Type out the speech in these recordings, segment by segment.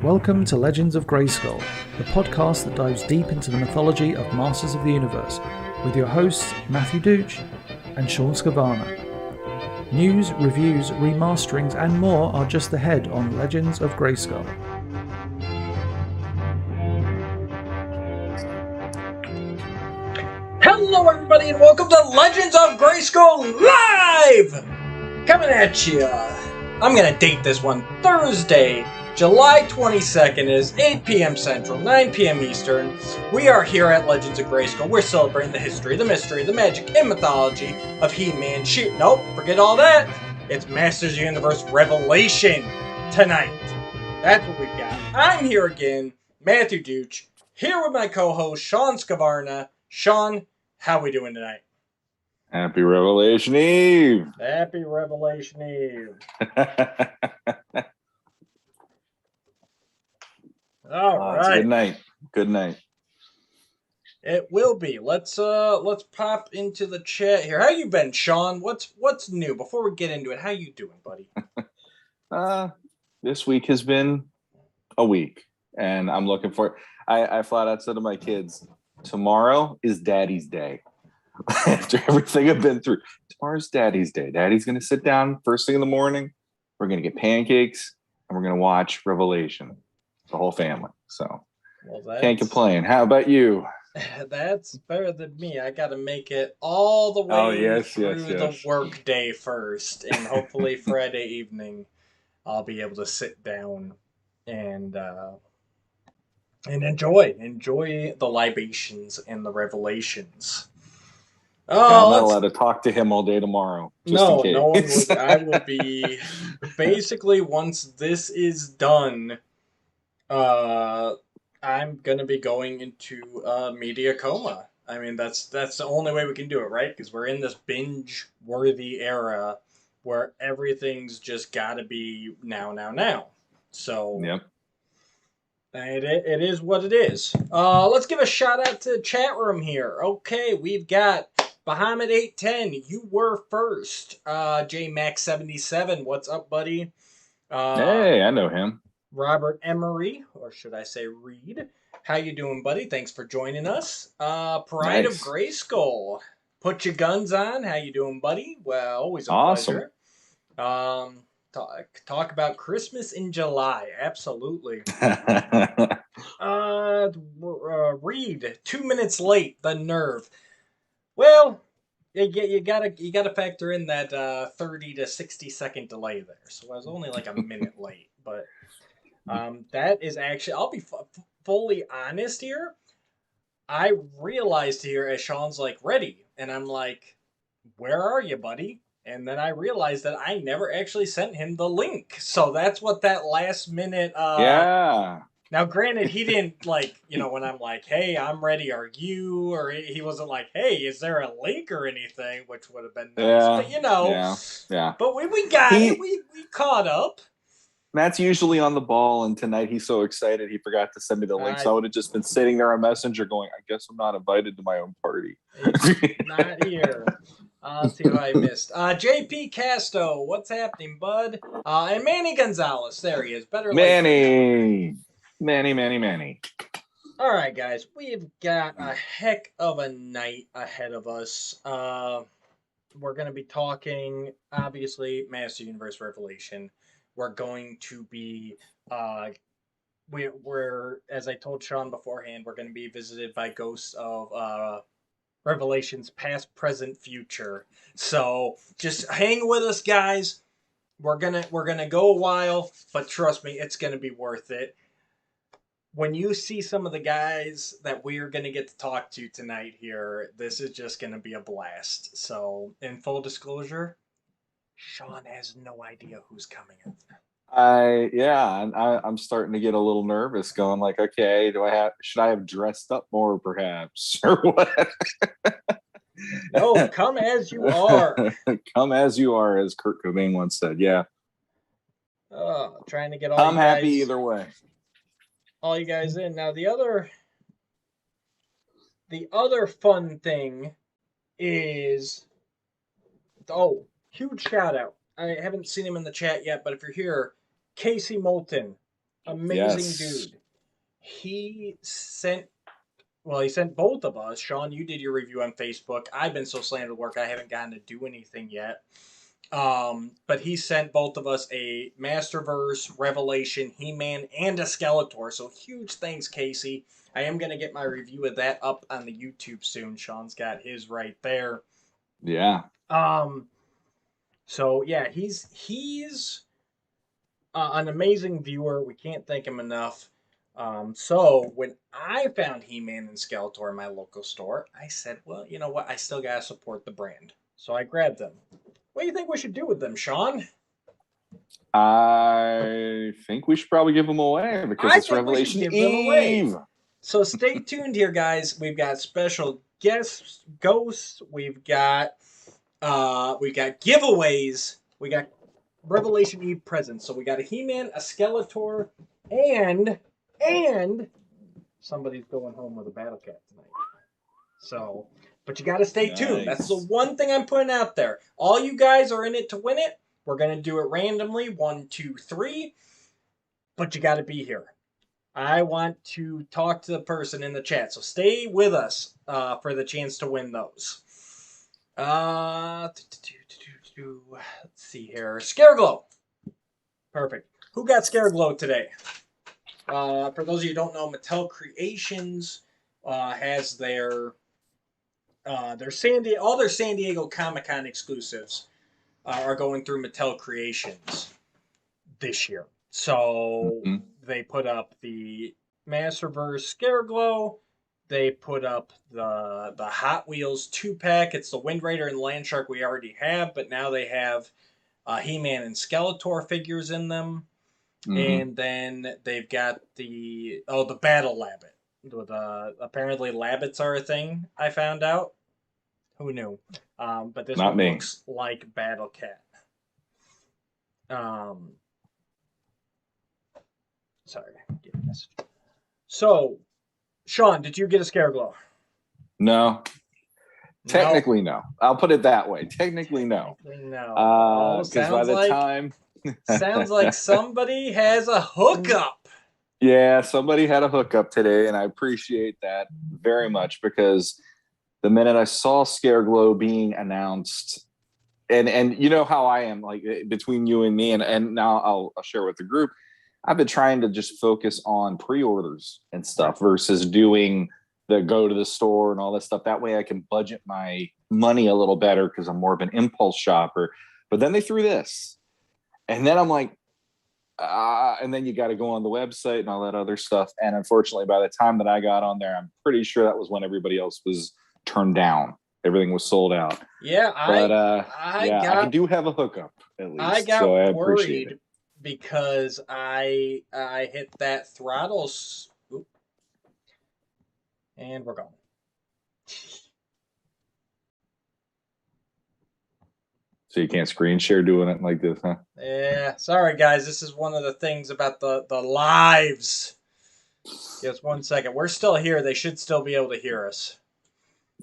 Welcome to Legends of Grayskull, the podcast that dives deep into the mythology of Masters of the Universe, with your hosts Matthew Dooch and Shawn Scavarna. News, reviews, remasterings and more are just ahead on Legends of Grayskull. Hello everybody and welcome to Legends of Grayskull Live! Coming at you. I'm going to date this one. Thursday, July 22nd is 8 p.m. Central, 9 p.m. Eastern. We are here at Legends of Grayskull. We're celebrating the history, the mystery, the magic, and mythology of He-Man. Nope, forget all that. It's Masters of the Universe Revelation tonight. That's what we've got. I'm here again, Matthew Dooch, here with my co-host, Shawn Scavarna. Shawn, how we doing tonight? Happy Revelation Eve! Happy Revelation Eve! All right. It's a good night. Good night. It will be. Let's pop into the chat here. How you been, Shawn? What's new? Before we get into it, how you doing, buddy? This week has been a week, and I'm looking for it. I flat out said to my kids, tomorrow is Daddy's Day. After everything I've been through, tomorrow's Daddy's Day. Daddy's going to sit down first thing in the morning. We're going to get pancakes, and we're going to watch Revelation. The whole family. So can't complain. How about you? That's better than me. I got to make it all the way through the work day first, and hopefully Friday evening I'll be able to sit down and enjoy the libations and the revelations. Oh, I'm not allowed to talk to him all day tomorrow. No one would. I will be basically, once this is done, I'm gonna be going into media coma. I mean, that's the only way we can do it, right? Because we're in this binge-worthy era where everything's just gotta be now. So yep. It is what it is. Let's give a shout out to the chat room here. Okay, we've got Bahamut 810. You were first. JMax77. What's up, buddy? Hey, I know him. Robert Emery, or should I say Reed. How you doing, buddy? Thanks for joining us. Pride of Grayskull. Put your guns on. How you doing, buddy? Well, always a pleasure. Talk about Christmas in July. Absolutely. Reed, 2 minutes late. The nerve. Well, you gotta factor in that 30 to 60 second delay there. So I was only like a minute late, but that is actually, I'll be fully honest here. I realized here as Shawn's like, ready. And I'm like, where are you, buddy? And then I realized that I never actually sent him the link. So that's what that last minute. Yeah. Now, granted, he didn't when I'm like, hey, I'm ready. Are you? Or he wasn't like, hey, is there a link or anything? Which would have been nice. Yeah. But, Yeah. But we got it. We caught up. Matt's usually on the ball, and tonight he's so excited he forgot to send me the link. So I would have just been sitting there on Messenger going, I guess I'm not invited to my own party. Not here. Let's see what I missed. JP Casto, what's happening, bud? And Manny Gonzalez, there he is. Manny. All right, guys, we've got a heck of a night ahead of us. We're going to be talking, obviously, Master Universe Revelation. We're going to be, we're as I told Shawn beforehand, we're going to be visited by ghosts of Revelations past, present, future. So just hang with us, guys. We're gonna go a while, but trust me, it's gonna be worth it. When you see some of the guys that we're gonna get to talk to tonight here, this is just gonna be a blast. So, in full disclosure, Shawn has no idea who's coming in. I'm starting to get a little nervous, going like, okay, should I have dressed up more, perhaps, or what? No, come as you are. Come as you are, as Kurt Cobain once said. Yeah. Trying to get all. I'm happy either way. All you guys in now. The other fun thing is, huge shout out. I haven't seen him in the chat yet, but if you're here, Casey Moulton, amazing Yes. dude. He sent he sent both of us. Sean, you did your review on Facebook. I've been so slammed with work, I haven't gotten to do anything yet. But he sent both of us a Masterverse, Revelation, He-Man, and a Skeletor. So huge thanks, Casey. I am going to get my review of that up on the YouTube soon. Sean's got his right there. Yeah. So yeah, he's an amazing viewer. We can't thank him enough. So when I found He-Man and Skeletor in my local store, I said, well, you know what? I still gotta support the brand. So I grabbed them. What do you think we should do with them, Sean? I think we should probably give them away because it's Revelation Eve. So stay tuned here, guys. We've got special guests, ghosts. We've got giveaways. We got Revelation Eve presents. So we got a He-Man, a Skeletor, and somebody's going home with a Battle Cat tonight. So, but you got to stay tuned. That's the one thing I'm putting out there. All you guys are in it to win it. We're going to do it randomly, 1, 2, 3. But you got to be here. I want to talk to the person in the chat. So stay with us for the chance to win those. Let's see here. Scareglow. Perfect. Who got Scareglow today? For those of you who don't know, Mattel Creations has their all their San Diego Comic-Con exclusives are going through Mattel Creations this year. So they put up the Masterverse Scareglow. They put up the Hot Wheels 2-pack. It's the Wind Raider and Land Shark we already have, but now they have He-Man and Skeletor figures in them. And then they've got the Battle Labbit. With apparently Labbits are a thing, I found out. Who knew? But this one looks like Battle Cat. Sorry, get a message. So, Sean, did you get a Scareglow? No. Technically, no. I'll put it that way. Technically, no. No. Because by the time... sounds like somebody has a hookup. Yeah, somebody had a hookup today, and I appreciate that very much because the minute I saw Scareglow being announced, and you know how I am, like between you and me, and now I'll share with the group, I've been trying to just focus on pre-orders and stuff versus doing the go to the store and all that stuff. That way I can budget my money a little better because I'm more of an impulse shopper. But then they threw this. And then I'm like, and then you got to go on the website and all that other stuff. And unfortunately, by the time that I got on there, I'm pretty sure that was when everybody else was turned down. Everything was sold out. Yeah, I do have a hookup at least. I got so I worried appreciate it. because I hit that throttle. And we're gone. So you can't screen share doing it like this, huh? Yeah, sorry guys. This is one of the things about the lives. Just 1 second. We're still here. They should still be able to hear us.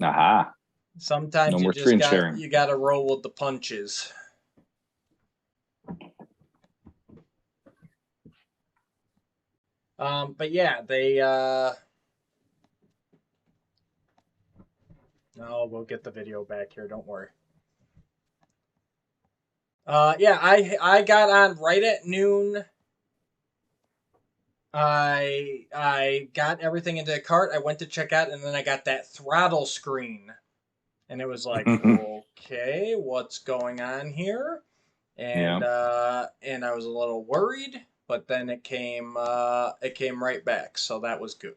Aha. Sometimes no you more just screen sharing. You got to roll with the punches. But yeah, they. No, we'll get the video back here. Don't worry. Yeah, I got on right at noon. I got everything into the cart. I went to check out, and then I got that throttle screen, and it was like, okay, what's going on here? And and I was a little worried, but then it came right back, so that was good.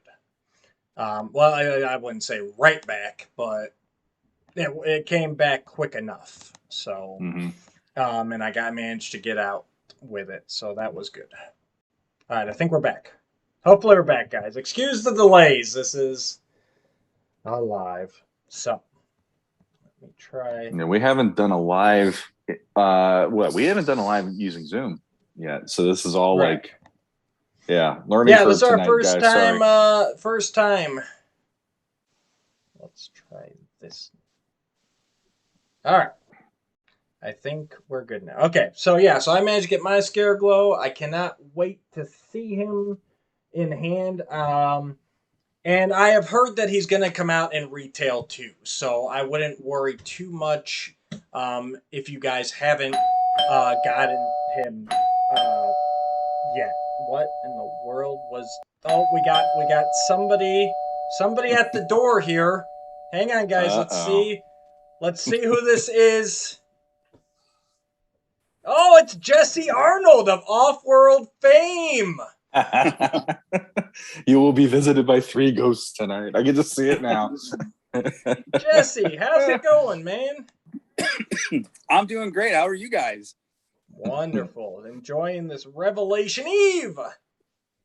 Well, I wouldn't say right back, but it came back quick enough. So, and I managed to get out with it, so that was good. All right, I think we're back. Hopefully we're back, guys. Excuse the delays. This is not live. So, let me try. Yeah, we haven't done a live. We haven't done a live using Zoom yet. So this is all learning. Yeah, this is our tonight, first guys. time. Sorry. First time. Let's try this. All right. I think we're good now. Okay, so yeah, so I managed to get my Scare Glow. I cannot wait to see him in hand. And I have heard that he's going to come out in retail too, so I wouldn't worry too much if you guys haven't gotten him yet. What in the world was? Oh, we got somebody at the door here. Hang on, guys. Uh-oh. Let's see who this is. Oh, it's Jesse Arnold of Off-World fame. You will be visited by 3 ghosts tonight. I can just see it now. Jesse, how's it going, man? I'm doing great. How are you guys? Wonderful. Enjoying this Revelation Eve.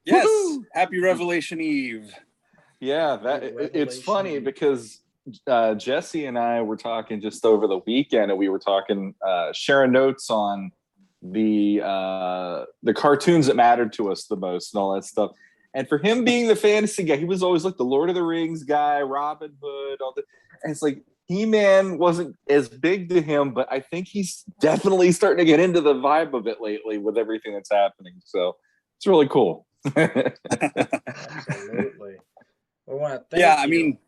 Yes. Woo-hoo! Happy Revelation Eve. Yeah, it's funny because Jesse and I were talking just over the weekend, and we were talking, sharing notes on the cartoons that mattered to us the most and all that stuff. And for him being the fantasy guy, he was always like the Lord of the Rings guy, Robin Hood, all that. And it's like He-Man wasn't as big to him, but I think he's definitely starting to get into the vibe of it lately with everything that's happening. So it's really cool. Absolutely. We want to thank you. I mean,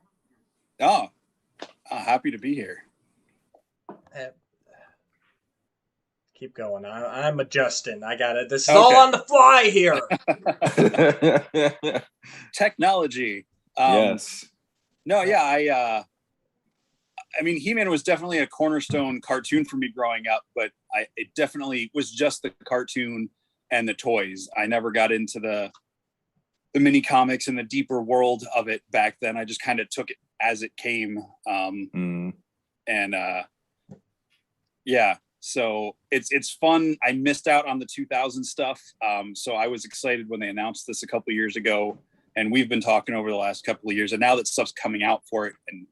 happy to be here. Keep going. I'm adjusting. I got it. This is all on the fly here. Technology. Yes. No, yeah, I mean, He-Man was definitely a cornerstone cartoon for me growing up, but it definitely was just the cartoon and the toys. I never got into the mini comics and the deeper world of it back then. I just kind of took it as it came. So it's fun. I missed out on the 2000 stuff. So I was excited when they announced this a couple of years ago, and we've been talking over the last couple of years, and now that stuff's coming out for it and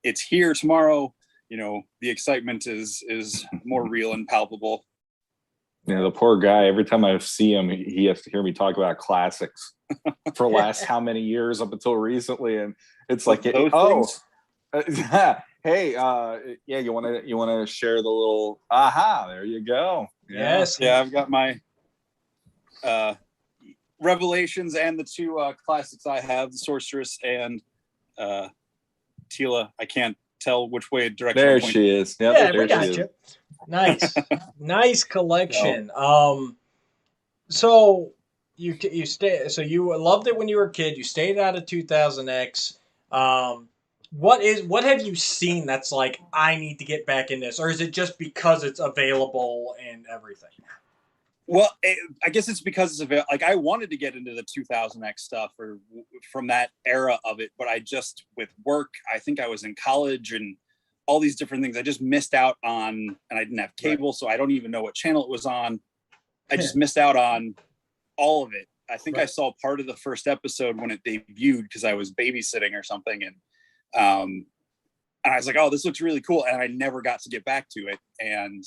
it's here tomorrow, the excitement is more real and palpable. Yeah, the poor guy, every time I see him, he has to hear me talk about classics for the last how many years up until recently. And it's like, hey, you want to share the little, there you go. Yeah. Yes. Yeah, I've got my Revelations and the 2 classics I have, the Sorceress and Tila. I can't tell which way direction. There she is. Yep, yeah, we got you. Nice, nice collection. So you So you loved it when you were a kid. You stayed out of 2000X. What have you seen that's like, I need to get back in this, or is it just because it's available and everything? Well, I guess it's because it's available. Like, I wanted to get into the 2000X stuff or from that era of it, but I just, with work, I think I was in college and all these different things, I just missed out on, and I didn't have cable, right. So I don't even know what channel it was on. I just missed out on all of it. I think I saw part of the first episode when it debuted because I was babysitting or something, and I was like, oh, this looks really cool, and I never got to get back to it. And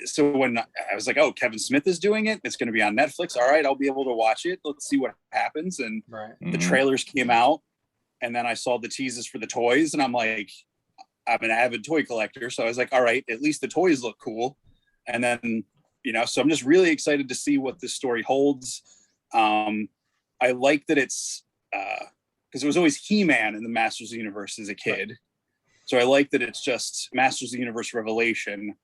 so when I was like, oh, Kevin Smith is doing it, it's going to be on Netflix. All right, I'll be able to watch it. Let's see what happens. And the trailers came out, and then I saw the teases for the toys, and I'm like, I'm an avid toy collector. So I was like, all right, at least the toys look cool. And then, so I'm just really excited to see what this story holds. I like that it's, because it was always He-Man in the Masters of the Universe as a kid. So I like that it's just Masters of the Universe Revelation.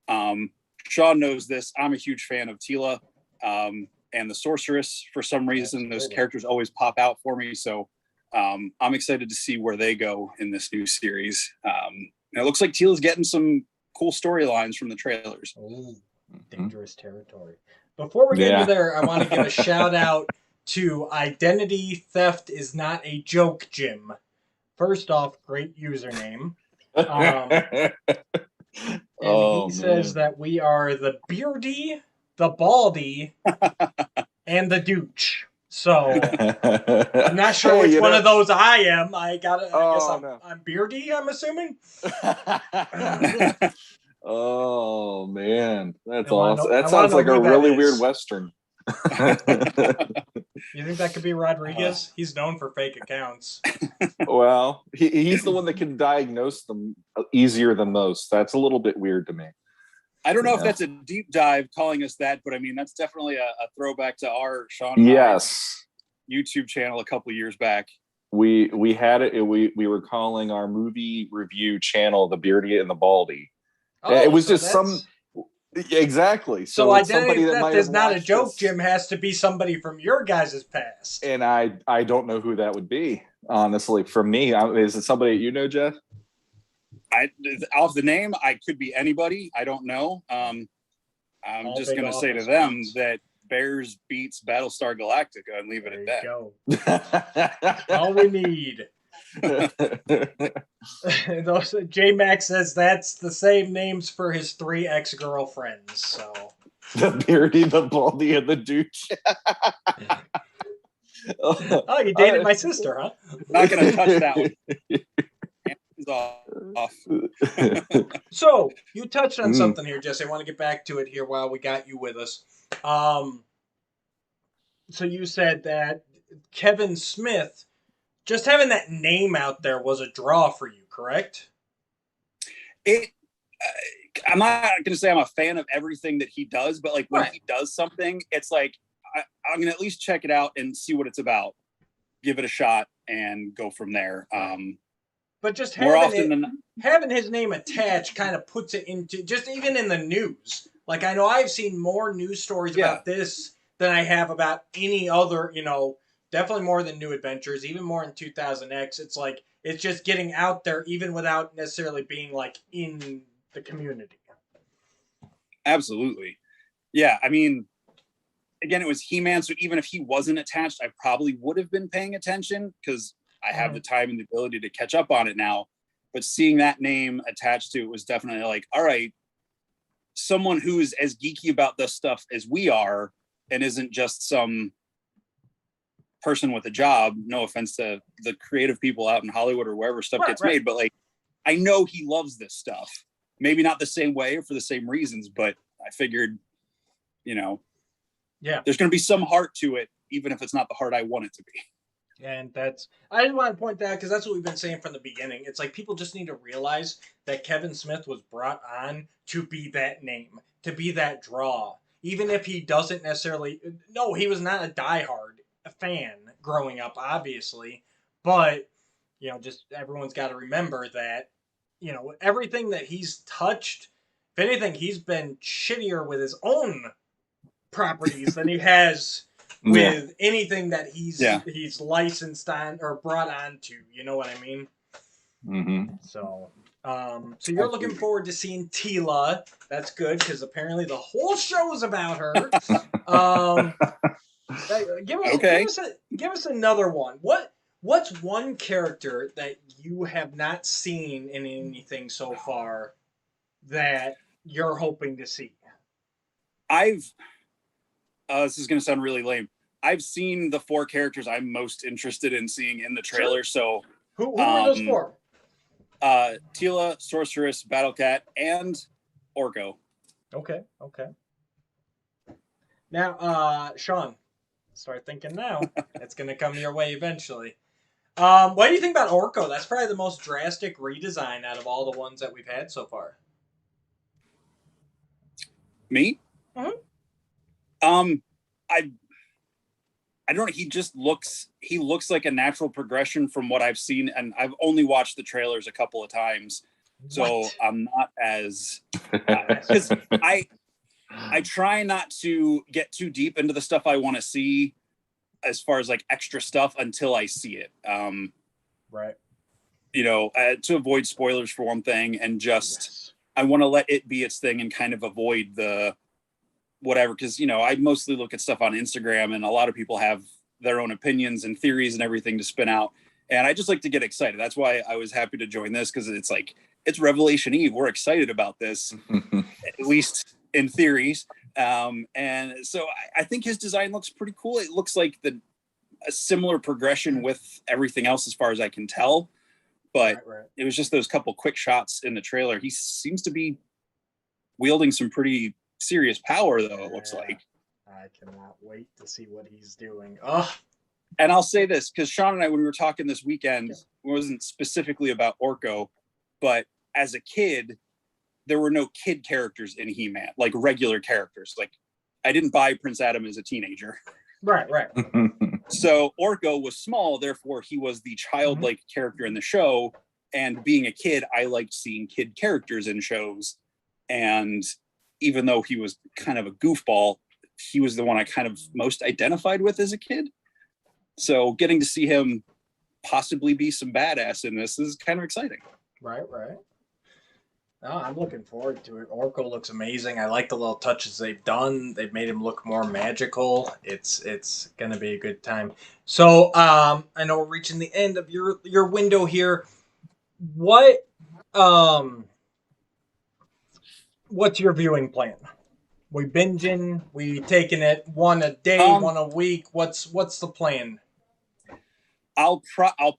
Shawn knows this. I'm a huge fan of Tila and the Sorceress. For some reason, those characters always pop out for me. So I'm excited to see where they go in this new series. And it looks like Tila's getting some cool storylines from the trailers. Ooh, dangerous territory. Before we get into there, I want to give a shout out to Identity Theft Is Not a Joke, Jim. First off, great username. And he says that we are the Beardy, the Baldy, and the Dooch. So I'm not sure which one of those I am. I guess I'm Beardy, I'm assuming. Oh man, that's awesome. That sounds like a really weird Western. You think that could be Rodriguez? He's known for fake accounts. Well, he's the one that can diagnose them easier than most. That's a little bit weird to me. I don't know if that's a deep dive calling us that, but I mean, that's definitely a throwback to our Shawn and yes YouTube channel a couple years back. We had it. We were calling our movie review channel the Beardy and the Baldy. Oh, it was so just some exactly. So identity that is not a joke, Jim. Has to be somebody from your guys' past. And I don't know who that would be, honestly. For me, is it somebody you know, Jeff? Off the name, I could be anybody. I don't know. I'm just going to say to them that Bears beats Battlestar Galactica and leave it at that. All we need. J-Max says that's the same names for his 3 ex-girlfriends. So the Beardy, the Baldy, and the Douche. Oh, you dated my sister, huh? Not going to touch that one. Off. So you touched on something here, Jesse. I want to get back to it here while we got you with us. So you said that Kevin Smith, just having that name out there was a draw for you, correct? I'm not going to say I'm a fan of everything that he does, but like when he does something, it's like I'm going to at least check it out and see what it's about, give it a shot, and go from there. But just having his name attached kind of puts it into, just even in the news. Like, I know I've seen more news stories about this than I have about any other, definitely more than New Adventures, even more in 2000X. It's like, it's just getting out there even without necessarily being like in the community. Absolutely. Yeah. I mean, again, it was He-Man. So even if he wasn't attached, I probably would have been paying attention because I have the time and the ability to catch up on it now. But seeing that name attached to it was definitely like, all right, someone who is as geeky about this stuff as we are and isn't just some person with a job. No offense to the creative people out in Hollywood or wherever stuff gets made, but like, I know he loves this stuff. Maybe not the same way or for the same reasons, but I figured, there's going to be some heart to it, even if it's not the heart I want it to be. And I didn't want to point that out because that's what we've been saying from the beginning. It's like people just need to realize that Kevin Smith was brought on to be that name, to be that draw. Even if he doesn't necessarily, he was not a diehard fan growing up, obviously. But, just everyone's got to remember that, everything that he's touched, if anything, he's been shittier with his own properties than he has with anything that he's licensed on or brought on to, you know what I mean? Mm-hmm. So you're looking forward to seeing Tila. That's good because apparently the whole show is about her. Give us another one. What's one character that you have not seen in anything so far that you're hoping to see? This is going to sound really lame. I've seen the 4 characters I'm most interested in seeing in the trailer. Sure. So who were those 4? Tila, Sorceress, Battle Cat, and Orko. Okay. Now, Shawn, start thinking now. It's going to come your way eventually. What do you think about Orko? That's probably the most drastic redesign out of all the ones that we've had so far. Me? Mm-hmm. I don't know. He looks like a natural progression from what I've seen, and I've only watched the trailers a couple of times, so I'm not as because I try not to get too deep into the stuff I want to see as far as like extra stuff until I see it. Right. To avoid spoilers for one thing, and just I want to let it be its thing and kind of avoid the whatever, because I mostly look at stuff on Instagram and a lot of people have their own opinions and theories and everything to spin out, and I just like to get excited. That's why I was happy to join this, because it's like it's Revelation Eve. We're excited about this, at least in theories. And so I think his design looks pretty cool. It looks like a similar progression with everything else as far as I can tell, but It was just those couple quick shots in the trailer. He seems to be wielding some pretty serious power, though. It looks like. I cannot wait to see what he's doing. Oh, And I'll say this, because Sean and I, when we were talking this weekend, it wasn't specifically about Orko, but as a kid, there were no kid characters in He-Man, like regular characters. Like, I didn't buy Prince Adam as a teenager. Right. So Orko was small, therefore he was the childlike character in the show. And being a kid, I liked seeing kid characters in shows. And even though he was kind of a goofball, he was the one I kind of most identified with as a kid. So getting to see him possibly be some badass in this is kind of exciting. Right. Oh, I'm looking forward to it. Orko looks amazing. I like the little touches they've done. They've made him look more magical. It's gonna be a good time. So I know we're reaching the end of your window here. What's your viewing plan? We binging? We taking it one a day, one a week? What's the plan? I'll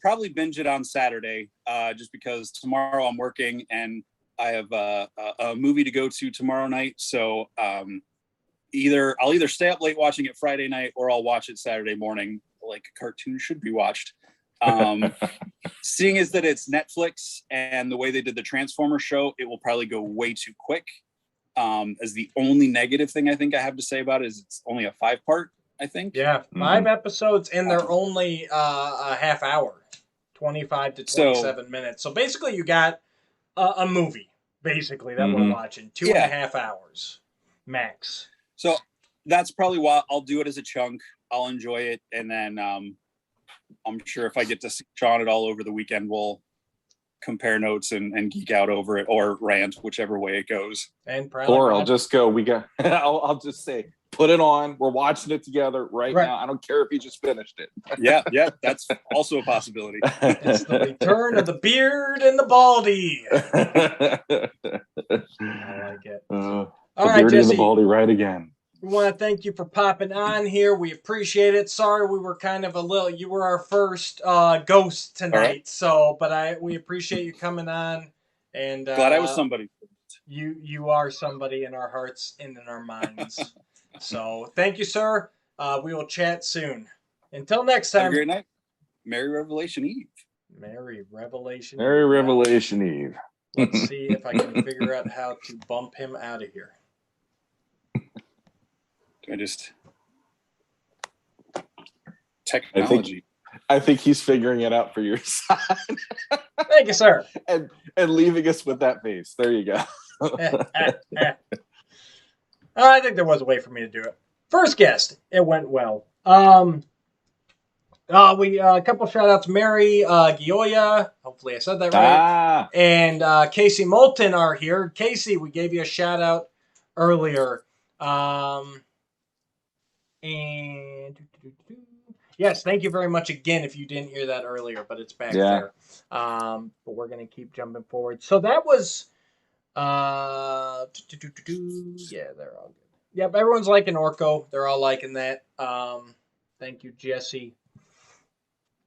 probably binge it on Saturday, just because tomorrow I'm working and I have a movie to go to tomorrow night. So I'll either stay up late watching it Friday night, or I'll watch it Saturday morning, like a cartoon should be watched. Seeing as that it's Netflix and the way they did the Transformers show, it will probably go way too quick. As the only negative thing I think I have to say about it is it's only a 5-part, I think. Yeah, 5 episodes, and they're only a half hour, 25 to 27 minutes. So basically, you got a movie, basically, that we're watching. 2.5 hours, max. So that's probably why I'll do it as a chunk. I'll enjoy it, and then I'm sure if I get to see Sean it all over the weekend, we'll compare notes and geek out over it, or rant, whichever way it goes. And probably or I'll just go, I'll just say, put it on. We're watching it together right now. I don't care if you just finished it. Yeah, that's also a possibility. It's the return of the beard and the baldy. I like it. All right, beard Jesse. and the baldy right again. We want to thank you for popping on here. We appreciate it. Sorry we were kind of you were our first ghost tonight. Right. So, but we appreciate you coming on. And glad I was somebody. You are somebody in our hearts and in our minds. So thank you, sir. We will chat soon. Until next time. Have a great night. Merry Revelation Eve. Merry Revelation Eve. Let's see if I can figure out how to bump him out of here. Technology. I think he's figuring it out for your side. Thank you, sir. And leaving us with that face. There you go. I think there was a way for me to do it. First guest, it went well. We a couple shout outs. Mary Gioia, hopefully I said that right. And Casey Moulton are here. Casey, we gave you a shout out earlier. And yes, thank you very much again if you didn't hear that earlier, but it's back there. But we're going to keep jumping forward. So that was, yeah, they're all good. Yep, everyone's liking Orko. They're all liking that. Thank you, Jesse.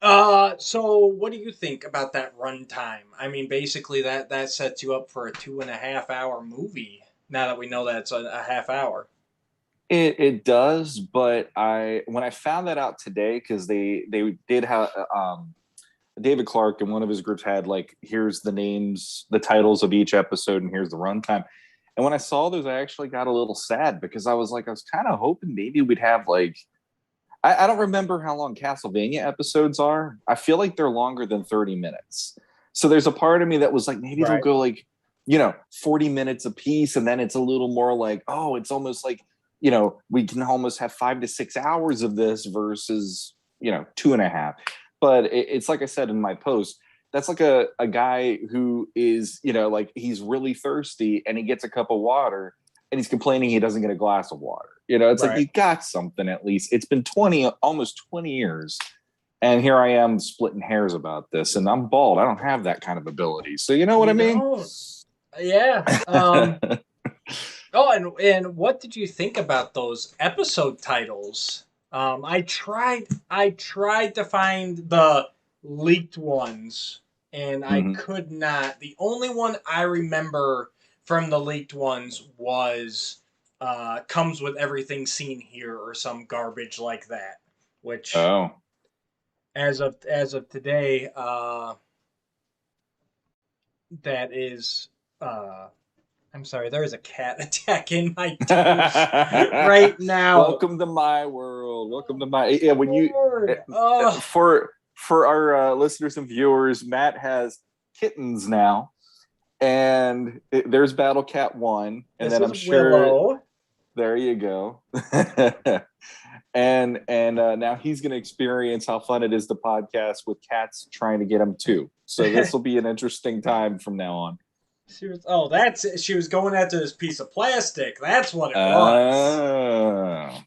So what do you think about that runtime? I mean, basically that sets you up for a 2.5 hour movie. Now that we know that it's a half hour. It does, but when I found that out today, because they did have David Clark and one of his groups had like, here's the names, the titles of each episode, and here's the runtime. And when I saw those, I actually got a little sad because I was kind of hoping maybe we'd have like, I don't remember how long Castlevania episodes are. I feel like they're longer than 30 minutes. So there's a part of me that was like, maybe they'll go like, 40 minutes a piece, and then it's a little more like, oh, it's almost like, we can almost have 5 to 6 hours of this versus, 2.5. But it's like I said in my post, that's like a guy who is, like he's really thirsty and he gets a cup of water and he's complaining he doesn't get a glass of water. It's like, you got something at least. It's been almost 20 years. And here I am splitting hairs about this, and I'm bald. I don't have that kind of ability. So you know what I mean? Yeah. Oh, and what did you think about those episode titles? I tried to find the leaked ones, and I could not. The only one I remember from the leaked ones was comes with everything seen here or some garbage like that. Which as of today, that is I'm sorry, there is a cat attacking my toes right now. Welcome to my world. Welcome to my when you for our listeners and viewers, Matt has kittens now, and there's Battle Cat 1, and this then I'm is sure Willow. There you go. and now he's going to experience how fun it is to podcast with cats trying to get him too. So this will be an interesting time from now on. She was going after this piece of plastic. That's what it was.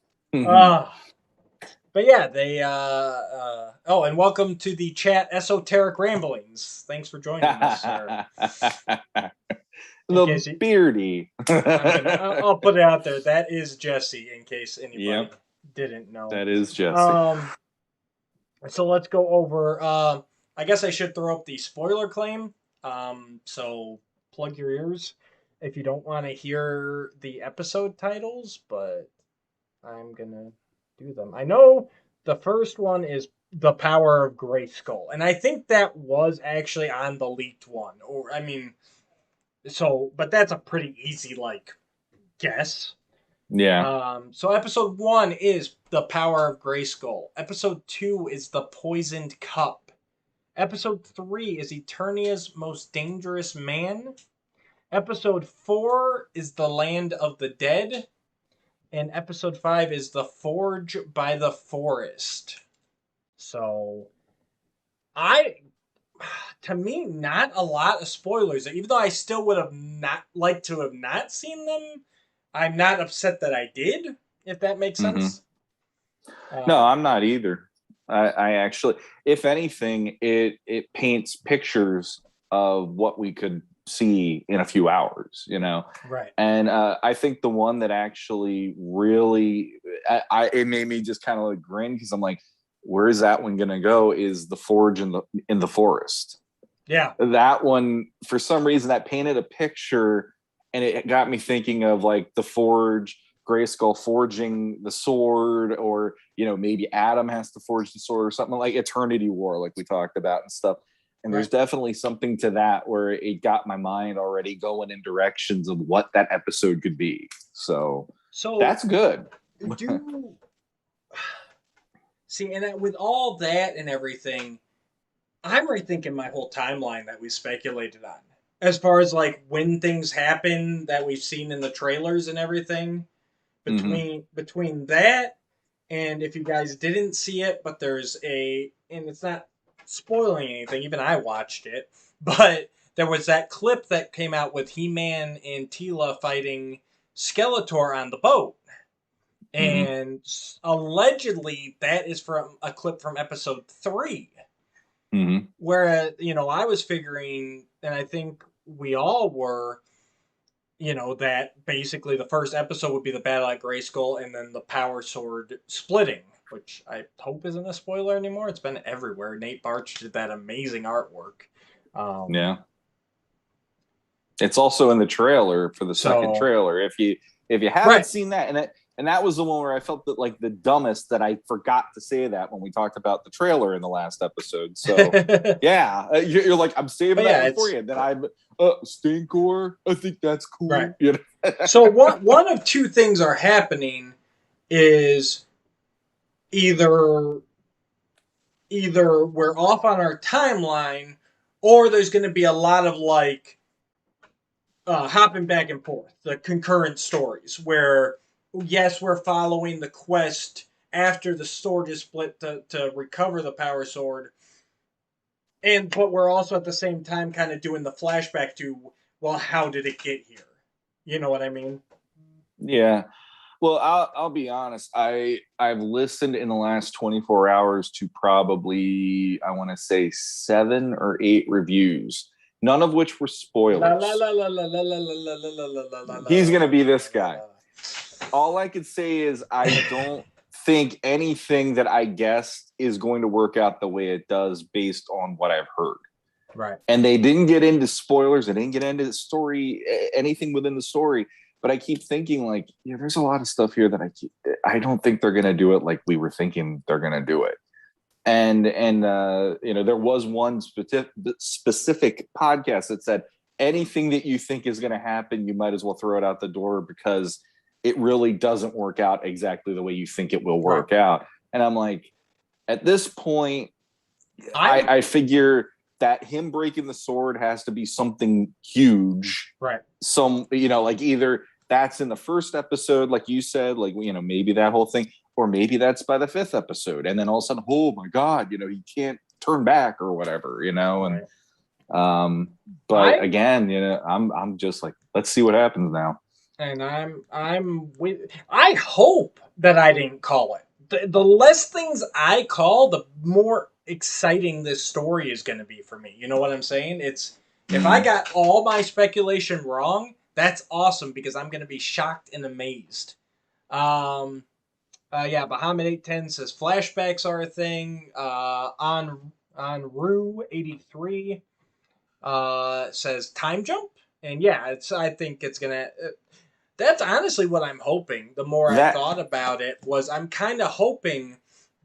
But yeah, they and welcome to the chat Esoteric Ramblings. Thanks for joining us, sir. Beardy. I'll put it out there. That is Jesse, in case anybody didn't know. That is Jesse. So let's go over. I guess I should throw up the spoiler claim. So plug your ears if you don't want to hear the episode titles, but I'm gonna do them. I know the first one is The Power of Grayskull, and I think that was actually on the leaked one, but that's a pretty easy guess. Yeah. So episode 1 is The Power of Grayskull. Episode 2 is The Poisoned Cup. Episode 3 is Eternia's Most Dangerous Man. Episode 4 is The Land of the Dead. And episode 5 is The Forge by the Forest. So, to me, not a lot of spoilers. Even though I still would have not liked to have not seen them, I'm not upset that I did, if that makes sense. No, I'm not either. I actually, if anything, it paints pictures of what we could see in a few hours, Right. And I think the one that actually really it made me just kind of grin, because I'm like, where is that one gonna go, is The Forge in the Forest. Yeah, that one, for some reason, that painted a picture, and it got me thinking of the Forge, Grayskull forging the sword, or maybe Adam has to forge the sword, or something like Eternity War, like we talked about and stuff. And there's definitely something to that where it got my mind already going in directions of what that episode could be. So that's good. See, and with all that and everything, I'm rethinking my whole timeline that we speculated on. As far as when things happen that we've seen in the trailers and everything. Between that, and if you guys didn't see it, but there's and it's not spoiling anything, even I watched it, but there was that clip that came out with He-Man and Teela fighting Skeletor on the boat. And allegedly that is from a clip from episode 3. Where, I was figuring, and I think we all were, that basically the first episode would be the battle at Grayskull and then the power sword splitting, which I hope isn't a spoiler anymore. It's been everywhere. Nate Barch did that amazing artwork. Yeah. It's also in the trailer for the second trailer. If you haven't seen that, and that was the one where I felt that the dumbest that I forgot to say that when we talked about the trailer in the last episode. So yeah, you're like, I'm saving that for you. And then I'm Stinkor. I think that's cool. Right. So one of two things are happening is either we're off on our timeline, or there's going to be a lot of hopping back and forth, the concurrent stories where, yes, we're following the quest after the sword is split to recover the power sword, but we're also at the same time kind of doing the flashback to, well, how did it get here? You know what I mean? Yeah. Well, I'll be honest. I've listened in the last 24 hours to probably, I want to say, 7 or 8 reviews, none of which were spoilers. He's going to be this guy. All I could say is I don't think anything that I guessed is going to work out the way it does based on what I've heard. Right. And they didn't get into spoilers. They didn't get into the story, anything within the story. But I keep thinking like, there's a lot of stuff here that I don't think they're gonna do it like we were thinking they're gonna do it. And there was one specific podcast that said anything that you think is going to happen, you might as well throw it out the door because it really doesn't work out exactly the way you think it will work out. And I'm like, at this point, I figure that him breaking the sword has to be something huge. Right. Like either that's in the first episode, like you said, like, maybe that whole thing, or maybe that's by the 5th episode. And then all of a sudden, oh my God, he can't turn back or whatever, and, but again, I'm just like, let's see what happens now. And I hope that I didn't call it. The less things I call, the more exciting this story is going to be for me. You know what I'm saying? If I got all my speculation wrong, that's awesome because I'm going to be shocked and amazed. Bahamut 810 says flashbacks are a thing. On Rue 83 says time jump, and I think it's gonna. That's honestly what I'm hoping. The more I thought about it, was I'm kind of hoping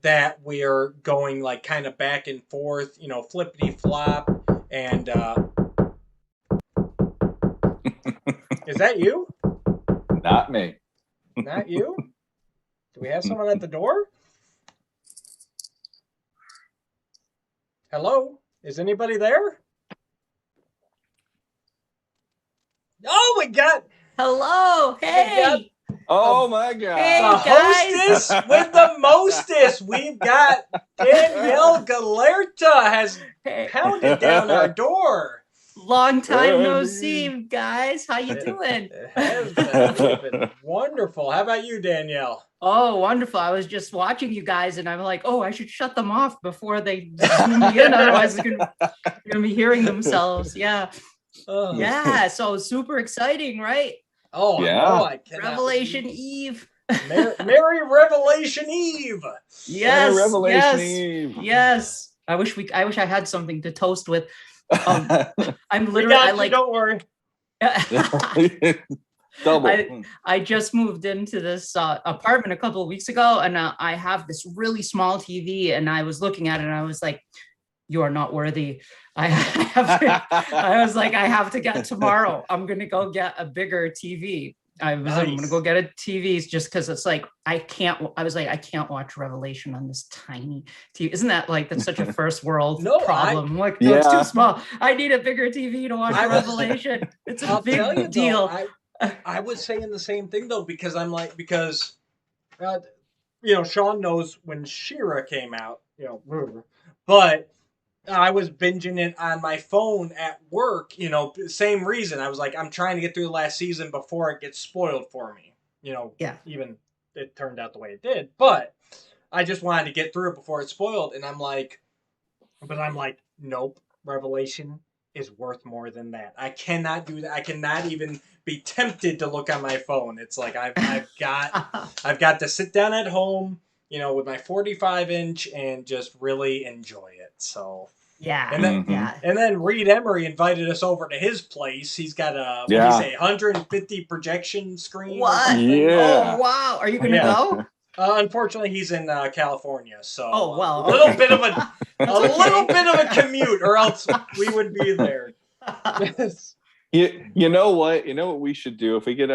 that we're going like kind of back and forth, flippity flop, and is that you? Not me. Not you? Do we have someone at the door? Hello? Is anybody there? Oh, we got... Hello! Hey! Oh my God! Hey, the hostess with the mostest. We've got Danielle Galerta has pounded down our door. Long time no see, guys. How you doing? It has been wonderful. How about you, Danielle? Oh, wonderful. I was just watching you guys, and I'm like, oh, I should shut them off before they zoom me in. Otherwise, they're going to be hearing themselves. Yeah. Yeah, so super exciting, right? Oh, yeah. No, I cannot. Revelation Eve. Merry Revelation Eve. Yes. Merry Revelation Eve. Yes. I wish I had something to toast with. I'm literally don't worry. Double. I just moved into this apartment a couple of weeks ago, and I have this really small TV, and I was looking at it and I was like, you are not worthy. I was like, I have to get tomorrow. I'm going to go get a bigger TV. I'm going to go get a TV just because it's like, I can't watch Revelation on this tiny TV. Isn't that that's such a first world problem? It's too small. I need a bigger TV to watch Revelation. It's a big deal. I was saying the same thing though, because Shawn knows when She-Ra came out, but I was binging it on my phone at work, same reason. I was like, I'm trying to get through the last season before it gets spoiled for me. Even it turned out the way it did. But I just wanted to get through it before it's spoiled. And I'm like, nope, Revelation is worth more than that. I cannot do that. I cannot even be tempted to look on my phone. It's like I've got to sit down at home, with my 45-inch and just really enjoy it. So yeah, and then Reed Emery invited us over to his place. He's got a 150 projection screen. What? Yeah. Oh wow! Are you gonna go? Unfortunately, he's in California, so a little bit of a commute, or else we would be there. You know what? You know what we should do if we get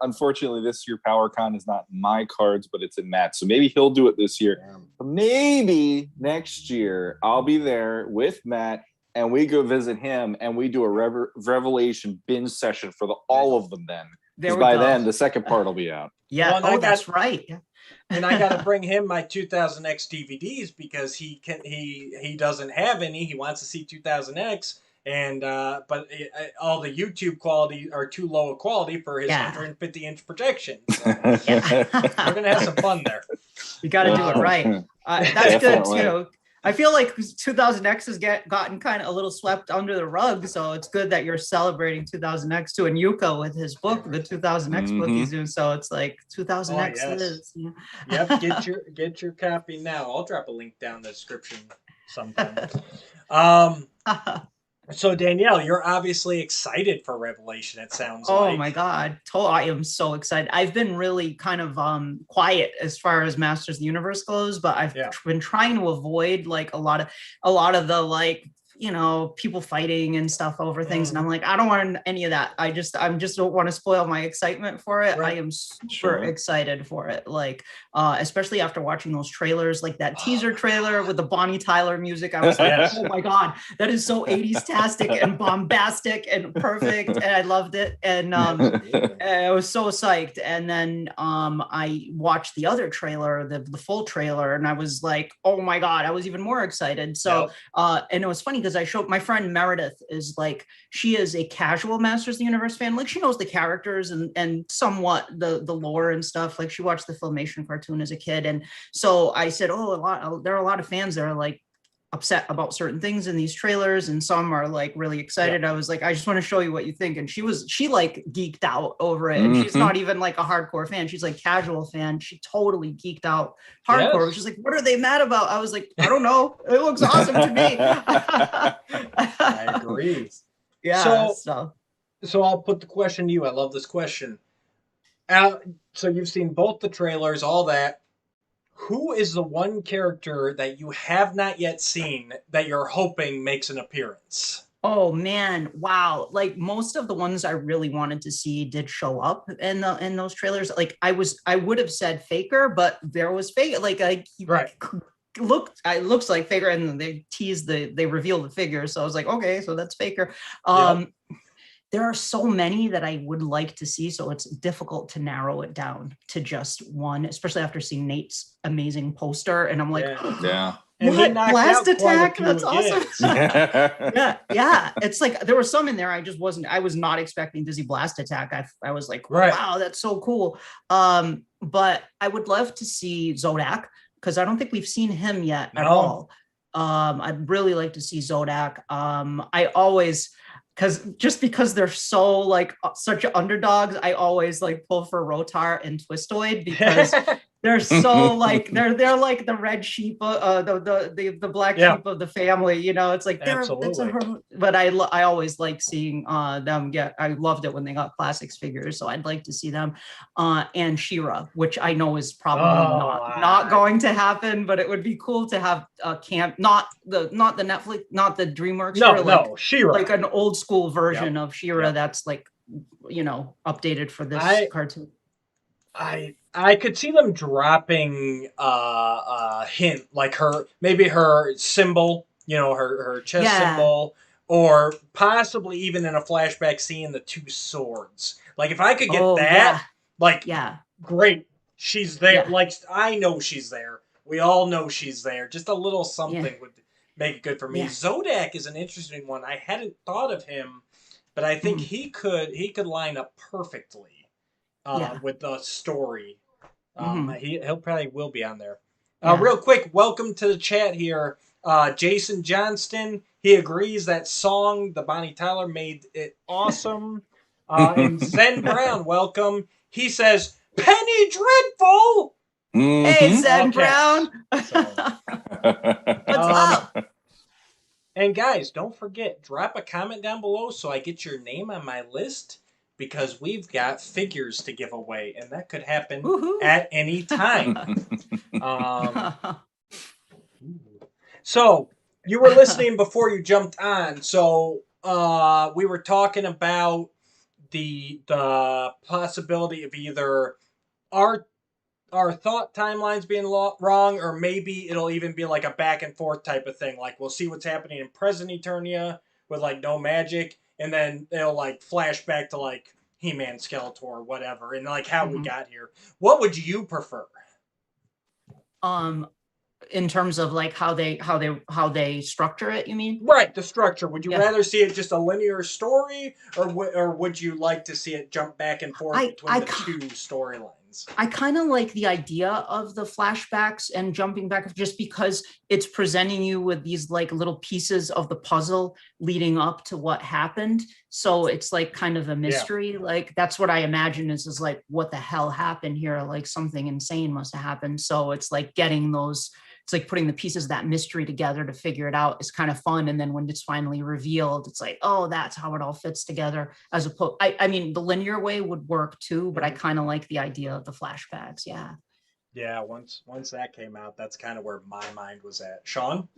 unfortunately this year PowerCon is not in my cards, but it's in Matt. So maybe he'll do it this year. But maybe next year I'll be there with Matt and we go visit him and we do a Revelation binge session for all of them then. Because by then the second part will be out. Yeah, that's right. And I got to bring him my 2000X DVDs because he doesn't have any. He wants to see 2000X. And but all the YouTube quality are too low a quality for his 150-inch projection. So we're gonna have some fun there. You got to do it right. That's good too. I feel like 2000X has gotten kind of a little swept under the rug, so it's good that you're celebrating 2000X too. And Yuko with his book, the 2000X book he's doing, so it's like 2000X lives. Yep, get your copy now. I'll drop a link down in the description sometime. So Danielle, you're obviously excited for Revelation, it sounds like. Oh my God. I am so excited. I've been really kind of quiet as far as Masters of the Universe goes, but I've been trying to avoid like a lot of the like, you know, people fighting and stuff over things. And I'm like, I don't want any of that. I just don't want to spoil my excitement for it. Right. I am super excited for it. Like, especially after watching those trailers, like that teaser trailer with the Bonnie Tyler music. I was like, oh my God, that is so 80s-tastic and bombastic and perfect. And I loved it. And I was so psyched. And then I watched the other trailer, the full trailer, and I was like, oh my God, I was even more excited. So, and it was funny because I showed my friend Meredith is like, she is a casual Masters of the Universe fan. Like she knows the characters and somewhat the lore and stuff. Like she watched the Filmation cartoon as a kid. And so I said, there are a lot of fans that are like upset about certain things in these trailers and some are like really excited. I was like, I just want to show you what you think. And she like geeked out over it. And she's not even like a hardcore fan. She's like casual fan. She totally geeked out hardcore. She's like, what are they mad about? I was like, I don't know. It looks awesome to me. I agree. Yeah. So I'll put the question to you. I love this question. So you've seen both the trailers, all that. Who is the one character that you have not yet seen that you're hoping makes an appearance? Oh man, wow. Like most of the ones I really wanted to see did show up in those trailers. Like I would have said Faker, but there was Faker. Like looks like Faker, and they revealed the figure. So I was like, okay, so that's Faker. There are so many that I would like to see, so it's difficult to narrow it down to just one, especially after seeing Nate's amazing poster. And I'm like, what? Blast attack? That's awesome. yeah. It's like there were some in there I was not expecting to see blast attack. I was like, wow, that's so cool. But I would love to see Zodak because I don't think we've seen him yet at all. I'd really like to see Zodak. Because they're so like such underdogs, I always like pull for Rotar and Twistoid because they're so like they're like the red sheep, the black sheep of the family. You know, it's like but I always like seeing them get. I loved it when they got classics figures, so I'd like to see them. And She-Ra, which I know is probably not going to happen, but it would be cool to have a camp, not the Netflix, not the DreamWorks. She-Ra, like an old school version of She-Ra that's like, you know, updated for this cartoon. I could see them dropping a hint, like maybe her symbol, you know, her chest symbol, or possibly even in a flashback seeing the two swords. Like if I could get great, she's there. Like I know she's there. We all know she's there. Just a little something would make it good for me. Zodak is an interesting one. I hadn't thought of him, but I think he could line up perfectly with the story. He'll probably will be on there. Real quick, welcome to the chat here. Jason Johnston, he agrees that song, the Bonnie Tyler, made it awesome. And Zen Brown, welcome. He says, Penny Dreadful! Hey, Zen Brown! What's up? And guys, don't forget, drop a comment down below so I get your name on my list, because we've got figures to give away, and that could happen at any time. So, you were listening before you jumped on. So, we were talking about the possibility of either our thought timelines being wrong, or maybe it'll even be like a back and forth type of thing. Like, we'll see what's happening in present Eternia with, like, no magic, and then they'll like flash back to like He-Man, Skeletor, whatever, and like how we got here. What would you prefer? In terms of like how they structure it, you mean? Right, the structure. Would you rather see it just a linear story, or would you like to see it jump back and forth between the two storylines? I kind of like the idea of the flashbacks and jumping back, just because it's presenting you with these like little pieces of the puzzle leading up to what happened. So it's like kind of a mystery. Like that's what I imagine is like, what the hell happened here? Like something insane must have happened. So it's like getting those it's like putting the pieces of that mystery together to figure it out is kind of fun. And then when it's finally revealed, it's like, oh, that's how it all fits together. As opposed, I mean, the linear way would work too, but I kind of like the idea of the flashbacks. Yeah. Yeah, once that came out, that's kind of where my mind was at. Shawn?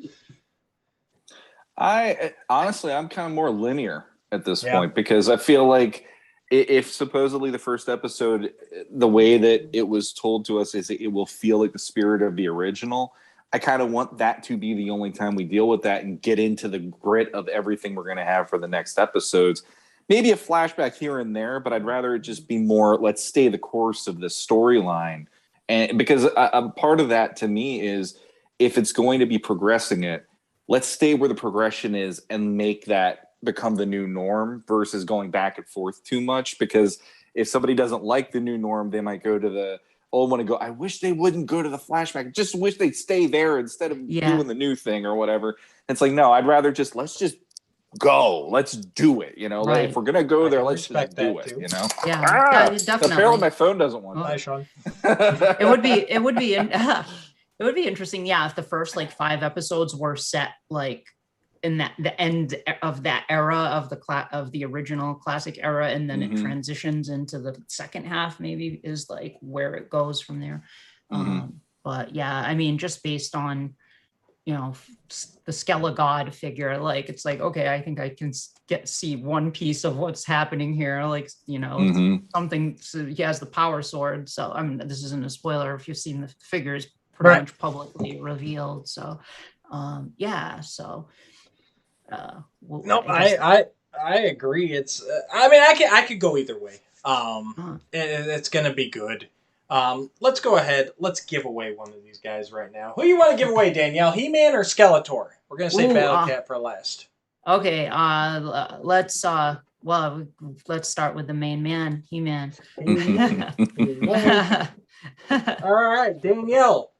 I'm kind of more linear at this point, because I feel like if supposedly the first episode, the way that it was told to us is it will feel like the spirit of the original, I kind of want that to be the only time we deal with that and get into the grit of everything we're going to have for the next episodes. Maybe a flashback here and there, but I'd rather it just be more, let's stay the course of this storyline. And because a part of that to me is, if it's going to be progressing it, let's stay where the progression is and make that become the new norm versus going back and forth too much. Because if somebody doesn't like the new norm, they might go to the old one and go, I wish they wouldn't go to the flashback. Just wish they'd stay there instead of doing the new thing or whatever. It's like, no, I'd rather let's just go. Let's do it. You know, Right. If we're going to go there, let's just do it. Too. You know? Yeah, definitely. Apparently my phone doesn't want Hi, Shawn. It would be it would be interesting, if the first like 5 episodes were set like in the end of that era of the original classic era, and then it transitions into the second half, maybe is like where it goes from there. But yeah, I mean, just based on the Skella God figure, like it's like, okay, I think I can see one piece of what's happening here, like something. So he has the power sword, so I mean, this isn't a spoiler if you've seen the figures pretty much publicly revealed. So I agree. It's I mean, I could go either way. It's gonna be good. Let's go ahead. Let's give away one of these guys right now. Who you want to give away, Danielle? He-Man or Skeletor? We're gonna say Battle Cat for last. Okay. Let's start with the main man, He-Man. All right, Danielle.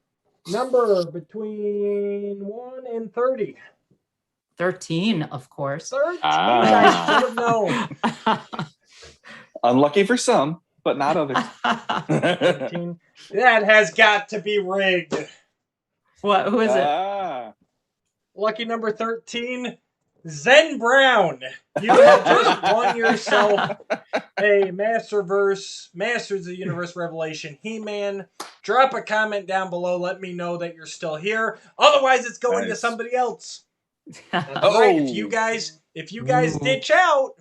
Number between 1 and 30. 13, of course. 13. I should have known. Unlucky for some, but not others. 13. That has got to be rigged. What? Who is it? Lucky number 13, Zen Brown. You have just won yourself a Masters of the Universe Revelation He-Man. Drop a comment down below. Let me know that you're still here. Otherwise, it's going to somebody else. That's right. If you guys ditch out,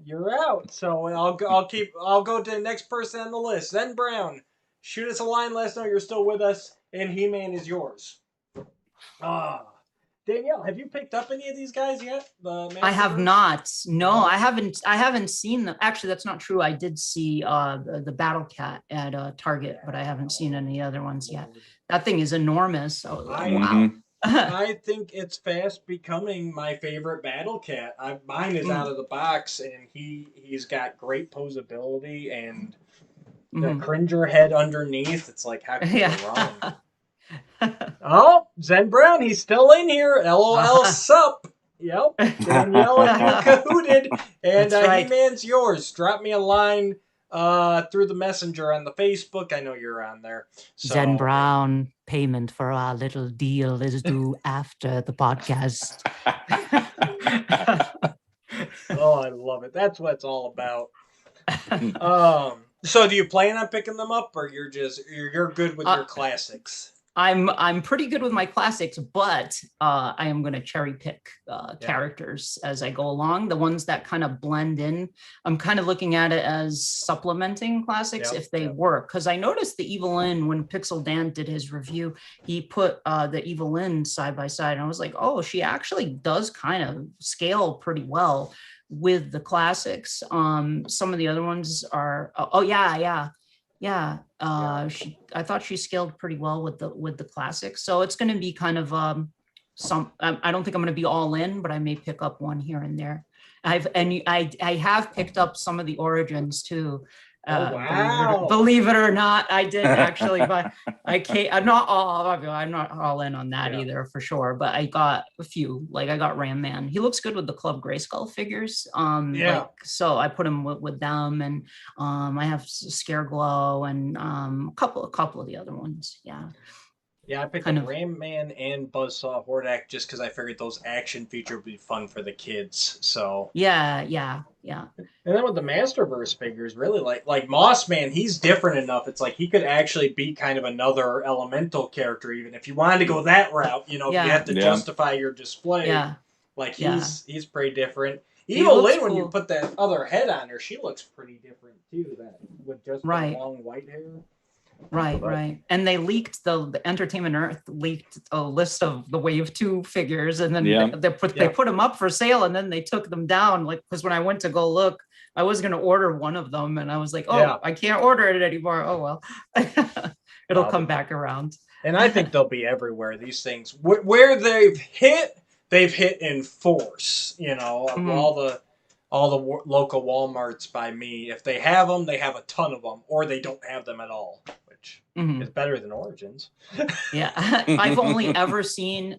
you're out. So I'll go to the next person on the list. Zen Brown. Shoot us a line. Let us know you're still with us, and He-Man is yours. Danielle, have you picked up any of these guys yet? I have not. No, I haven't seen them. Actually, that's not true. I did see the Battle Cat at Target, but I haven't seen any other ones yet. That thing is enormous. So wow. I think it's fast becoming my favorite Battle Cat. Mine is out of the box, and he's got great posability and the Cringer head underneath. It's like, how can you go wrong? Oh, Zen Brown, he's still in here. LOL, sup? Yep. Danielle and you cahooted. And He-Man's yours. Drop me a line through the messenger on the Facebook. I know you're on there. So. Zen Brown, payment for our little deal is due after the podcast. Oh, I love it. That's what it's all about. So do you plan on picking them up, or you're good with your classics? I'm pretty good with my classics, but I am going to cherry pick characters as I go along. The ones that kind of blend in, I'm kind of looking at it as supplementing classics if they work. Because I noticed the Evelyn, when Pixel Dan did his review, he put the Evelyn side by side, and I was like, oh, she actually does kind of scale pretty well with the classics. Some of the other ones are I thought she scaled pretty well with the classics. So it's going to be kind of I don't think I'm going to be all in, but I may pick up one here and there. I have picked up some of the origins too. Wow! Believe it or not, I did actually, but I'm not all in on that either for sure. But I got a few. Like I got Ram Man. He looks good with the Club Grayskull figures. So I put him with them, and I have Scareglow and a couple of the other ones. Yeah. Yeah, I picked kind up of. Ram Man and Buzzsaw Hordak just because I figured those action features would be fun for the kids. So Yeah. and then with the Masterverse figures, really like Moss Man, he's different enough. It's like he could actually be kind of another elemental character, even if you wanted to go that route. You know, if you Yeah. have to justify your display, Yeah. like Yeah. he's pretty different. He Evil looks Lynn, when you cool. put that other head on her, she looks pretty different too. That with just the Right. long white hair. Right. And they leaked the Entertainment Earth leaked a list of the Wave 2 figures, and then they put them up for sale, and then they took them down. Like, because when I went to go look, I was going to order one of them, and I was like, I can't order it anymore. Oh well, it'll come back around. And I think they'll be everywhere. These things where they've hit in force. You know, all the local WalMarts by me. If they have them, they have a ton of them, or they don't have them at all, which is better than Origins. Yeah, I've only ever seen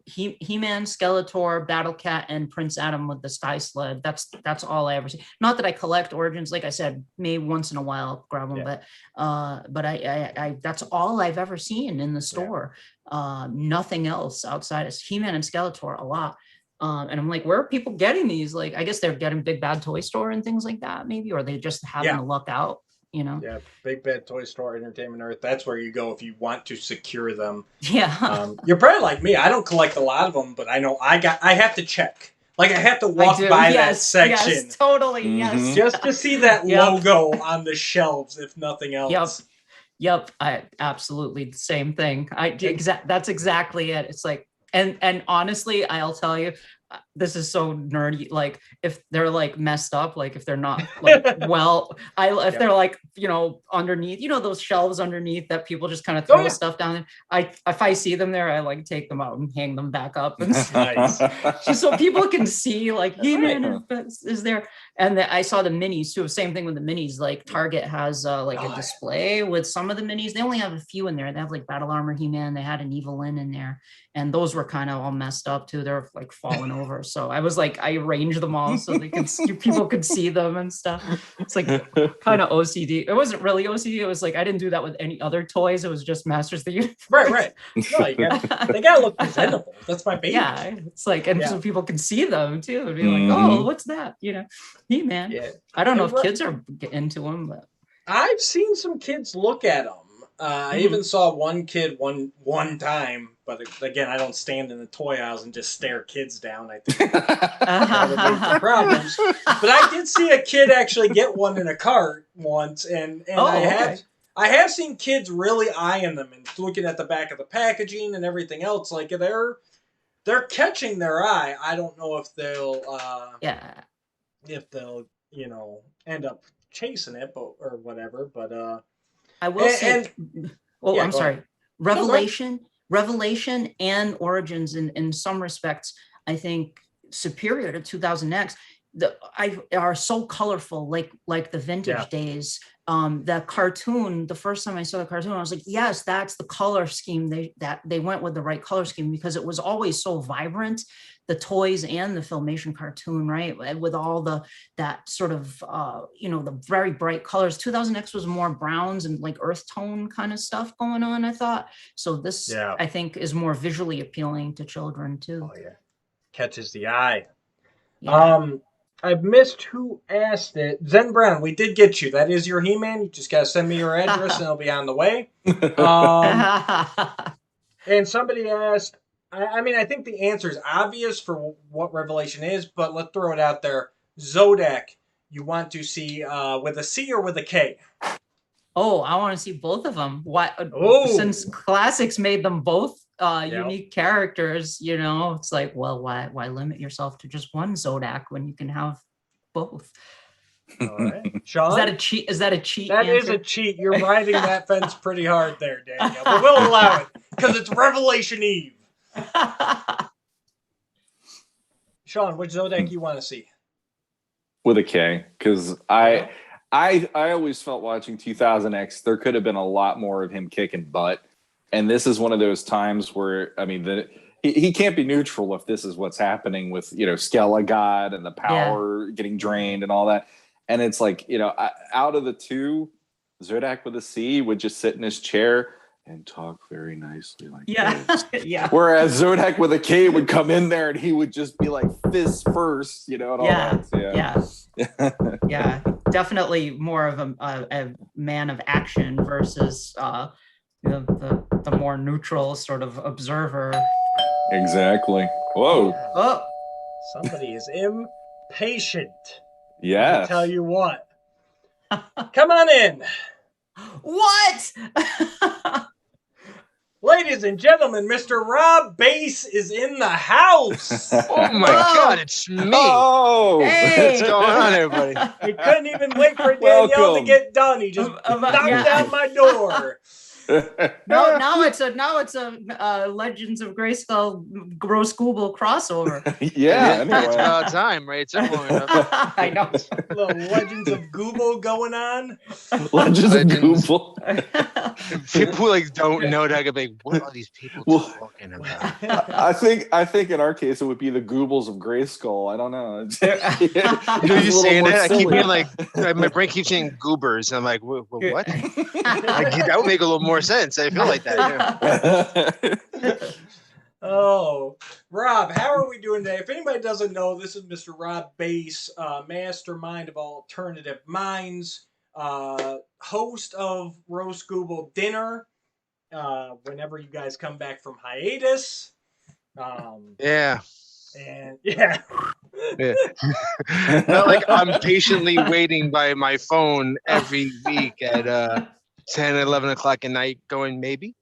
He-Man, Skeletor, Battle Cat, and Prince Adam with the Sky Sled. That's all I ever see. Not that I collect Origins, like I said, maybe once in a while I'll grab them, but I that's all I've ever seen in the store. Nothing else outside of He-Man and Skeletor a lot. And I'm like, where are people getting these? Like, I guess they're getting Big Bad Toy Store and things like that, maybe, or they just happen to luck out. You know. Yeah, Big Bad Toy Store, Entertainment Earth. That's where you go if you want to secure them. Yeah. You're probably like me. I don't collect a lot of them, but I know I have to check. Like I have to walk by that section. Yes, totally. Yes. Just to see that logo on the shelves, if nothing else. Yep. I absolutely the same thing. That's exactly it. It's like, and honestly, I'll tell you, this is so nerdy. Like if they're like messed up, like if they're not like if they're like, you know, underneath, you know, those shelves underneath that people just kind of throw stuff down there. If I see them there, I like take them out and hang them back up and just so people can see like He-Man is there. And I saw the minis too. Same thing with the minis. Like Target has like a display with some of the minis. They only have a few in there. They have like Battle Armor He-Man. They had an Evil Lynn in there, and those were kind of all messed up too. They're like falling over. So I was like, I arranged them all so they could people could see them and stuff. It's like kind of OCD. It wasn't really OCD. It was like I didn't do that with any other toys. It was just Masters of the Universe. Right. No, they gotta look presentable. That's my baby. Yeah, it's like, and so people can see them too, and be like, oh, what's that? You know, He-Man. Yeah. I don't know if kids are into them, but I've seen some kids look at them. I even saw one kid one time, but again, I don't stand in the toy aisles and just stare kids down. I think that would lead to problems. But I did see a kid actually get one in a cart once, and I have seen kids really eyeing them and looking at the back of the packaging and everything else. Like they're catching their eye. I don't know if they'll you know end up chasing it, or whatever. But I will say, I'm sorry. Revelation and Origins in some respects, I think superior to 2000X. Are so colorful, like the vintage days. The cartoon, the first time I saw the cartoon, I was like, yes, that's the color scheme. They went with the right color scheme because it was always so vibrant, the toys and the Filmation cartoon, right? With all that sort of, the very bright colors. 2000X was more browns and like earth tone kind of stuff going on, I thought. So this, I think, is more visually appealing to children too. Oh yeah, catches the eye. Yeah. I've missed who asked it. Zen Brown, we did get you. That is your He-Man. You just got to send me your address and it'll be on the way. And somebody asked, I think the answer is obvious for what Revelation is, but let's throw it out there. Zodak, you want to see with a C or with a K? Oh, I want to see both of them. Since Classics made them both unique characters, it's like, well, why limit yourself to just one Zodak when you can have both? All right. Shawn? Is that a cheat? That answer? Is a cheat. You're riding that fence pretty hard there, Daniel. But we'll allow it because it's Revelation Eve. Shawn, which Zodak you want to see? With a K, because I always felt watching 2000X, there could have been a lot more of him kicking butt. And this is one of those times where, he can't be neutral if this is what's happening with, Skelegod and the power getting drained and all that. And it's like, out of the two, Zodak with a C would just sit in his chair, and talk very nicely like Yeah. this. Yeah. Whereas Zodiac with a K would come in there and he would just be like fists first, and all that. Yeah. Definitely more of a man of action versus the more neutral sort of observer. Exactly. Whoa. Oh, Somebody is impatient. Yeah. I tell you what. Come on in. what? Ladies and gentlemen, Mr. Rob Bass is in the house. Oh my God, it's me. Oh, Hey. What's going on, everybody? He couldn't even wait for Danielle to Welcome. get done. He just knocked down my door. Now it's a Legends of Grayskull Grayskull crossover. Yeah. It's Anyway. about time, right? It's long enough. I know. Little Legends of Google going on. Legends of Legends. Google. People like don't know that. I'd be like, what are these people talking about? I think in our case it would be the Goobles of Grayskull. I don't know. You know, you saying that? I keep being like, my brain keeps saying goobers. I'm like, what? That would make a little more sense. I feel like that. Yeah. Oh, Rob, how are we doing today? If anybody doesn't know, this is Mr. Rob Bass, mastermind of alternative minds, host of Roast Google Dinner. Whenever you guys come back from hiatus. Yeah. And yeah. Not like I'm patiently waiting by my phone every week at 10, 11 o'clock at night going, maybe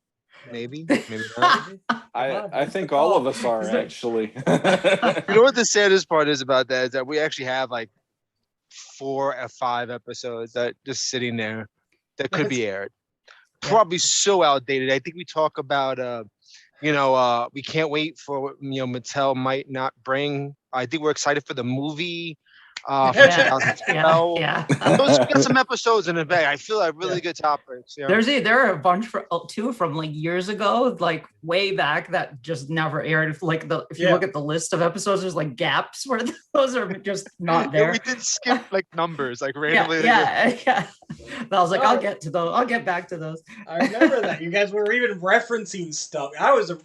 not. I think all of us are actually. You know what the saddest part is about that is that we actually have like 4 or 5 episodes that just sitting there that could be aired. Probably so outdated. I think we talk about we can't wait for Mattel might not bring. I think we're excited for the movie from 2012. Those got some episodes in the bag. I feel like really good topics. There are a bunch too from like years ago, like way back that just never aired. If you look at the list of episodes, there's like gaps where those are just not there. We did skip like numbers, like randomly. Yeah. I was like, I'll get to those. I'll get back to those. I remember that you guys were even referencing stuff. I was a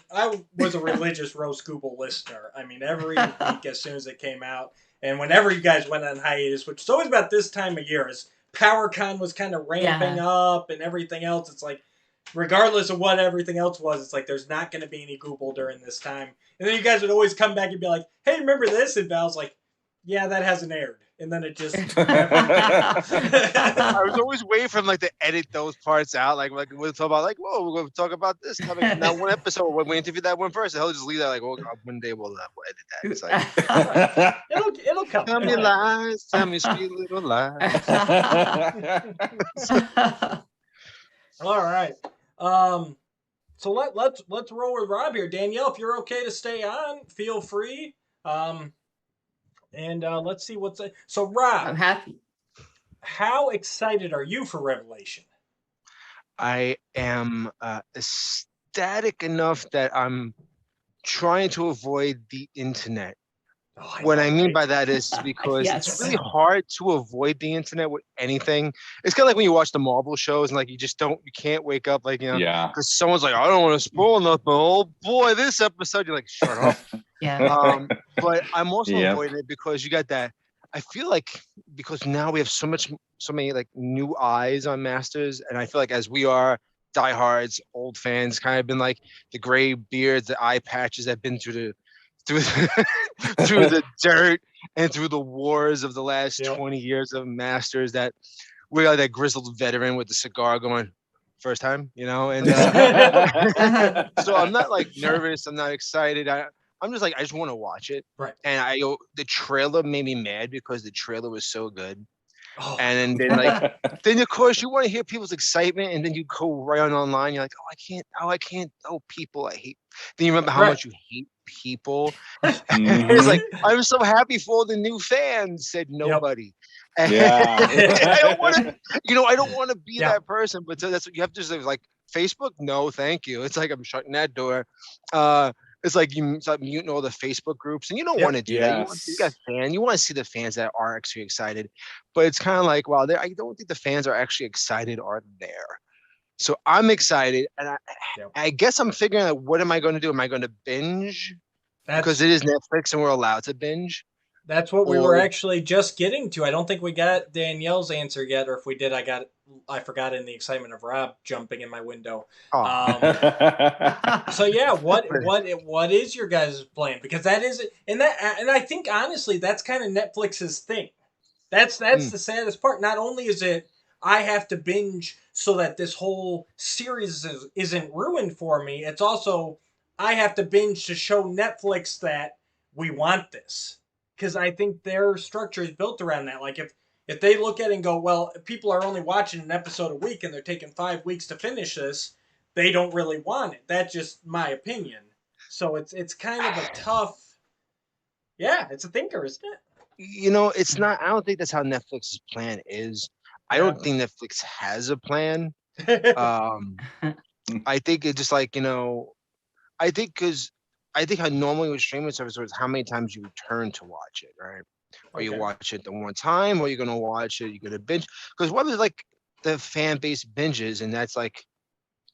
religious Roast Google listener. I mean, every week as soon as it came out. And whenever you guys went on hiatus, which is always about this time of year, as PowerCon was kind of ramping up and everything else, it's like, regardless of what everything else was, it's like there's not going to be any Google during this time. And then you guys would always come back and be like, hey, remember this? And Val's like, yeah, that hasn't aired. And then it just... I was always waiting for him like to edit those parts out. Like we'll talk about we're going to talk about this topic. Now one episode when we interview that one person, he'll just leave that like, one day we'll edit that. It's like it'll come. Tell me lies, tell me sweet little lies. All right. So let's roll with Rob here. Danielle, if you're okay to stay on, feel free. And let's see what's... So, Rob. I'm happy. How excited are you for Revelation? I am ecstatic enough that I'm trying to avoid the internet. What I mean by that is because it's really hard to avoid the internet with anything. It's kind of like when you watch the Marvel shows and like you can't wake up because someone's like, I don't want to spoil nothing. Oh boy, this episode, you're like, shut up. But I'm also avoiding it because you got that. I feel like because now we have so many like new eyes on Masters, and I feel like as we are diehards, old fans, kind of been like the gray beards, the eye patches that have been through the dirt and through the wars of the last 20 years of Masters, that we are that grizzled veteran with the cigar going, first time, and so I'm not like nervous, I'm not excited. I'm just like, I just want to watch it. Right. And the trailer made me mad because the trailer was so good. Oh. And then then of course you want to hear people's excitement, and then you go right online. You're like, I can't. Oh, people, I hate. Then you remember how much you hate people. It's like, I'm so happy for all the new fans. Said nobody. Yeah. I don't want to. I don't want to be that person. But that's what you have to say. Like Facebook, no, thank you. It's like I'm shutting that door. It's like you start muting all the Facebook groups, and you don't want to do that. You want to see the fans that are actually excited, but it's kind of like, wow, I don't think the fans are actually excited are there. So I'm excited, and Yep. I guess I'm figuring out what am I going to do? Am I going to binge? Because it is Netflix and we're allowed to binge. That's what we were actually just getting to. I don't think we got Danielle's answer yet, or if we did, I forgot in the excitement of Rob jumping in my window. So yeah, what is your guys' plan? Because that is, and I think honestly that's kind of Netflix's thing. That's the saddest part. Not only is it I have to binge so that this whole series isn't ruined for me, it's also I have to binge to show Netflix that we want this. Because I think their structure is built around that. Like if they look at it and go, well, people are only watching an episode a week and they're taking 5 weeks to finish this, they don't really want it. That's just my opinion. So it's kind of a tough. Yeah, it's a thinker, isn't it? It's not. I don't think that's how Netflix's plan is. I don't think Netflix has a plan. I think it's just like I think how normally with streaming services is how many times you return to watch it, right? Or you watch it the one time, or you're gonna watch it, you're gonna binge. Because what is like the fan base binges, and that's like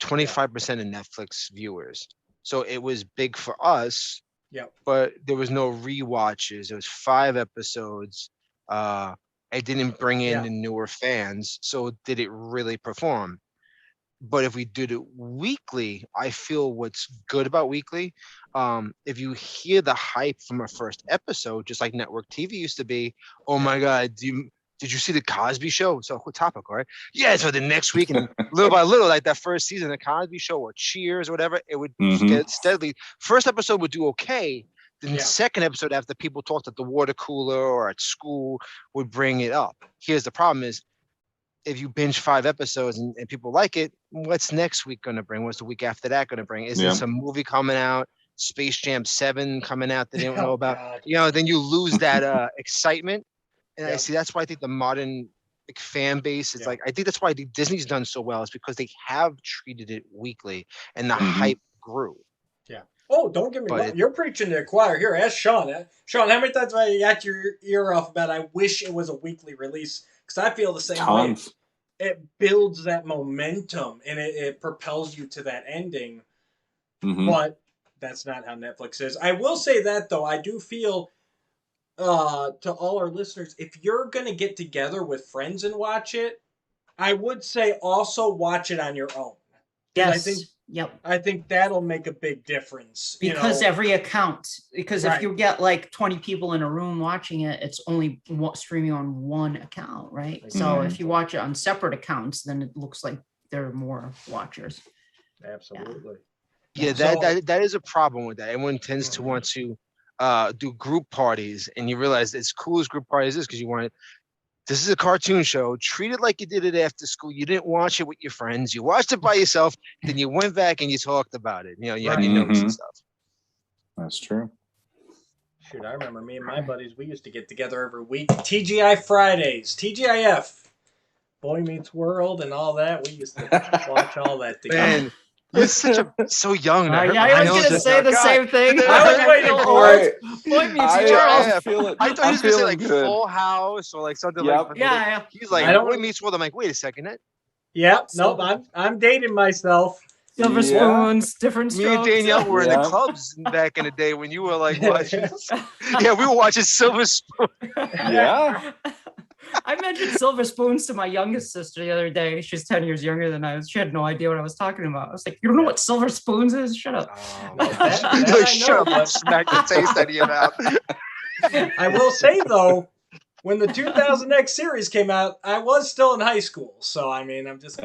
25% of Netflix viewers. So it was big for us. Yeah. But there was no rewatches. It was 5 episodes. It didn't bring in the newer fans. So did it really perform? But if we did it weekly, I feel what's good about weekly, if you hear the hype from a first episode, just like network TV used to be, oh my God, did you see the Cosby Show? So topical, right? Yeah, so the next week, and little by little, like that first season, the Cosby Show or Cheers or whatever, it would steadily, first episode would do okay. Then the second episode, after people talked at the water cooler or at school, would bring it up. Here's the problem is, if you binge 5 episodes and people like it, what's next week going to bring? What's the week after that going to bring? Is there some movie coming out? Space Jam 7 coming out that they don't know about? Then you lose that excitement. And I see that's why I think the modern fan base is like, I think that's why Disney's done so well, is because they have treated it weekly and the hype grew. Yeah. Oh, don't get me wrong. You're preaching to the choir here. Ask Sean. Sean, how many times have I got your ear off about I wish it was a weekly release? Because I feel the same way. It builds that momentum and it propels you to that ending. But that's not how Netflix is. I will say that, though. I do feel, to all our listeners, if you're going to get together with friends and watch it, I would say also watch it on your own. Yes. I think that'll make a big difference. Because every account, if you get like 20 people in a room watching it, it's only streaming on one account, right? So if you watch it on separate accounts, then it looks like there are more watchers. Absolutely. Yeah, that is a problem with that. Everyone tends to want to do group parties, and you realize as cool as group parties is because this is a cartoon show. Treat it like you did it after school. You didn't watch it with your friends. You watched it by yourself. Then you went back and you talked about it. You had your notes and stuff. That's true. Shoot, I remember me and my buddies, we used to get together every week. TGI Fridays, TGIF, Boy Meets World and all that. We used to watch all that together. Man, you're so young. I was going to say the same thing. I was waiting for it. Boy Meets World. I thought he was going to say like good. Full House or like something like that. Yeah. He's like, Boy Meets World. I'm like, wait a second. I'm dating myself. Silver spoons, different strokes. Me and Danielle were in the clubs back in the day when you were like watching. We were watching Silver Spoon. Yeah. I mentioned Silver Spoons to my youngest sister the other day. She's 10 years younger than I was. She had no idea what I was talking about. I was like, you don't know what Silver Spoons is? Shut up. Shut up and smack the taste out of your mouth. I will say, though, when the 2000X series came out, I was still in high school. So, I mean, I'm just...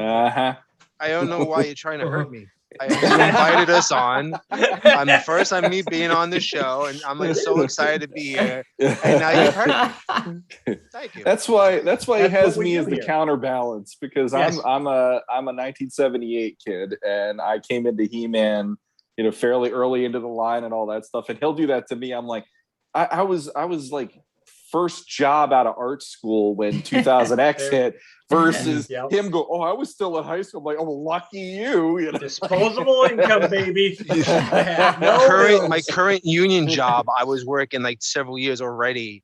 I don't know why you're trying to hurt me. You invited us on. The first time me being on the show, and I'm like so excited to be here. And now you've heard me. Thank you. That's why he has me as the counterbalance, because I'm a 1978 kid, and I came into He-Man, fairly early into the line and all that stuff. And he'll do that to me. I'm like, I was like first job out of art school when 2000X hit. Versus him go, oh, I was still in high school. I'm like, oh, lucky you. Disposable income, baby. My current union job, I was working like several years already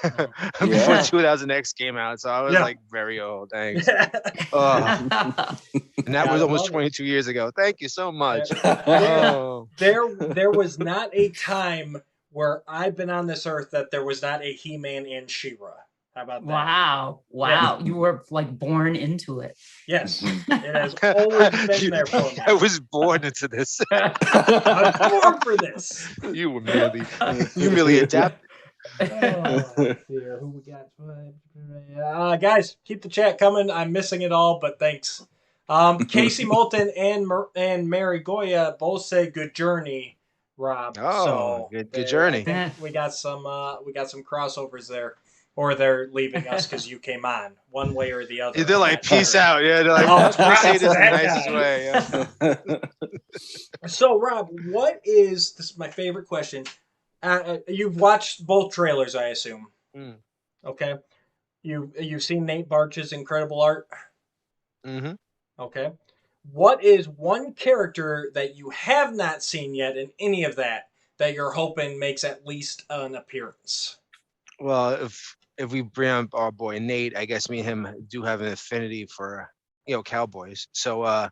before 2000X came out, so I was like very old. Thanks. And that was almost 22 years ago. Thank you so much. There was not a time where I've been on this earth that there was not a He-Man and She-Ra. How about that? Wow. Yeah. You were like born into it. Yes. It has always been there for me. I was born into this. I'm born for this. You were merely adapted. Let's see here. Who we got? Guys, keep the chat coming. I'm missing it all, but thanks. Casey Moulton and Mary Goya both say good journey, Rob. Oh, so good journey. We got some crossovers there. Or they're leaving us because you came on, one way or the other. They're like, peace out. Yeah, they're like, say this in the nicest way. Yeah. So, Rob, this is my favorite question. You've watched both trailers, I assume. Okay. You've seen Nate Barch's incredible art? Mm-hmm. Okay. What is one character that you have not seen yet in any of that you're hoping makes at least an appearance? Well, if we bring up our boy Nate, I guess me and him do have an affinity for, cowboys. So I'd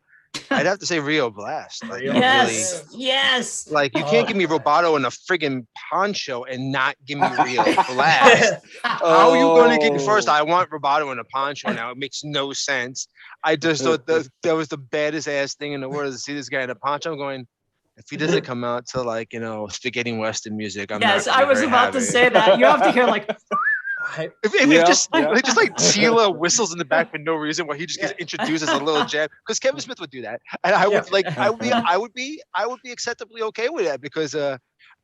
have to say Rio Blast. Like, yes. Like, you can't give me Roboto in a friggin' poncho and not give me Rio Blast. How are you going to get first? I want Roboto in a poncho now. It makes no sense. I just thought that was the baddest ass thing in the world to see this guy in a poncho. I'm going, if he doesn't come out to like, spaghetti western music, I was about to say that. You have to hear like. If just like Tila whistles in the back for no reason, where he just gets introduced as a little jab, because Kevin Smith would do that, and I would be acceptably okay with that, because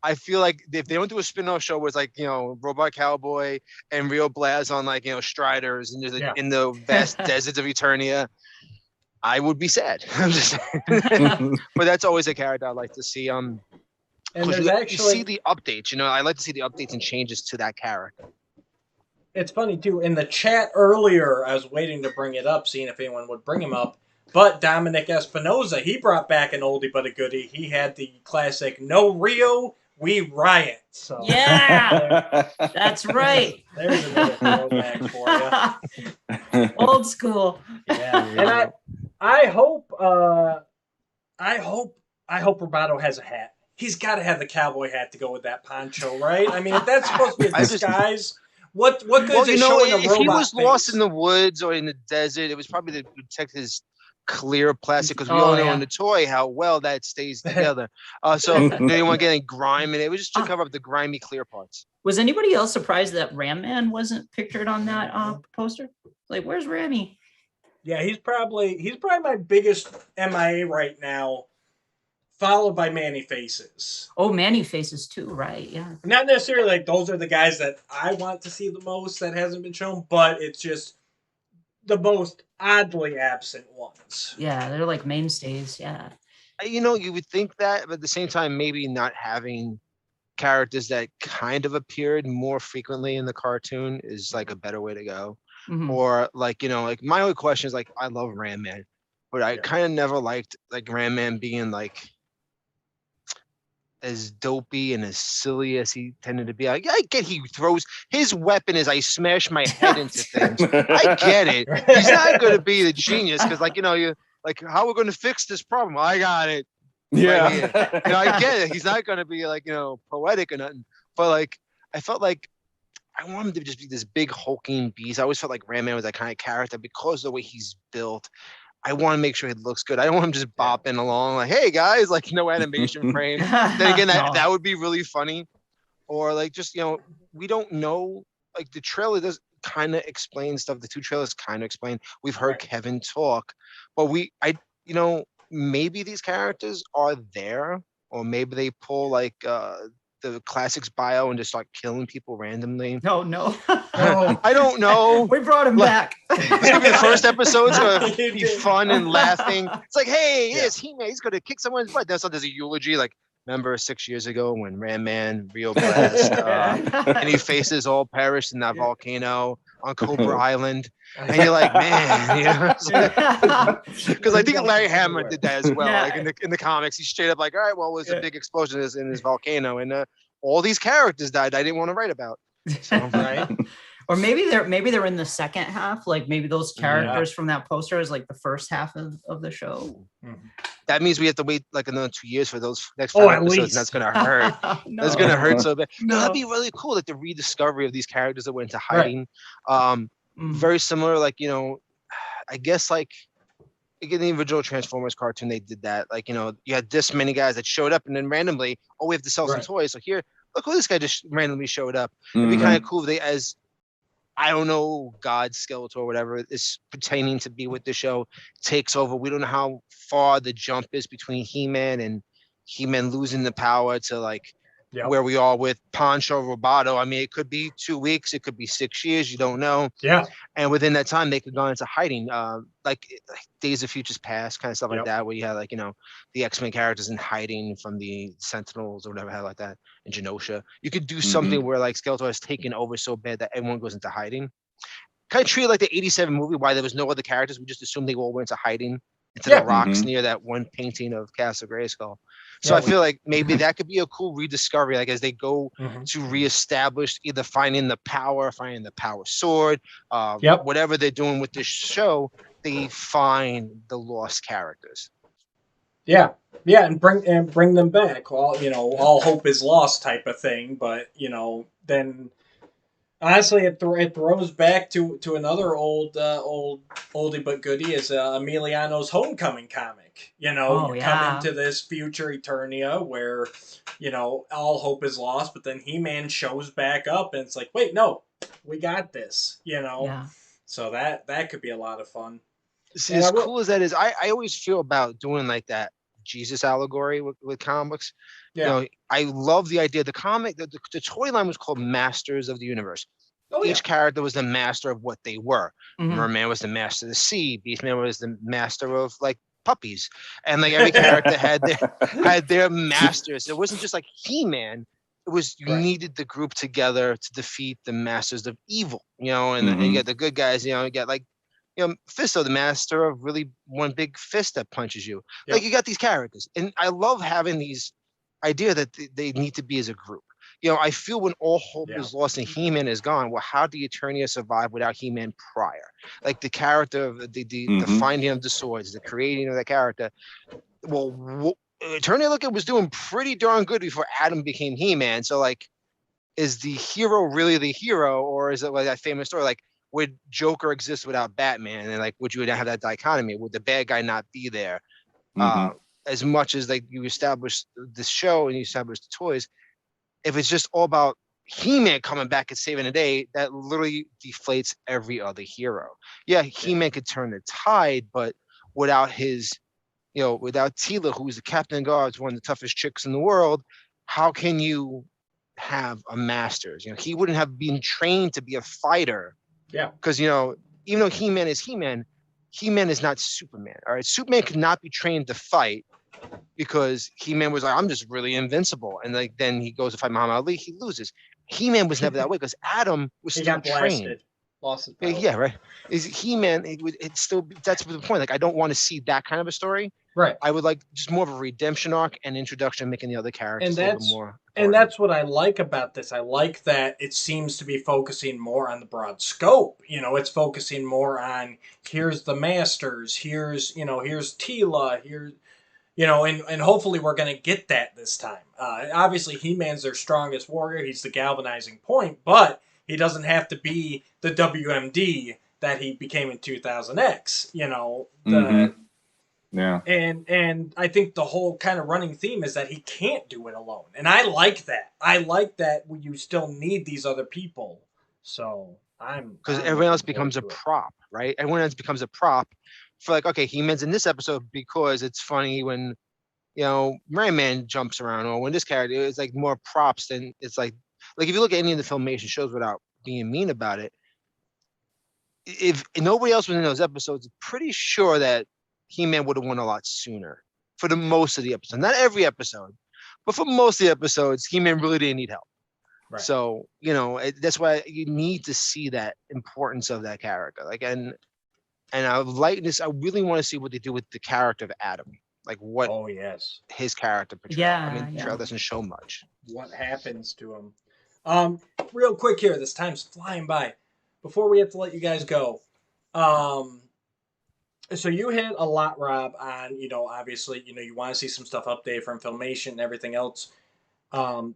I feel like if they don't do a spin-off show where it's like Robot Cowboy and Rio Blast on like Striders and just in the vast deserts of Eternia, I would be sad. I'm just but that's always a character I like to see. And you see the updates. I like to see the updates and changes to that character. It's funny, too. In the chat earlier, I was waiting to bring it up, seeing if anyone would bring him up. But Dominic Espinoza, he brought back an oldie but a goodie. He had the classic, "No Rio, we riot." So, yeah, that's right. There's another throwback for you. Old school. Yeah, and I hope Roboto has a hat. He's got to have the cowboy hat to go with that poncho, right? I mean, if that's supposed to be a disguise... What good is it showing a robot if he was lost face? in the woods or in the desert, it was probably to protect his clear plastic, because we all know in the toy how well that stays together. So they didn't want to get any grime in it. It was just to cover up the grimy clear parts. Was anybody else surprised that Ram Man wasn't pictured on that poster? Like, where's Rammy? Yeah, he's probably my biggest MIA right now, followed by Manny Faces. Oh, Manny Faces too, right? Yeah. Not necessarily like those are the guys that I want to see the most that hasn't been shown, but it's just the most oddly absent ones. Yeah, they're like mainstays. Yeah. You would think that, but at the same time, maybe not having characters that kind of appeared more frequently in the cartoon is like a better way to go. Mm-hmm. Or like, like my only question is like, I love Ram Man, but I kind of never liked like Ram Man being like as dopey and as silly as he tended to be. I get he throws his weapon is I smash my head into things. I get it. He's not going to be the genius because, like, you like how we're going to fix this problem. I got it. Yeah, right, I get it. He's not going to be like poetic or nothing. But like I felt like I want him to just be this big hulking beast. I always felt like Ram Man was that kind of character because of the way he's built. I want to make sure he looks good. I don't want him just bopping along like, hey guys, like no animation frame. Then again, that would be really funny. Or like just, we don't know, like the trailer does kind of explain stuff. The two trailers kind of explain. We've heard Kevin talk, but maybe these characters are there, or maybe they pull like the classics bio and just start killing people randomly. No. I don't know. We brought him back. It's gonna be the first episode. It's gonna be fun and laughing. It's like, hey, yes, He-Man's gonna kick someone's butt. There's a eulogy, like, remember 6 years ago when Ram Man, Rio Blast, and he faces all perished in that volcano on Cobra Island, and you're like, man, because I think Larry Hama did that as well. Like in the comics, he's straight up like, all right, well, it was a big explosion in his volcano, and all these characters died I didn't want to write about. So, right. Or maybe they're in the second half. Like maybe those characters from that poster is like the first half of the show. That means we have to wait like another 2 years for those next 5 at episodes. least. And that's gonna hurt. No. That's gonna hurt so bad. No. That'd be really cool, like the rediscovery of these characters that went into hiding. Very similar, like, you know, I guess like in the original Transformers cartoon, they did that. Like, you know, you had this many guys that showed up and then randomly, we have to sell some toys. So here, look who this guy just randomly showed up. It'd be kind of cool if they, as I don't know, God, Skeletor, or whatever is pertaining to be with the show, takes over. We don't know how far the jump is between He-Man and He-Man losing the power to like where we are with Pancho Roboto. I mean, it could be 2 weeks, it could be 6 years, you don't know. Yeah. And within that time, they could go into hiding, like Days of Futures Past, kind of stuff like that, where you had like, you know, the X-Men characters in hiding from the Sentinels or whatever, like that, in Genosha. You could do something where like Skeletor has taken over so bad that everyone goes into hiding. Kind of treat it like the 87 movie, why there was no other characters. We just assumed they all went into hiding into the rocks near that one painting of Castle Grayskull. So I feel like maybe that could be a cool rediscovery, like as they go to reestablish either finding the power sword, whatever they're doing with this show, they find the lost characters. Yeah, and bring them back. Well, you know, all hope is lost type of thing. But you know, then honestly, it throws back to another oldie but goodie is Emiliano's Homecoming comic. You know, come into this future Eternia where, you know, all hope is lost, but then He-Man shows back up and it's like, wait, no, we got this, you know? So that could be a lot of fun. See, as cool as that is, I always feel about doing like that Jesus allegory with comics. You know, I love the idea. The comic, the toy line was called Masters of the Universe. Each character was the master of what they were. Merman was the master of the sea. Beastman was the master of like puppies, and like every character had their masters. It wasn't just like He-Man. It was you needed the group together to defeat the masters of evil. You know, and you got the good guys. You know, you got like, you know, Fisto, the master of really one big fist that punches you. Like you got these characters, and I love having these idea that they need to be as a group. You know, I feel when all hope is lost and He-Man is gone, well, how do Eternia survive without He-Man prior? Like the character of the finding of the swords, the creating of that character. Well, Eternia was doing pretty darn good before Adam became He-Man. So like, is the hero really the hero, or is it like that famous story? Like, would Joker exist without Batman? And like, would you have that dichotomy? Would the bad guy not be there? As much as like you establish this show and you establish the toys, if it's just all about He-Man coming back and saving the day, that literally deflates every other hero. Yeah, He-Man could turn the tide, but without his, you know, without Teela, who's the captain of guards, one of the toughest chicks in the world, how can you have a Masters? You know, he wouldn't have been trained to be a fighter. Yeah. Because, you know, even though He-Man is He-Man, He-Man is not Superman. All right, Superman could not be trained to fight, because He-Man was like, I'm just really invincible. And like then he goes to fight Muhammad Ali, he loses. He-Man was never that way because Adam was still trained. Lost his power. Yeah, right. Is He-Man, it's still, that's the point. Like, I don't want to see that kind of a story. Right. I would like just more of a redemption arc and introduction, making the other characters a little bit more. And that's what I like about this. I like that it seems to be focusing more on the broad scope. You know, it's focusing more on here's the Masters, here's Teela, here's, you know, and hopefully we're going to get that this time. Obviously, He-Man's their strongest warrior. He's the galvanizing point, but he doesn't have to be the WMD that he became in 2000X. You know, and I think the whole kind of running theme is that he can't do it alone, and I like that. I like that you still need these other people. So because everyone else becomes a prop, right? Everyone else becomes a prop. For like, okay, He-Man's in this episode because it's funny when, you know, Rain Man jumps around, or when this character is like more props than it's like if you look at any of the Filmation shows without being mean about it, if nobody else was in those episodes, pretty sure that He-Man would have won a lot sooner for the most of the episode. Not every episode, but for most of the episodes, He-Man really didn't need help. Right. So, you know, that's why you need to see that importance of that character. Like, and I like this. I really want to see what they do with the character of Adam. Like what his character portrayal. I mean, the trailer doesn't show much. What happens to him? Real quick here, this time's flying by. Before we have to let you guys go, so you hit a lot, Rob, on, obviously, you want to see some stuff updated from Filmation and everything else.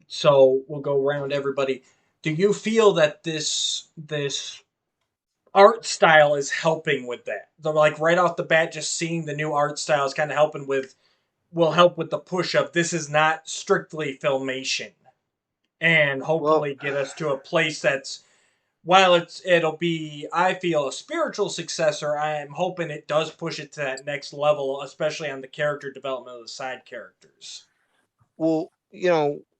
So we'll go around everybody. Do you feel that this art style is helping with that? So, like, right off the bat, just seeing the new art style is kind of will help with the push of this is not strictly Filmation, and hopefully get us to a place that's, while it'll be, I feel, a spiritual successor, I am hoping it does push it to that next level, especially on the character development of the side characters. Well,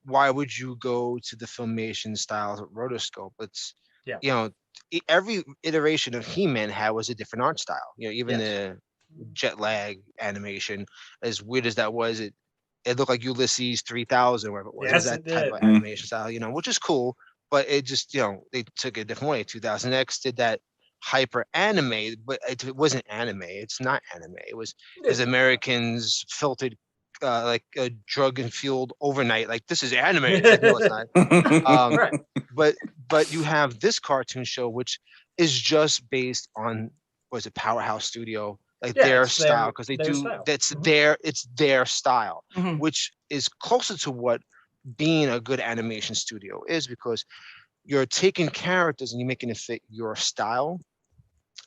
why would you go to the Filmation styles of rotoscope? It's, every iteration of He-Man was a different art style. Even the jet lag animation, as weird as that was, it looked like Ulysses 3000, wherever it was. It was that type of animation style, which is cool. But it just, they took it a different way. 2000X did that hyper anime, but it wasn't anime. It's not anime. It was as Americans filtered like a drug and fueled overnight. Like, this is anime. It's like, no, it's not. Right. But you have this cartoon show, which is just based on, was it Powerhouse Studio, like their style, because they do style. That's it's their style, which is closer to what being a good animation studio is, because you're taking characters and you're making it fit your style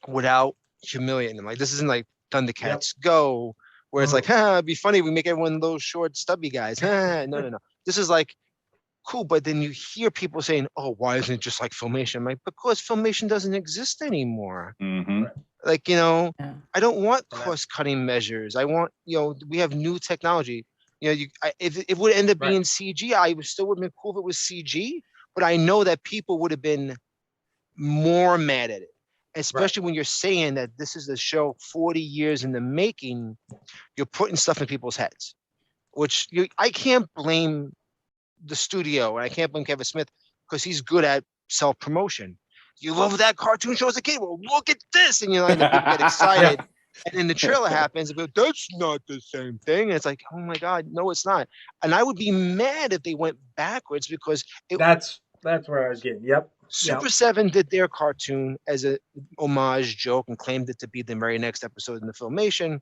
without humiliating them. Like, this isn't like Thundercats Go, where it's like, it'd be funny if we make everyone those short stubby guys. No. This is like, cool. But then you hear people saying, oh, why isn't it just like Filmation? I'm like, because Filmation doesn't exist anymore. Like, I don't want cross-cutting measures. I want, we have new technology. If it would end up being CG, I still would have been cool if it was CG, but I know that people would have been more mad at it, especially when you're saying that this is a show 40 years in the making. You're putting stuff in people's heads, which I can't blame the studio, and I can't blame Kevin Smith, because he's good at self-promotion. You love that cartoon show as a kid? Well, look at this, and and the people get excited. And then the trailer happens, and that's not the same thing. And it's like, oh my God, no, it's not. And I would be mad if they went backwards, because that's where I was getting. Super 7 did their cartoon as a homage joke and claimed it to be the very next episode in the Filmation.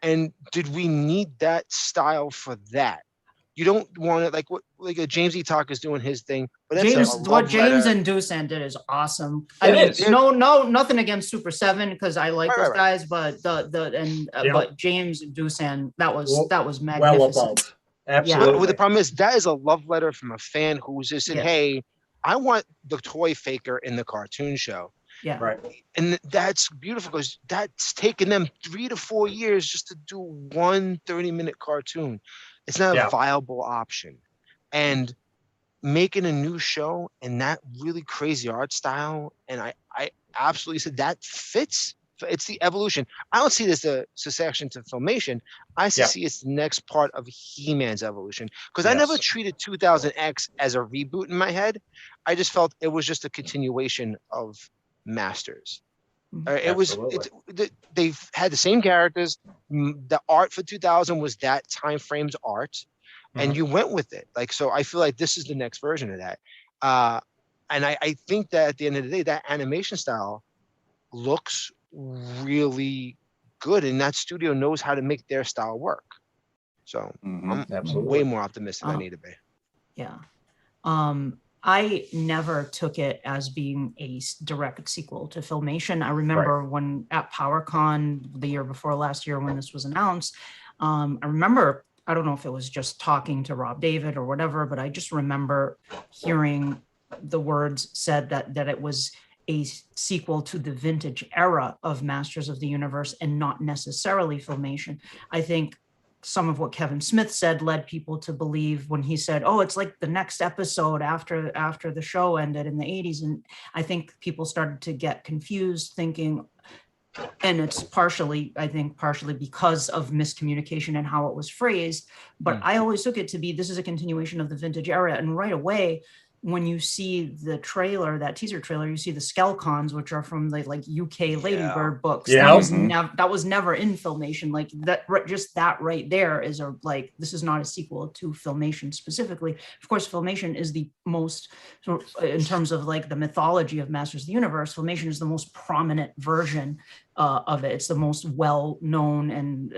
And did we need that style for that? You don't want it like a James E. Talk is doing his thing, but that's what James and Doosan did is awesome. Nothing against Super 7, because I like those guys, but but James and Doosan, that was magnificent. Well above. Absolutely. Well, the problem is that is a love letter from a fan who's just saying, hey, I want the toy faker in the cartoon show. Yeah. Right. And that's beautiful, because that's taken them 3 to 4 years just to do one 30-minute cartoon. It's not a viable option. And making a new show and that really crazy art style, and I absolutely said that fits. It's the evolution. I don't see this as a succession to Filmation. I see it's the next part of He-Man's evolution. Because I never treated 2000X as a reboot in my head. I just felt it was just a continuation of Masters. They've had the same characters. The art for 2000 was that time frame's art, and you went with it. Like, so I feel like this is the next version of that. And I think that at the end of the day, that animation style looks really good, and that studio knows how to make their style work. So I'm way more optimistic than I need to be. Yeah. I never took it as being a direct sequel to Filmation. I remember when at PowerCon the year before last year, when this was announced, I remember, I don't know if it was just talking to Rob David or whatever, but I just remember hearing the words said that it was a sequel to the vintage era of Masters of the Universe and not necessarily Filmation. I think some of what Kevin Smith said led people to believe when he said, oh, it's like the next episode after the show ended in the 80s. And I think people started to get confused, thinking, and it's partially because of miscommunication and how it was phrased. But I always took it to be, this is a continuation of the vintage era. And right away, when you see the trailer, that teaser trailer, you see the Skelcons, which are from the like UK Ladybird books. Yeah. That was never in Filmation. Like that, just that right there is this is not a sequel to Filmation specifically. Of course, Filmation is the most, in terms of like the mythology of Masters of the Universe, Filmation is the most prominent version of it. It's the most well-known and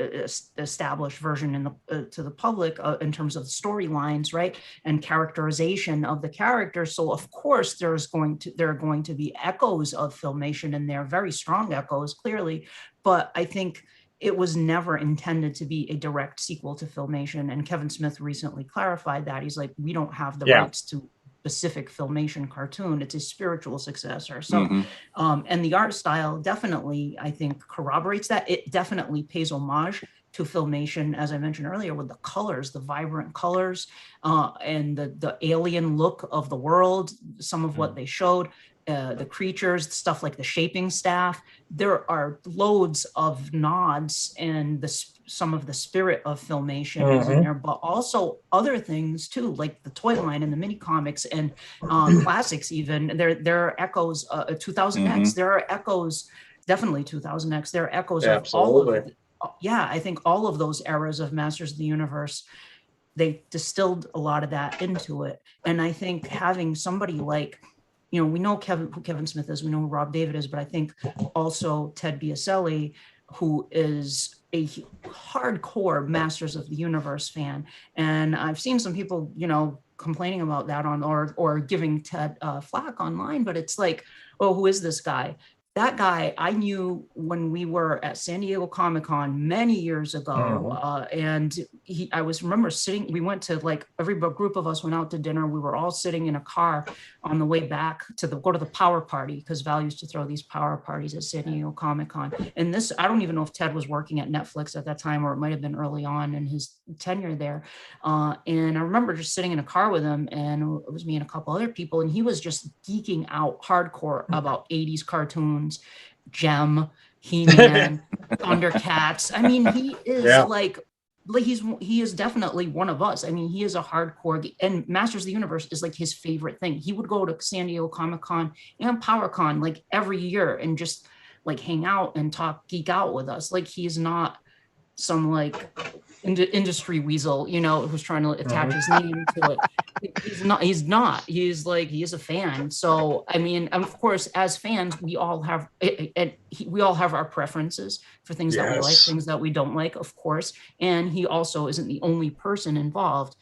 established version to the public in terms of storylines, right, and characterization of the characters. So of course there are going to be echoes of Filmation in there, very strong echoes, clearly. But I think it was never intended to be a direct sequel to Filmation. And Kevin Smith recently clarified that. He's like, we don't have the rights to specific Filmation cartoon. It's a spiritual successor. So, and the art style definitely, I think, corroborates that. It definitely pays homage to Filmation, as I mentioned earlier, with the colors, the vibrant colors, and the alien look of the world, some of what they showed. The creatures, stuff like the shaping staff. There are loads of nods and some of the spirit of Filmation is in there, but also other things too, like the toy line and the mini comics and classics. Even there are echoes. 2000X. There are echoes. Definitely 2000X. There are echoes of all of it. Yeah, I think all of those eras of Masters of the Universe, they distilled a lot of that into it. And I think having somebody like, we know who Kevin Smith is, we know who Rob David is, but I think also Ted Biaselli, who is a hardcore Masters of the Universe fan. And I've seen some people, complaining about that or giving Ted flack online, but it's like, oh, who is this guy? That guy I knew when we were at San Diego Comic-Con many years ago. And I remember sitting, we went to every group of us went out to dinner. We were all sitting in a car on the way back to go to the power party, because Val used to throw these power parties at San Diego Comic-Con. And this, I don't even know if Ted was working at Netflix at that time, or it might've been early on in his tenure there. And I remember just sitting in a car with him, and it was me and a couple other people, and he was just geeking out hardcore about 80s cartoons, Gem, He-Man, Thundercats. I mean, he is he is definitely one of us. I mean, he is a hardcore, and Masters of the Universe is like his favorite thing. He would go to San Diego Comic-Con and PowerCon every year and just hang out and geek out with us. He's not some industry weasel, who's trying to attach his name to it. He's not. He is a fan. So, I mean, of course, as fans, we all have our preferences for things that we like, things that we don't like, of course. And he also isn't the only person involved.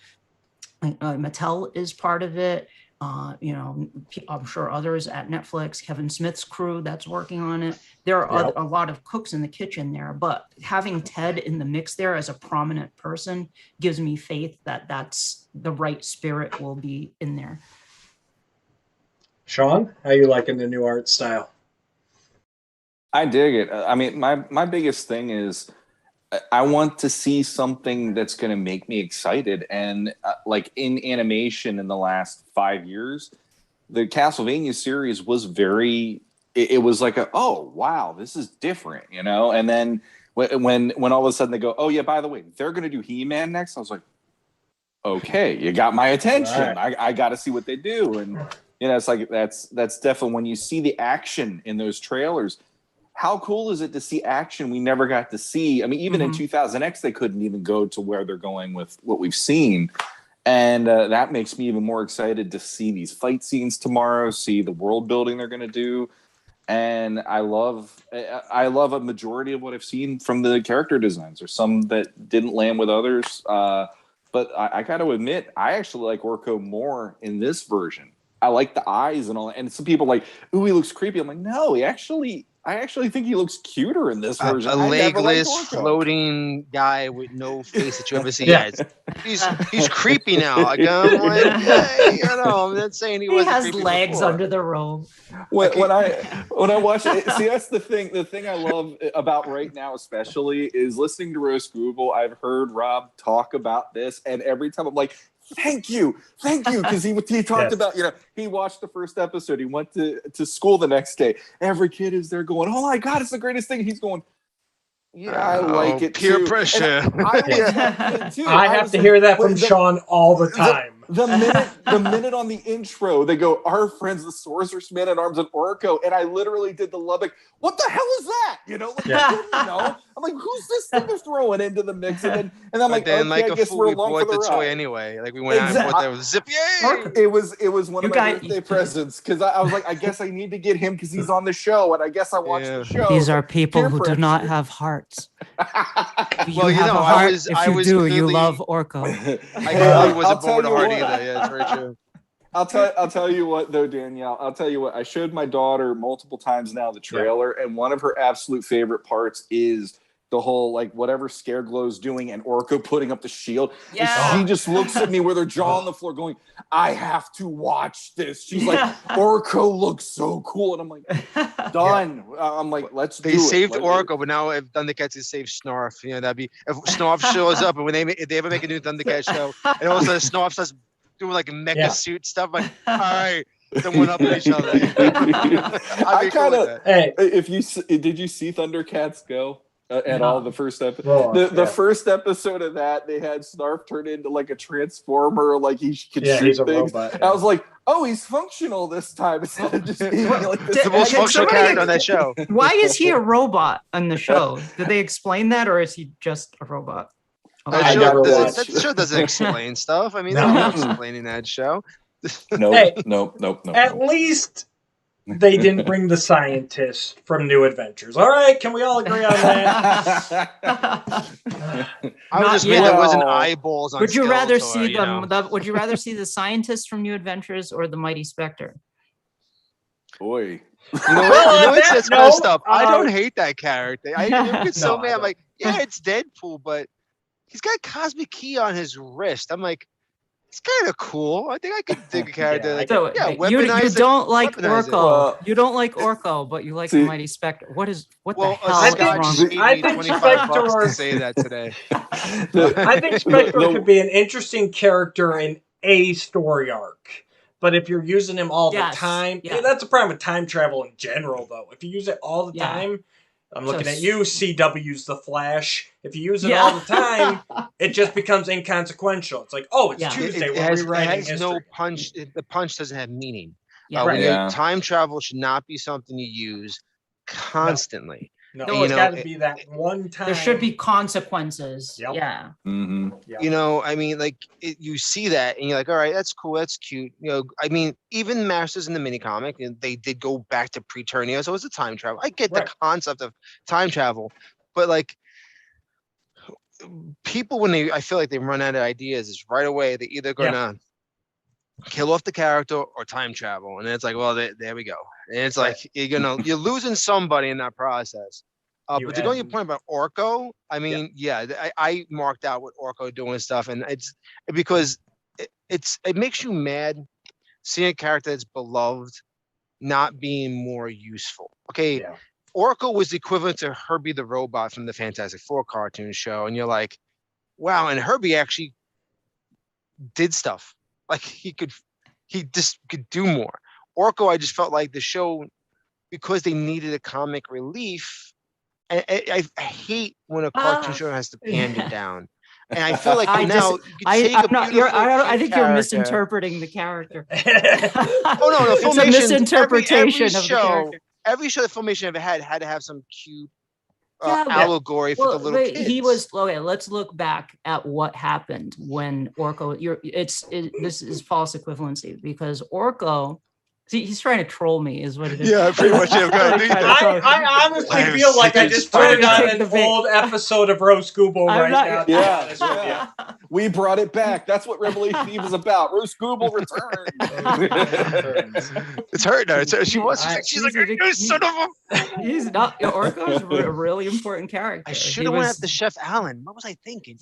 Mattel is part of it. I'm sure others at Netflix, Kevin Smith's crew that's working on it. There are a lot of cooks in the kitchen there, but having Ted in the mix there as a prominent person gives me faith that that's the right spirit will be in there. Shawn, how you liking the new art style? I dig it. I mean, my biggest thing is I want to see something that's going to make me excited. And in animation in the last 5 years, the Castlevania series was it was like oh, wow, this is different, And then when all of a sudden they go, oh yeah, by the way, they're going to do He-Man next. I was like, okay, you got my attention. Right. I got to see what they do. And, it's like, that's definitely when you see the action in those trailers. How cool is it to see action we never got to see? I mean, even in 2000X, they couldn't even go to where they're going with what we've seen. And that makes me even more excited to see these fight scenes tomorrow, see the world building they're going to do. And I love a majority of what I've seen from the character designs. There's some that didn't land with others. But I got to admit, I actually like Orko more in this version. I like the eyes and all that. And some people are like, ooh, he looks creepy. I'm like, no, I actually think he looks cuter in this version. A legless, floating guy with no face that you ever see. Yeah, he's creepy now. I'm like, hey, I'm not saying he wasn't creepy. He has legs before. Under the robe. When I watch it, see, that's the thing. The thing I love about right now, especially, is listening to Rose Google. I've heard Rob talk about this, and every time I'm like, thank you, because he talked about, he watched the first episode, he went to school the next day, every kid is there going, oh my god, it's the greatest thing. He's going, yeah, I like it peer too. pressure. I have to hear that from Shawn all the time. The minute on the intro, they go, our friends, the Sorceress Man-at-Arms and Orko, and I literally did the Lubbock, what the hell is that? You know, like, I didn't know. I'm like, who's this thing they're throwing into the mix? And I'm like, okay, I guess we're along for the ride. Toy anyway. Like, we went out and bought that with Zip, yay! It was one of my birthday presents, because I was like, I guess I need to get him because he's on the show, and I guess I watched the show. These are people who do not have hearts. Well, you know, you love Orko. I clearly wasn't born with a heart either. Yeah, it's very true. I'll tell you what though, Danielle. I'll tell you what. I showed my daughter multiple times now the trailer, and one of her absolute favorite parts is the whole like whatever Scareglow's doing and Orko putting up the shield. Yeah. And she just looks at me with her jaw on the floor, going, "I have to watch this." She's like, "Orko looks so cool," and I'm like, "Done." I'm like, "Let's do it." They saved Orko, but now if Thundercats is saved Snarf, you know, that'd be if Snarf shows up, and if they ever make a new Thundercat show, and all of a sudden Snarf starts doing like mecha suit stuff, like, all right. Then one up with each other. I kind of. Hey, did you see Thundercats Go? At all, the first episode. The first episode of that, they had Snarf turn into like a transformer, like he could shoot things. Robot, I was like, oh, he's functional this time instead of just being like this. The most functional character on that show. Why is he a robot on the show? Did they explain that, or is he just a robot? That show doesn't explain stuff. I mean, they're not explaining that show. Nope. At least they didn't bring the scientists from New Adventures. All right, can we all agree on that? I was just mad there wasn't eyeballs on. Would you rather see would you rather see the scientists from New Adventures or the Mighty Spectre? Boy. You know what? That's messed up. I don't hate that character. I get so mad. I'm like, yeah, it's Deadpool, but he's got Cosmic Key on his wrist. I'm like, it's kind of cool. I think I could dig a character. You don't like Orko. You don't like Orko, but you like the Mighty Spectre. What the hell is wrong? I think Spectre to say that today. I think Spectre could be an interesting character in a story arc. But if you're using him all the time, that's a problem with time travel in general, though. If you use it all the time, I'm looking at you, CW's The Flash. If you use it all the time, it just becomes inconsequential. It's like, oh, it's Tuesday. We're rewriting history. No punch. The punch doesn't have meaning. Yeah, time travel should not be something you use constantly. No, it's got to be that one time. There should be consequences. Yep. Yeah. Mm-hmm. You know, I mean, like you see that and you're like, all right, that's cool, that's cute. You know, I mean, even Masters in the mini comic, they did go back to Preternia, so it's a time travel. I get the concept of time travel, but like people I feel like they run out of ideas is right away they're either gonna kill off the character or time travel, and it's like, well, there we go. And it's like you're losing somebody in that process. But to go to your point about Orko, I mean, I marked out what Orko doing stuff, and it's because it makes you mad seeing a character that's beloved not being more useful. Okay, Orko was equivalent to Herbie the Robot from the Fantastic Four cartoon show, and you're like, wow, and Herbie actually did stuff. Like he just could do more. Orko, I just felt like the show, because they needed a comic relief. I hate when a cartoon show has to pander down, and I feel like I think you're misinterpreting the character. No, it's a misinterpretation of the character. Every show that Filmation ever had to have some cute allegory for the little kids. Let's look back at what happened when Orko. This is false equivalency because Orko. See, he's trying to troll me, is what it is. Yeah, pretty much. I honestly feel like I just turned on an old episode of Roast Google now. Yeah. We brought it back. That's what Revelation Eve is about. Roast Google returns. It's hurt her. She's like, you son of a... He's not. Orko's a really important character. I should have went after Chef Allen. What was I thinking?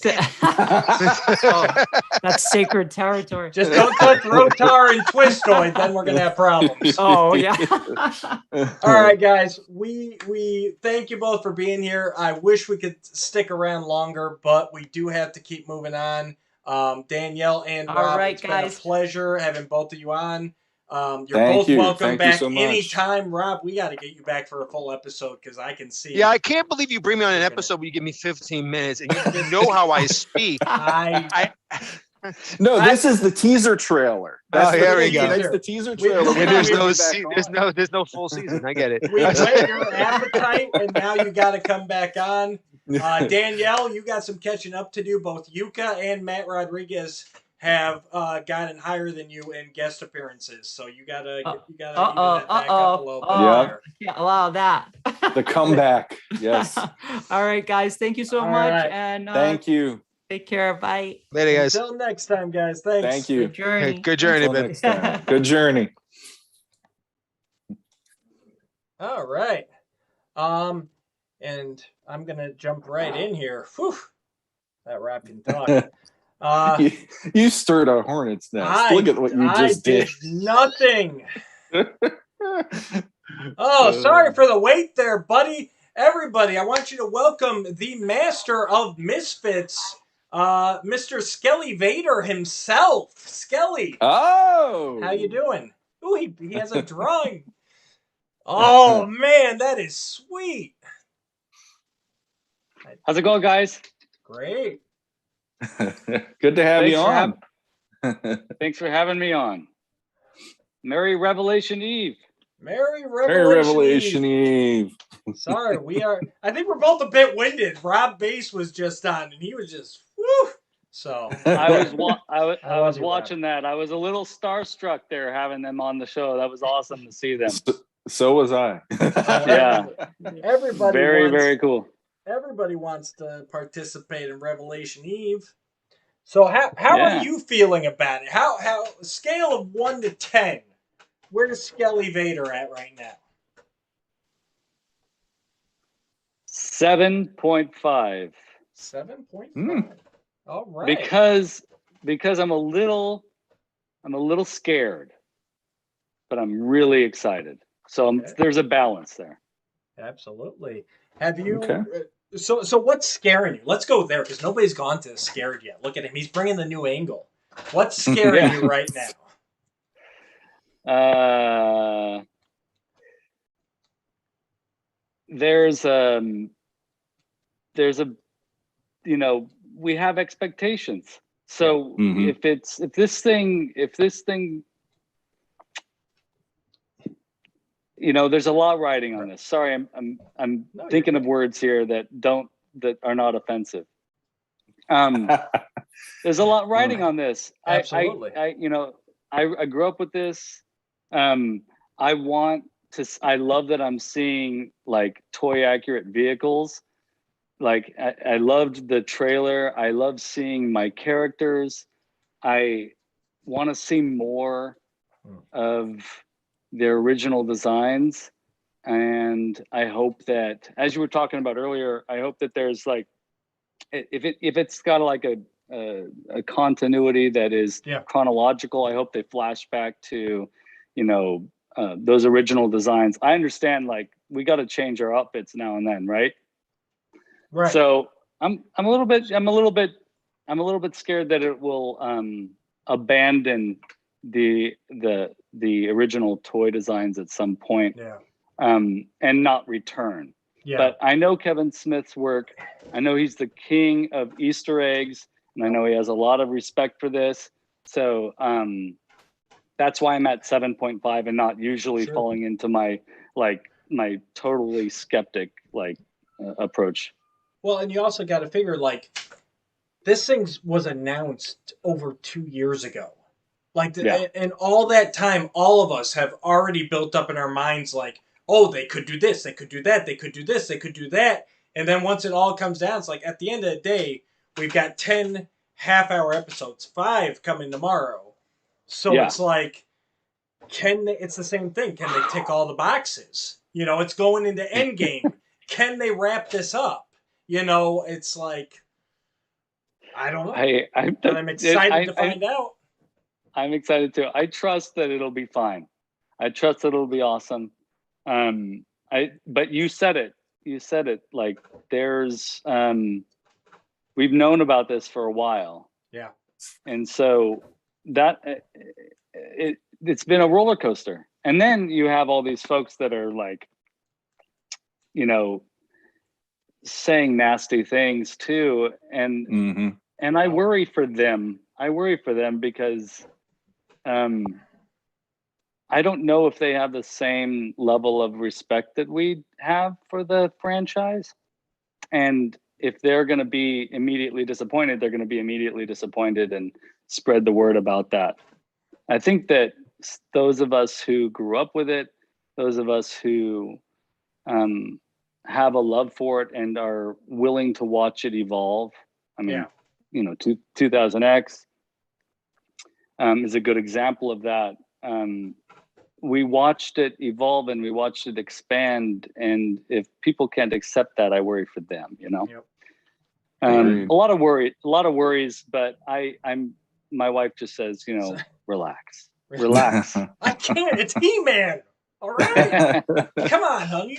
That's sacred territory. Just don't touch Rotar and Twistoid, then we're going to have problems. Oh, yeah. All right, guys. We thank you both for being here. I wish we could stick around longer, but we do have to keep moving on. Danielle and Rob, it's been a pleasure having both of you on. You're both welcome back anytime. Rob, we got to get you back for a full episode because I can see. Yeah, I can't believe you bring me on an episode where you give me 15 minutes and you know how I speak. No, this is the teaser trailer. Oh, here we go. Tonight's the teaser trailer. Yeah, there's no full season. I get it. We whet your appetite, and now you got to come back on. Danielle, you got some catching up to do. Both Yuka and Matt Rodriguez have gotten higher than you in guest appearances, so you gotta even that back up a little bit. I can't allow that. The comeback. Yes. All right, guys. Thank you so much, and thank you. Take care. Bye. Later, guys. Until next time, guys. Thanks. Thank you. Good journey. Good journey, Until man. next time. Good journey. All right. And I'm gonna jump right in here. Whew. That rapping dog. You stirred a hornet's nest. Look at what you just did. Nothing. Oh, sorry for the wait there, buddy. Everybody, I want you to welcome the master of misfits, Mr. Skelly Vader himself. Skelly. Oh. How you doing? Ooh, he has a drawing. Oh, man, that is sweet. How's it going, guys? Great. Good to have you on. Thanks for having me on. Merry Revelation Eve. Merry Merry Revelation Eve. Sorry, I think we're both a bit winded. Rob Bass was just on, and he was just, whew. So I was watching that. I was a little starstruck there having them on the show. That was awesome to see them. So was I. Yeah. Everybody very cool. Everybody wants to participate in Revelation Eve. So how are you feeling about it? How scale of 1 to 10, where's Skelly Vader at right now? 7.5. 7.5. All right. Because I'm a little scared, but I'm really excited. So there's a balance there. Absolutely. Have you? Okay. So what's scaring you? Let's go there because nobody's gone to Scared yet. Look at him; he's bringing the new angle. What's scaring you right now? There's we have expectations. So if this thing, there's a lot riding on this. Sorry, I'm thinking of words here that are not offensive. There's a lot riding on this. Absolutely. I grew up with this. I love that I'm seeing like toy accurate vehicles. Like I loved the trailer. I love seeing my characters. I want to see more of their original designs. And I hope that, as you were talking about earlier, I hope that there's like, if it's got like a continuity that is chronological, I hope they flash back to, those original designs. I understand like we got to change our outfits now and then, right? Right. So I'm a little bit scared that it will abandon the original toy designs at some point, and not return. Yeah. But I know Kevin Smith's work. I know he's the king of Easter eggs, and I know he has a lot of respect for this. So that's why I'm at 7.5 and not usually falling into my totally skeptic approach. Well, and you also got to figure like this thing was announced over 2 years ago. And all that time, all of us have already built up in our minds like, oh, they could do this, they could do that, they could do this, they could do that. And then once it all comes down, it's like at the end of the day, we've got 10 half-hour episodes, 5 coming tomorrow. So it's like, it's the same thing. Can they tick all the boxes? It's going into Endgame. Can they wrap this up? It's like, I don't know. I'm excited to find out. I'm excited too. I trust that it'll be fine. I trust that it'll be awesome. But you said it. Like there's, we've known about this for a while. Yeah. And so that it's been a roller coaster. And then you have all these folks that are like, saying nasty things too. And I worry for them. worry for them because I don't know if they have the same level of respect that we have for the franchise. And if they're going to be immediately disappointed, they're going to be immediately disappointed and spread the word about that. I think that those of us who grew up with it, those of us who have a love for it and are willing to watch it evolve. I mean, 2000X is a good example of that. We watched it evolve and we watched it expand, and if people can't accept that, I worry for them. Yep. A lot of worries, but my wife just says, relax. I can't. It's He-Man. All right, come on, honey.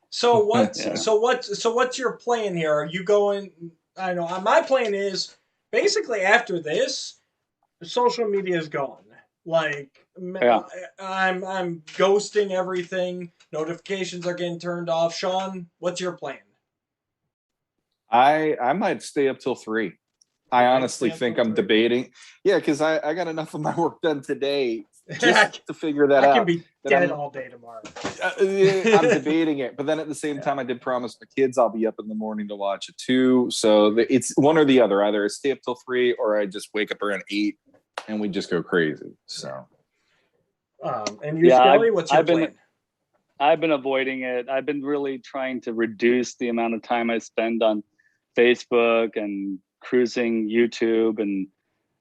So what's your plan here? Are you going? I know my plan is basically after this, social media is gone. Like, I'm ghosting everything. Notifications are getting turned off. Sean, what's your plan? I might stay up till 3. I honestly think I'm debating. Yeah, because I got enough of my work done today just to figure that out. I can be dead all day tomorrow. I'm debating it, but then at the same time, I did promise my kids I'll be up in the morning to watch it too. So it's one or the other. Either I stay up till 3 or I just wake up around 8 and we just go crazy. So, and you, Skelly, what's your plan? I've been avoiding it. I've been really trying to reduce the amount of time I spend on Facebook and cruising YouTube, and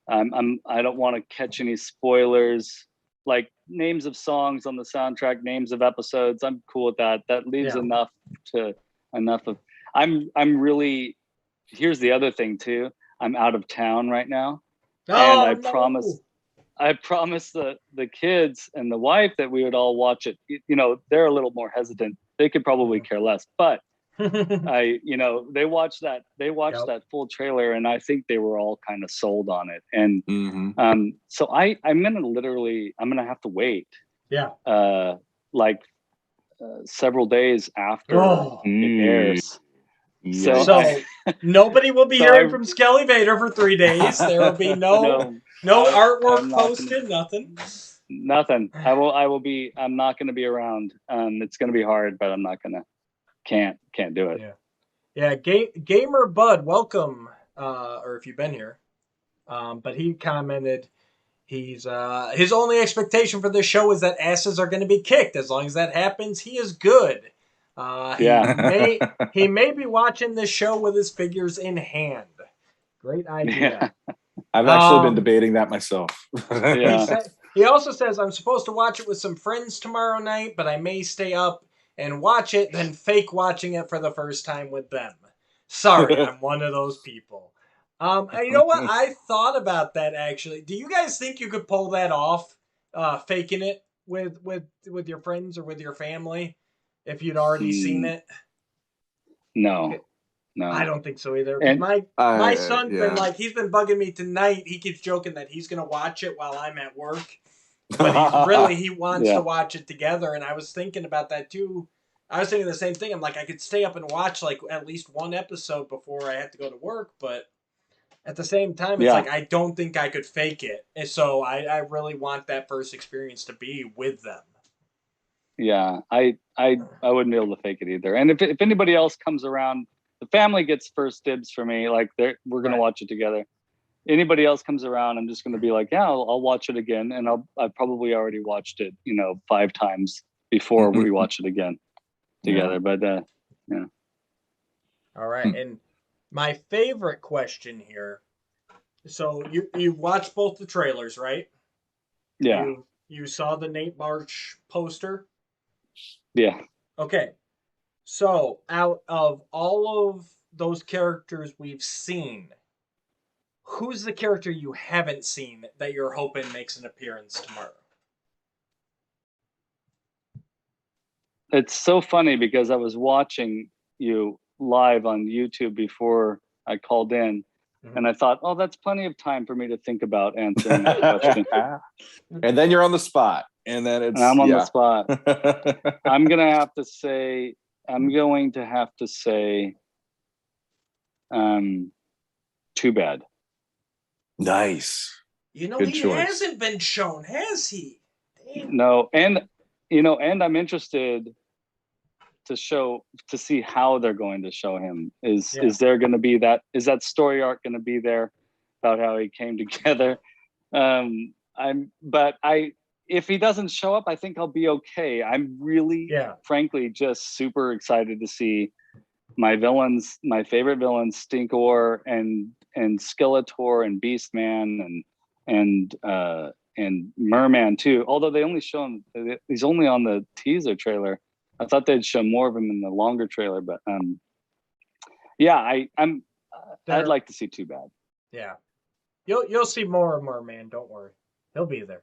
I don't want to catch any spoilers, like names of songs on the soundtrack, names of episodes. I'm cool with that. That leaves enough of. I'm really. Here's the other thing too. I'm out of town right now, and I promised the kids and the wife that we would all watch it. They're a little more hesitant. They could probably care less, but they watched that full trailer, and I think they were all kind of sold on it. And so I'm gonna have to wait. Several days after it airs. So nobody will be hearing from Skelly Vader for 3 days. There will be no artwork posted, nothing. I'm not gonna be around. It's gonna be hard, but I'm not gonna. Can't do it. Yeah. Gamer Bud, welcome. Or if you've been here, but he commented, he's his only expectation for this show is that asses are going to be kicked. As long as that happens, he is good. He may be watching this show with his figures in hand. Great idea. I've actually been debating that myself. He also says, I'm supposed to watch it with some friends tomorrow night, but I may stay up and watch it, then fake watching it for the first time with them. Sorry, I'm one of those people. You know what? I thought about that, actually. Do you guys think you could pull that off, faking it with your friends or with your family, if you'd already seen it? No. I don't think so either. And my son's been he's been bugging me tonight. He keeps joking that he's going to watch it while I'm at work. But he wants to watch it together, and I was thinking about that too. I was thinking the same thing. I'm like, I could stay up and watch at least one episode before I have to go to work, but at the same time, it's I don't think I could fake it. And so I really want that first experience to be with them. Yeah, I wouldn't be able to fake it either. And if anybody else comes around, the family gets first dibs for me. Like we're gonna watch it together. Anybody else comes around, I'm just going to be like, I'll watch it again. And I've probably already watched it, 5 times before we watch it again together. But, All right. And my favorite question here. So you watched both the trailers, right? Yeah. You saw the Nate March poster? Yeah. Okay. So out of all of those characters we've seen, who's the character you haven't seen that you're hoping makes an appearance tomorrow? It's so funny because I was watching you live on YouTube before I called in, and I thought, that's plenty of time for me to think about answering that question. And then you're on the spot, and then I'm on the spot. I'm going to have to say, Too Bad. Nice. Good he choice. Hasn't been shown, has he? Damn. No, and and I'm interested to see how they're going to show him. Is there going to be that story arc going to be there about how he came together? If he doesn't show up, I think I'll be okay. I'm really, frankly, just super excited to see my favorite villains, Stinkor and Skeletor and Beastman and Merman too. Although they only show him, he's only on the teaser trailer. I thought they'd show more of him in the longer trailer, but I'd like to see Too Bad. Yeah, you'll see more of Merman. Don't worry, he'll be there.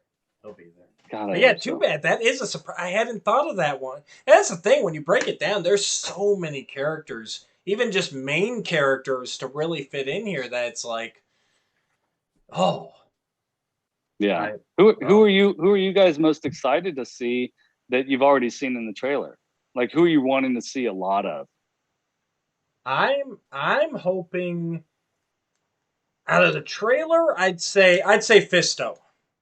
God, Too Bad. That is a surprise. I hadn't thought of that one. And that's the thing, when you break it down, there's so many characters, even just main characters, to really fit in here. That it's like, yeah. Who are you guys most excited to see that you've already seen in the trailer? Like, who are you wanting to see a lot of? I'm hoping out of the trailer, I'd say Fisto.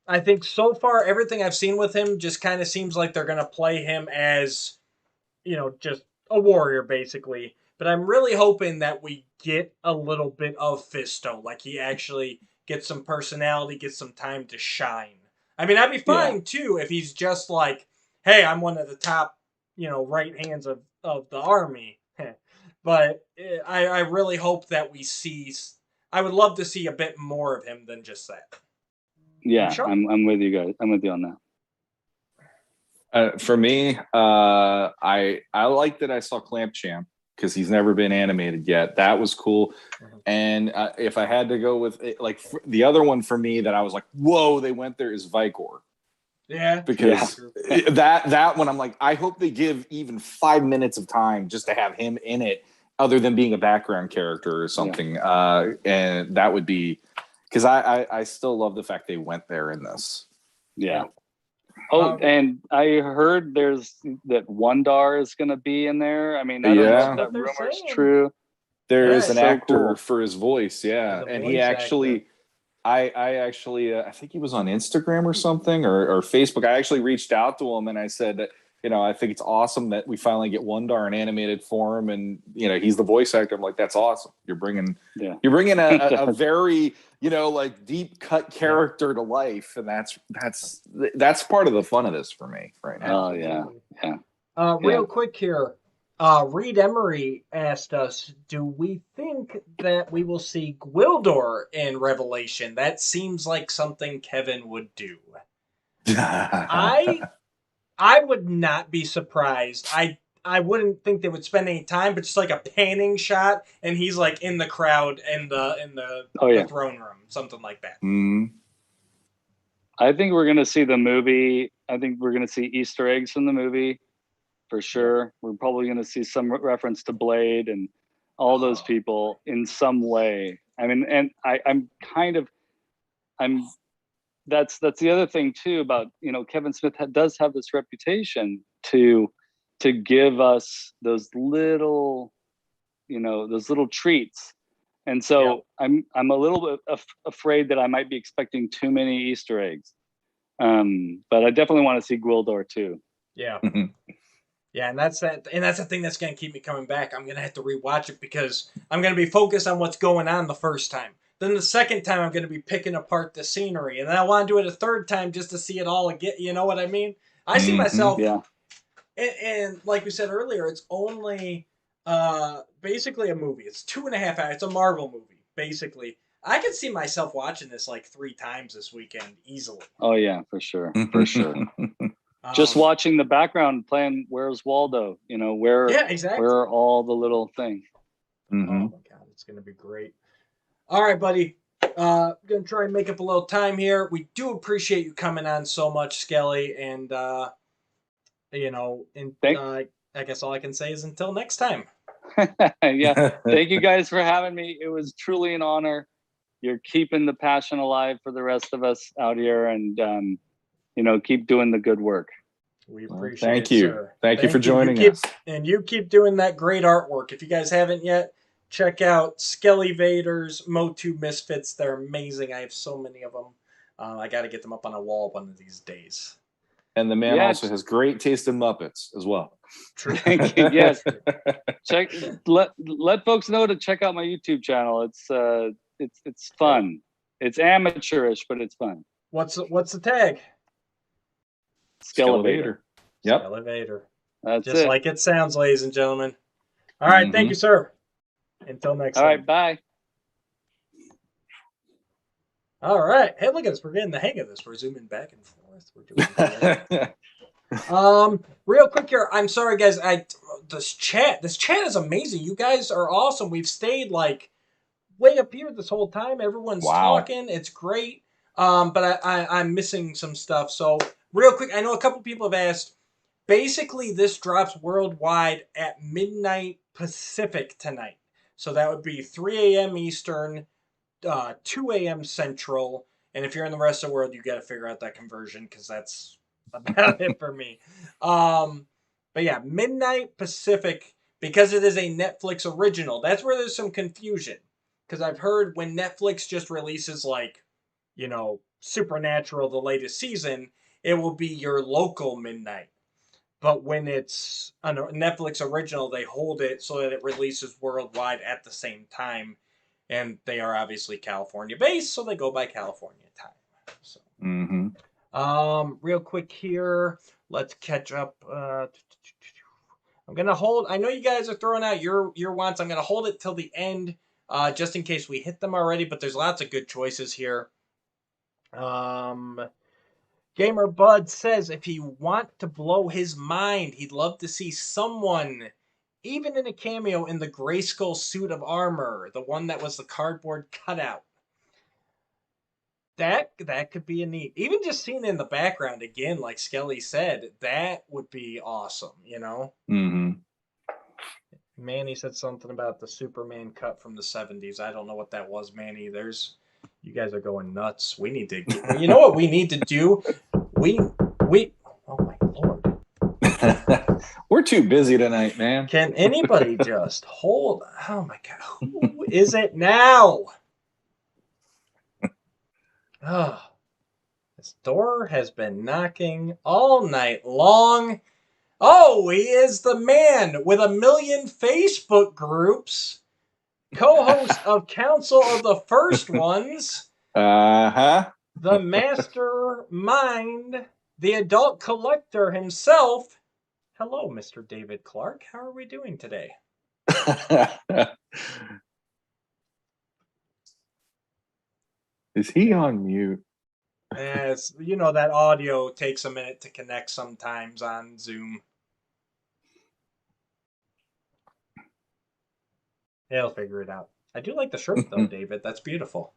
I think so far everything I've seen with him just kind of seems like they're gonna play him as, just a warrior basically. But I'm really hoping that we get a little bit of Fisto, like he actually gets some personality, gets some time to shine. I mean, I'd be fine too if he's just like, hey, I'm one of the top, right hands of the army. But I really hope that we see. I would love to see a bit more of him than just that. Yeah, I'm with you guys. I'm with you on that. For me, I like that I saw Clamp Champ because he's never been animated yet. That was cool. And if I had to go with the other one for me that I was like, whoa, they went there, is Vicor. Yeah, because that one I'm like, I hope they give even 5 minutes of time just to have him in it, other than being a background character or something. And that would be. Because I still love the fact they went there in this. Yeah. Oh, and I heard that Wondar is going to be in there. I mean, I don't know if that rumor's true. There is an actor for his voice, and he actually, I think he was on Instagram or something or Facebook. I actually reached out to him and I said that, I think it's awesome that we finally get Wondar in animated form, and he's the voice actor. I'm like, that's awesome. You're bringing a very deep cut character to life, and that's part of the fun of this for me right now. Oh yeah. Real quick here, Reed Emery asked us, do we think that we will see Gwildor in Revelation? That seems like something Kevin would do. I would not be surprised. I wouldn't think they would spend any time, but just like a panning shot, and he's like in the crowd in the throne room, something like that. Mm-hmm. I think we're gonna see the movie. I think we're gonna see Easter eggs from the movie, for sure. We're probably gonna see some reference to Blade and all those people in some way. I mean, and that's the other thing too about, Kevin Smith does have this reputation to give us those little treats, and so I'm a little bit afraid that I might be expecting too many Easter eggs, but I definitely want to see Gwildor too. Yeah. Yeah, and that's the thing that's going to keep me coming back. I'm going to have to rewatch it because I'm going to be focused on what's going on the first time. Then the second time, I'm going to be picking apart the scenery. And then I want to do it a third time just to see it all again. You know what I mean? I see myself... Yeah. And like we said earlier, it's only basically a movie. It's 2.5 hours. It's a Marvel movie, basically. I could see myself watching this like 3 times this weekend, easily. Oh, yeah, for sure. For sure. Just watching the background playing Where's Waldo? Where are all the little things? Mm-hmm. Oh, my God. It's going to be great. All right, buddy. Going to try and make up a little time here. We do appreciate you coming on so much, Skelly. And, I guess all I can say is until next time. Yeah. Thank you guys for having me. It was truly an honor. You're keeping the passion alive for the rest of us out here, and, keep doing the good work. We appreciate Thank it, you. sir. Thank you for joining us. And you keep doing that great artwork. If you guys haven't yet, check out Skelly Vaders, Motu Misfits. They're amazing. I have so many of them. I got to get them up on a wall one of these days. And the man also has great taste in Muppets as well. True. Yes. Let folks know to check out my YouTube channel. It's fun. It's amateurish, but it's fun. What's the tag? Skelevator. Yep. Skelevator. That's just it. like it sounds, ladies and gentlemen. All right, thank you, sir. Until next time. All right, bye. All right. Hey, look at us. We're getting the hang of this. We're zooming back and forth. We're doing real quick here. I'm sorry, guys. This chat is amazing. You guys are awesome. We've stayed like way up here this whole time. Everyone's talking. It's great. But I'm missing some stuff. So real quick, I know a couple people have asked. Basically, this drops worldwide at midnight Pacific tonight. So that would be 3 a.m. Eastern, 2 a.m. Central. And if you're in the rest of the world, you got to figure out that conversion because that's about it for me. But yeah, midnight Pacific, because it is a Netflix original. That's where there's some confusion. Because I've heard when Netflix just releases like, Supernatural, the latest season, it will be your local midnight. But when it's a Netflix original, they hold it so that it releases worldwide at the same time. And they are obviously California-based, so they go by California time. So, real quick here, let's catch up. I'm going to hold. I know you guys are throwing out your wants. I'm going to hold it till the end, just in case we hit them already. But there's lots of good choices here. Gamer Bud says if he want to blow his mind, he'd love to see someone, even in a cameo, in the Grayskull suit of armor, the one that was the cardboard cutout. That could be a neat. Even just seeing it in the background again, like Skelly said, that would be awesome. Manny said something about the Superman cut from the 70s. I don't know what that was, Manny. You guys are going nuts. We need to you know what we need to do? We oh my Lord. We're too busy tonight, man. Can anybody just hold? Oh my God. Who is it now? Oh, this door has been knocking all night long. Oh, he is the man with 1 million Facebook groups. Co-host of Council of the First Ones. The mastermind, the adult collector himself. Hello, Mr. David Clark. How are we doing today? Is he on mute? Yes, that audio takes a minute to connect sometimes on Zoom. He'll figure it out. I do like the shirt though, David. That's beautiful.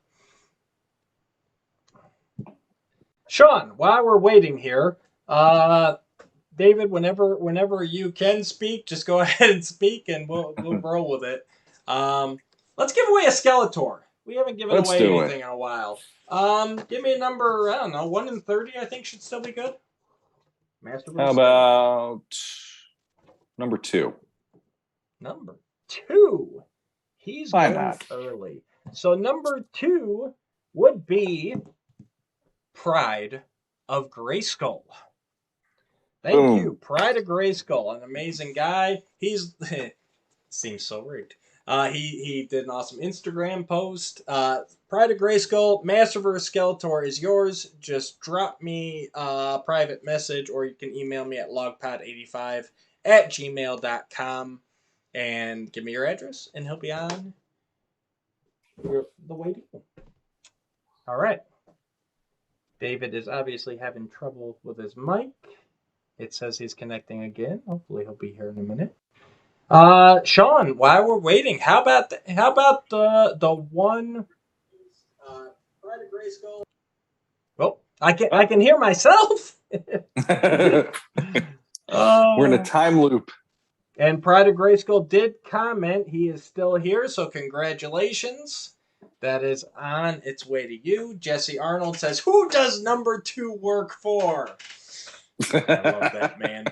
Shawn, while we're waiting here, David, whenever you can speak, just go ahead and speak, and we'll roll with it. Let's give away a Skeletor. We haven't given away anything in a while. Give me a number. I don't know, 1 in 30. I think should still be good. How about number 2? Number 2. He's going early. So number 2 would be Pride of Grayskull. Thank you, Pride of Grayskull, an amazing guy. He's seems so rigged. He did an awesome Instagram post. Pride of Grayskull, Masterverse Skeletor is yours. Just drop me a private message, or you can email me at logpod85@gmail.com and give me your address, and he'll be on the waiting. All right. David is obviously having trouble with his mic. It says he's connecting again. Hopefully he'll be here in a minute. Shawn, while we're waiting, how about the one Pride of Grayskull? Oh, I can hear myself. We're in a time loop. And Pride of Grayskull did comment. He is still here, so congratulations. That is on its way to you. Jesse Arnold says, who does number 2 work for? I love that, man.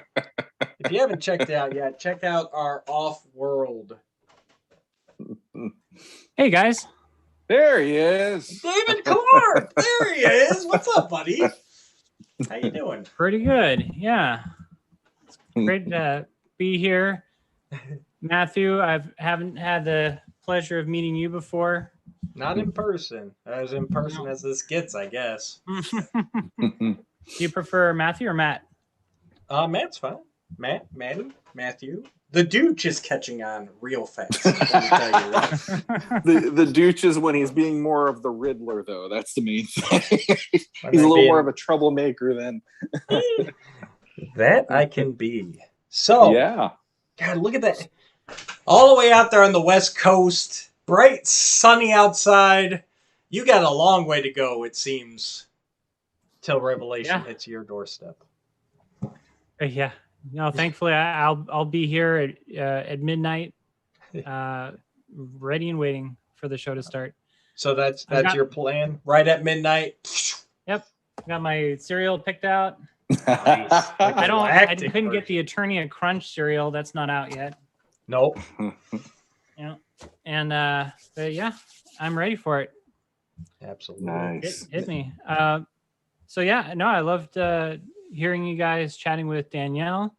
If you haven't checked it out yet, check out our Off-World Hey guys. There he is. David Clark. There he is. What's up, buddy? How you doing? Pretty good. Yeah. It's great to be here. Matthew, I haven't had the pleasure of meeting you before. Not in person. As in person as this gets, I guess. Do you prefer Matthew or Matt? Matt's fine. Matthew. The Dooch is catching on real fast. Let me tell you that. the Dooch is when he's being more of the Riddler, though. That's the main thing. He's a little more of a troublemaker than that I can be. So yeah. God, look at that. All the way out there on the West Coast, bright, sunny outside. You got a long way to go, it seems, till Revelation hits your doorstep. Yeah. No, thankfully I'll be here at midnight, ready and waiting for the show to start. So that's your plan, right at midnight. Yep, got my cereal picked out. Nice. I couldn't get the Attorney at Crunch cereal. That's not out yet. Nope. Yeah, and but yeah, I'm ready for it. Absolutely. Nice. Hit me. So yeah, no, I loved hearing you guys chatting with Danielle.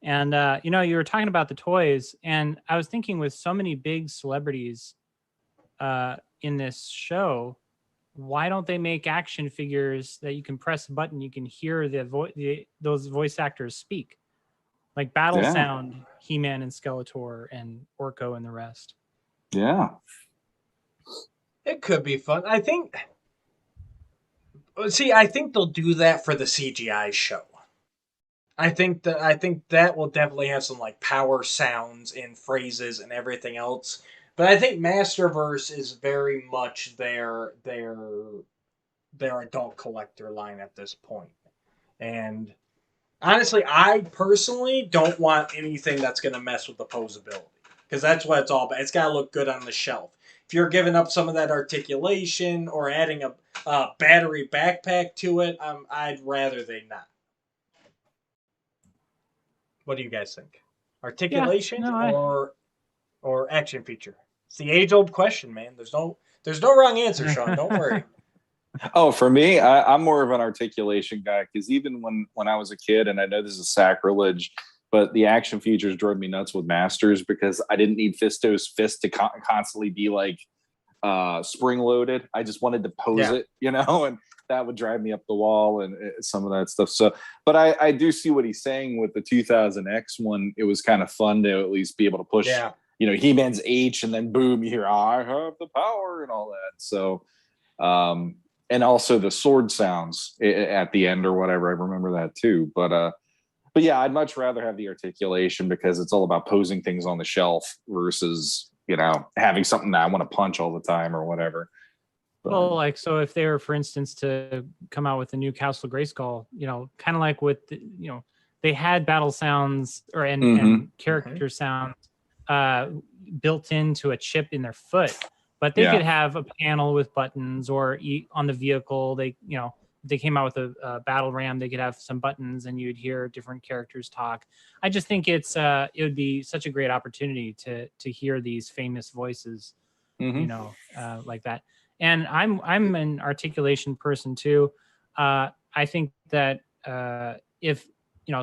And, you were talking about the toys, and I was thinking with so many big celebrities in this show, why don't they make action figures that you can press a button, you can hear those voice actors speak? Like Battle Sound, He-Man and Skeletor and Orko and the rest. Yeah. It could be fun. I think they'll do that for the CGI show. I think that will definitely have some like power sounds and phrases and everything else. But I think Masterverse is very much their adult collector line at this point. And honestly, I personally don't want anything that's going to mess with the posability, because that's what it's all about. It's got to look good on the shelf. If you're giving up some of that articulation or adding a battery backpack to it, I'd rather they not. What do you guys think? Articulation or action feature? It's the age-old question, man. There's no wrong answer, Shawn. Don't worry. Oh, for me, I'm more of an articulation guy, because even when I was a kid, and I know this is sacrilege, but the action features drove me nuts with Masters, because I didn't need Fisto's fist to constantly be like spring-loaded. I just wanted to pose it, and that would drive me up the wall and some of that stuff. So, but I do see what he's saying with the 2000X one. It was kind of fun to at least be able to push, He-Man's H, and then boom, you hear, I have the power and all that. So, and also the sword sounds at the end or whatever. I remember that too. But yeah, I'd much rather have the articulation, because it's all about posing things on the shelf versus, having something that I want to punch all the time or whatever. Well, so if they were, for instance, to come out with a new Castle Grayskull, kind of like with, they had battle sounds and character sounds built into a chip in their foot, but they could have a panel with buttons, or on the vehicle, they came out with a battle ram, they could have some buttons and you'd hear different characters talk. I just think it would be such a great opportunity to hear these famous voices, like that. And I'm an articulation person too. I think that if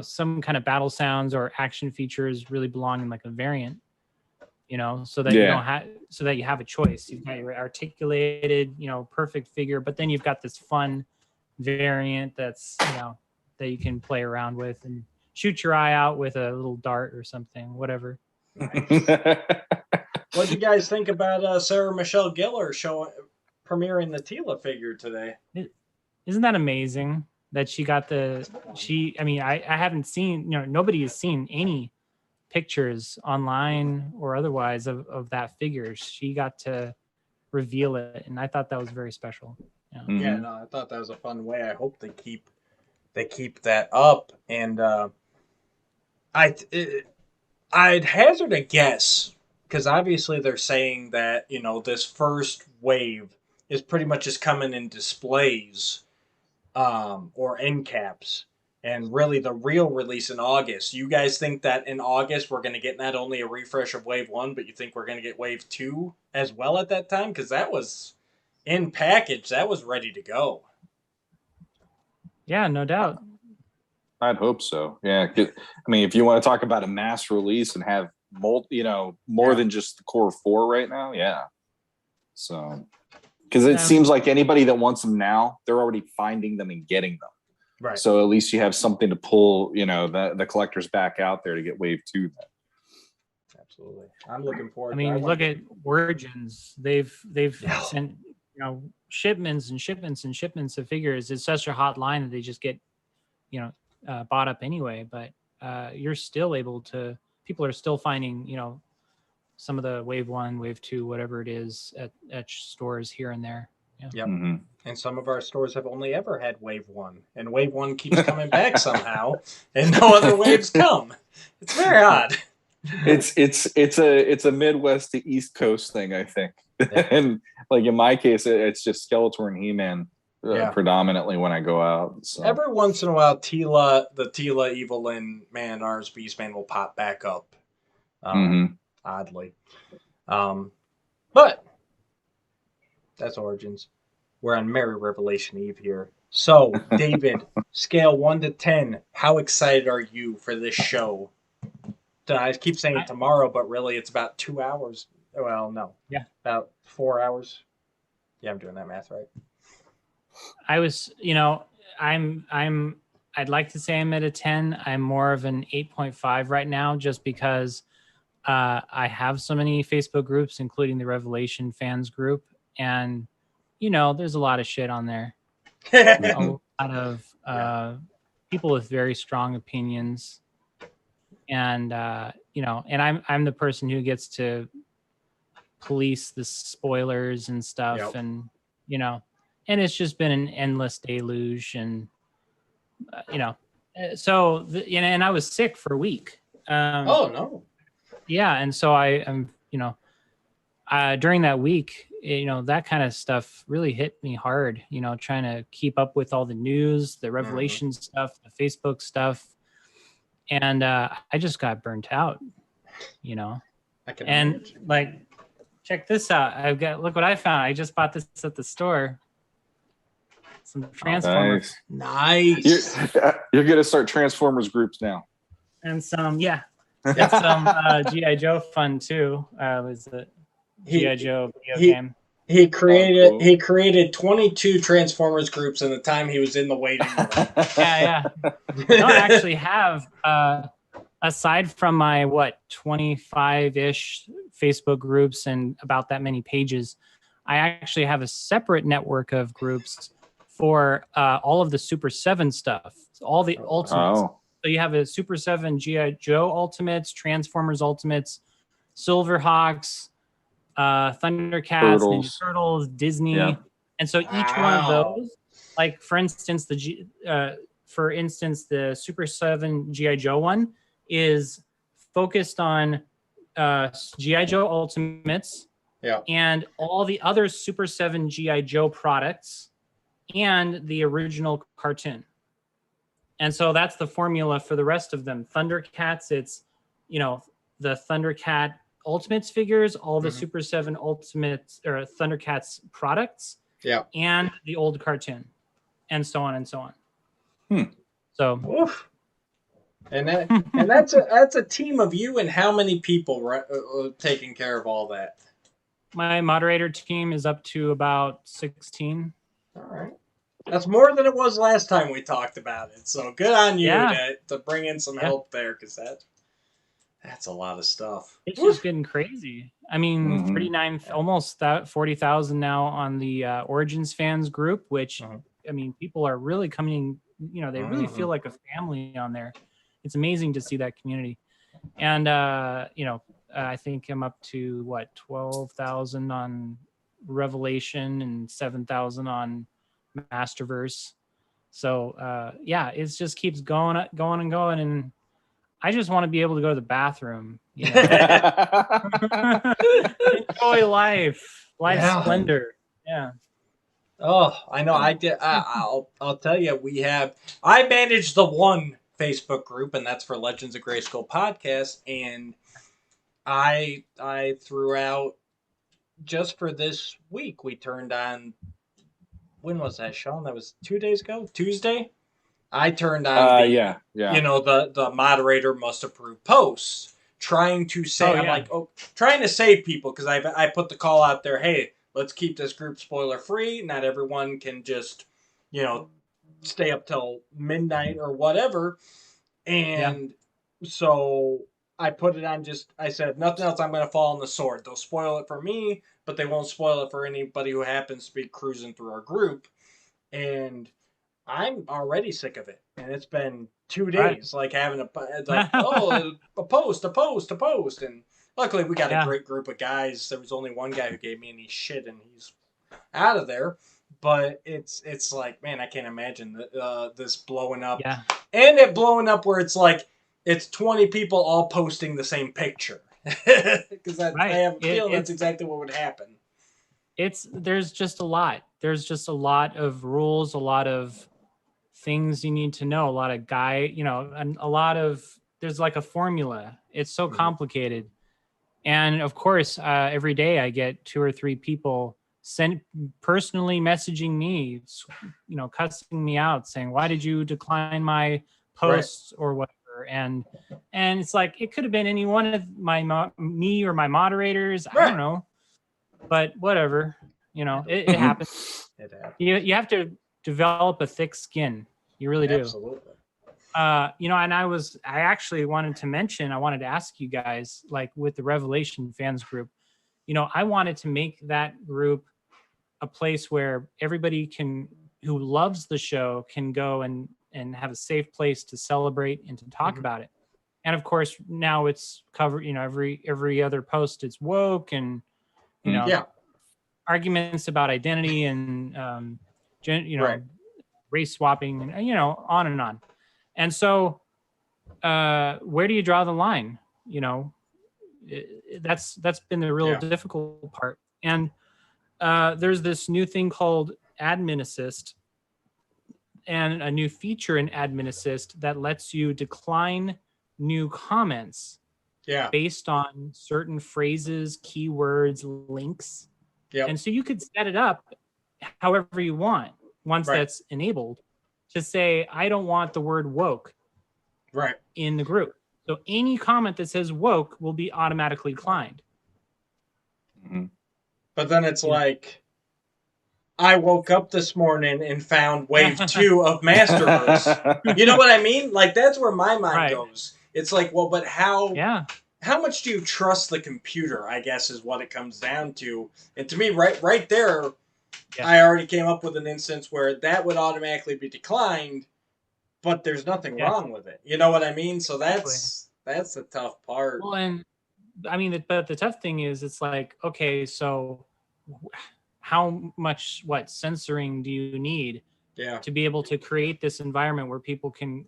some kind of battle sounds or action features really belong in like a variant, so that you have a choice. You've got your articulated, perfect figure, but then you've got this fun variant that's that you can play around with and shoot your eye out with a little dart or something, whatever. What do you guys think about Sarah Michelle Gellar premiering the Tila figure today? Isn't that amazing that she got I haven't seen, nobody has seen any pictures online or otherwise of that figure. She got to reveal it, and I thought that was very special. Yeah, no, I thought that was a fun way. I hope they keep that up. And I'd hazard a guess, because obviously they're saying that this first wave is pretty much just coming in displays or end caps. and really the real release in August. You guys think that in August we're going to get not only a refresh of Wave 1, but you think we're going to get Wave 2 as well at that time? Because that was in package. That was ready to go. Yeah, no doubt. I'd hope so. Yeah. I mean, if you want to talk about a mass release and have more than just the core 4 right now. Yeah. So, because it seems like anybody that wants them now, they're already finding them and getting them. Right. So at least you have something to pull, the collectors back out there to get Wave 2 then. Absolutely. I'm looking forward. I mean, look at Origins. They've sent shipments and shipments and shipments of figures. It's such a hot line that they just get bought up anyway. But you're still able to. People are still finding some of the Wave 1, Wave 2, whatever it is at stores here and there. Yeah. Yep. Mm-hmm. And some of our stores have only ever had Wave 1, and Wave 1 keeps coming back somehow, and no other waves come. It's very odd. It's a Midwest to East Coast thing, I think. Yeah. And like in my case, it's just Skeletor and He-Man predominantly when I go out. So. Every once in a while, the Tila, Evelyn, Man-Ars, Beastman will pop back up. Oddly. But that's Origins. We're on Merry Revelation Eve here. So, David, scale 1 to 10, how excited are you for this show? I keep saying tomorrow, but really it's about 2 hours. Well, no. Yeah. About 4 hours. Yeah, I'm doing that math right. I was, I'd like to say I'm at a 10. I'm more of an 8.5 right now, just because I have so many Facebook groups, including the Revelation fans group. And, there's a lot of shit on there. A lot of people with very strong opinions. And, and I'm the person who gets to police the spoilers and stuff. Yep. And, and it's just been an endless deluge. And, so, and I was sick for a week. Oh, no. Yeah. And so I'm, during that week, that kind of stuff really hit me hard, trying to keep up with all the news, the Revelation stuff, the Facebook stuff. And I just got burnt out, and like, check this out. Look what I found. I just bought this at the store. Some Transformers. Nice. You're going to start Transformers groups now. And some, It's some G.I. Joe fun too. Was it G.I. Joe video game? He created 22 Transformers groups in the time he was in the waiting room. Yeah. I don't actually have aside from my 25-ish Facebook groups and about that many pages, I actually have a separate network of groups for all of the Super 7 stuff, all the Ultimates. Oh. So you have a Super 7 G.I. Joe Ultimates, Transformers Ultimates, Silverhawks, Thundercats, Ninja Turtles, Disney. Yeah. And so each one of those, like for instance, the Super 7 G.I. Joe one is focused on G.I. Joe Ultimates and all the other Super 7 G.I. Joe products and the original cartoon. And so that's the formula for the rest of them. Thundercats, it's, the Thundercat Ultimates figures, all the Super 7 Ultimates or Thundercats products, and the old cartoon, and so on and so on. So, oof. And that's a team of you, and how many people taking care of all that? My moderator team is up to about 16. All right. That's more than it was last time we talked about it. So good on you to bring in some help there, because that's a lot of stuff. It's just getting crazy. I mean, 39, almost 40,000 now on the Origins fans group, which, I mean, people are really coming, they really feel like a family on there. It's amazing to see that community. And, I think I'm up to 12,000 on Revelation and 7,000 on Masterverse. So it just keeps going and going, and I just want to be able to go to the bathroom, enjoy life splendor. Oh, I know. I did. I'll tell you. I manage the one Facebook group, and that's for Legends of Grayskull podcast. And I threw out just for this week. We turned on. When was that, Shawn? That was 2 days ago. Tuesday. I turned on yeah. the moderator must approve posts, trying to say trying to save people because I put the call out there. Hey, let's keep this group spoiler free. Not everyone can just stay up till midnight or whatever. And so I put it on I said, if nothing else, I'm going to fall on the sword. They'll spoil it for me, but they won't spoil it for anybody who happens to be cruising through our group. And I'm already sick of it. And it's been 2 days, like having a post. And luckily we got a great group of guys. There was only one guy who gave me any shit and he's out of there. But it's like, man, I can't imagine this blowing up. Yeah. And it blowing up where it's like, it's 20 people all posting the same picture. Because I have a feeling that's exactly what would happen. There's just a lot. There's just a lot of rules, a lot of things you need to know, a lot of and a lot of, there's like a formula. It's so complicated. And of course, every day I get 2 or 3 people personally messaging me, cussing me out, saying, why did you decline my posts or whatever? And it's like, it could have been any one of me or my moderators. I don't know, but whatever, it happens. It happens. You have to develop a thick skin. You really do. Absolutely. And I actually wanted to ask you guys, like with the Revelation fans group, I wanted to make that group a place where everybody who loves the show can go and have a safe place to celebrate and to talk about it. And of course, now it's covered, every other post it's woke and, arguments about identity and, race swapping and, on and on. And so where do you draw the line? That's been the real difficult part. And there's this new thing called Admin Assist and a new feature in Admin Assist that lets you decline new comments based on certain phrases, keywords, links. And so you could set it up however you want once that's enabled to say, I don't want the word woke in the group. So any comment that says woke will be automatically declined. But then it's like, I woke up this morning and found wave 2 of Masterverse. You know what I mean? Like, that's where my mind goes. It's like, well, but how much do you trust the computer, I guess, is what it comes down to. And to me, right there, I already came up with an instance where that would automatically be declined, but there's nothing wrong with it. You know what I mean? So that's the tough part. Well, and I mean, but the tough thing is, it's like, okay, so how much censoring do you need to be able to create this environment where people can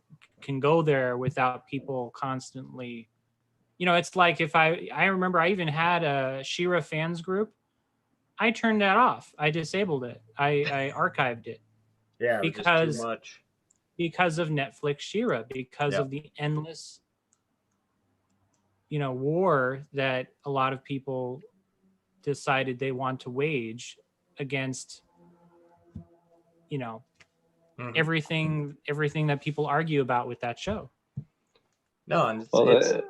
go there without people constantly, it's like, if I remember I even had a She-Ra fans group. I turned that off. I disabled it. I archived it. Because too much. Because of Netflix She-Ra, because of the endless war that a lot of people decided they want to wage against everything that people argue about with that show. No, and go ahead.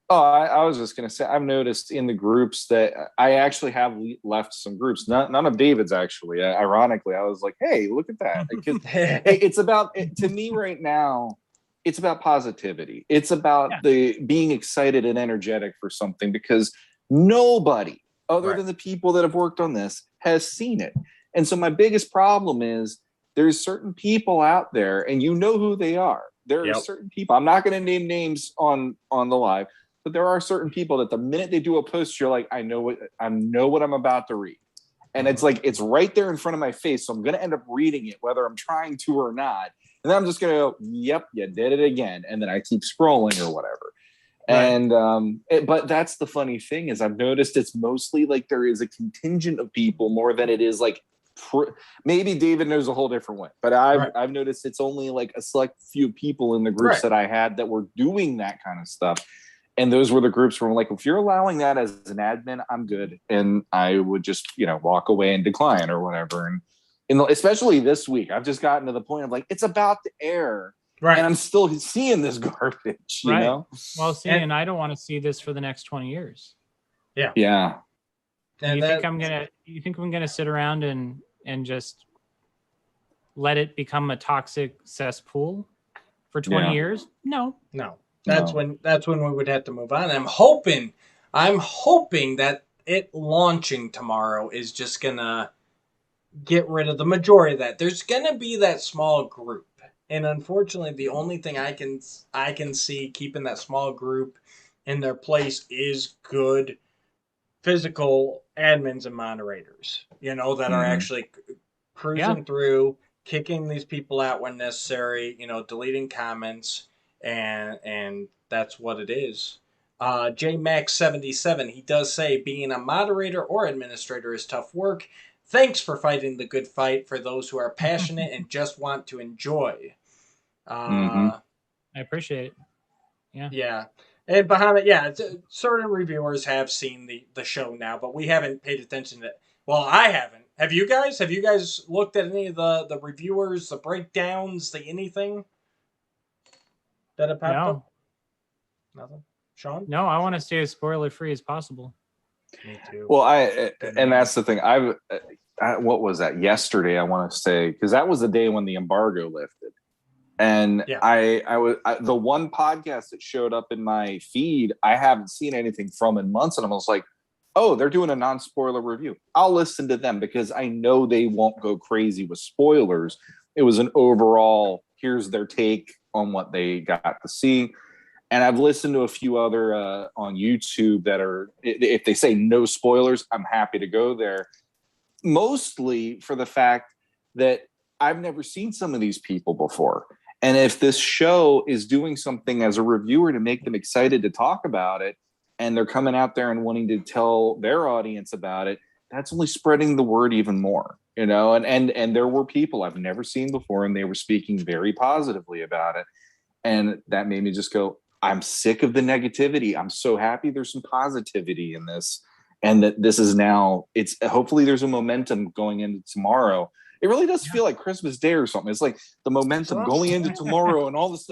Oh, I was just going to say, I've noticed in the groups that I actually have left some groups. None of David's, actually. Ironically, I was like, hey, look at that. Because it's about, to me right now, it's about positivity. It's about the being excited and energetic for something, because nobody other than the people that have worked on this has seen it. And so my biggest problem is there's certain people out there, and you know who they are. There are certain people, I'm not going to name names on the live, but there are certain people that the minute they do a post, you're like, I know what I'm about to read. And it's like, it's right there in front of my face. So I'm going to end up reading it, whether I'm trying to or not. And then I'm just going to go, yep, you did it again. And then I keep scrolling or whatever. And, but that's the funny thing is I've noticed it's mostly like there is a contingent of people more than it is like maybe David knows a whole different way, but I've noticed it's only like a select few people in the groups that I had that were doing that kind of stuff. And those were the groups where I'm like, if you're allowing that as an admin, I'm good. And I would just, walk away and decline or whatever. And especially this week, I've just gotten to the point of like, it's about to air. Right. And I'm still seeing this garbage, you know? Well, and I don't want to see this for the next 20 years. Yeah. Yeah. You think I'm gonna sit around and just let it become a toxic cesspool for 20 years? No. That's when we would have to move on. I'm hoping that it launching tomorrow is just gonna get rid of the majority of that. There's gonna be that small group, and unfortunately, the only thing I can see keeping that small group in their place is good physical admins and moderators. That are actually cruising through, kicking these people out when necessary. Deleting comments. And that's what it is. JMax77, he does say being a moderator or administrator is tough work. Thanks for fighting the good fight for those who are passionate and just want to enjoy. I appreciate it. Yeah. Yeah. And behind it, certain reviewers have seen the show now, but we haven't paid attention to it. Well, I haven't. Have you guys? Have you guys looked at any of the reviewers, the breakdowns, the anything? That it popped up? Nothing? Shawn? No, I want to stay as spoiler free as possible. Me too. Well, and that's the thing. What was that? Yesterday, I want to say, because that was the day when the embargo lifted. And the one podcast that showed up in my feed, I haven't seen anything from in months. And I was like, oh, they're doing a non-spoiler review. I'll listen to them because I know they won't go crazy with spoilers. It was an overall, here's their take on what they got to see. And I've listened to a few other on YouTube that are, if they say no spoilers, I'm happy to go there. Mostly for the fact that I've never seen some of these people before. And if this show is doing something as a reviewer to make them excited to talk about it, and they're coming out there and wanting to tell their audience about it, that's only spreading the word even more. And there were people I've never seen before, and they were speaking very positively about it. And that made me just go, I'm sick of the negativity. I'm so happy there's some positivity in this. And that this is now, hopefully there's a momentum going into tomorrow. It really does feel like Christmas Day or something. It's like the momentum going into tomorrow and all this,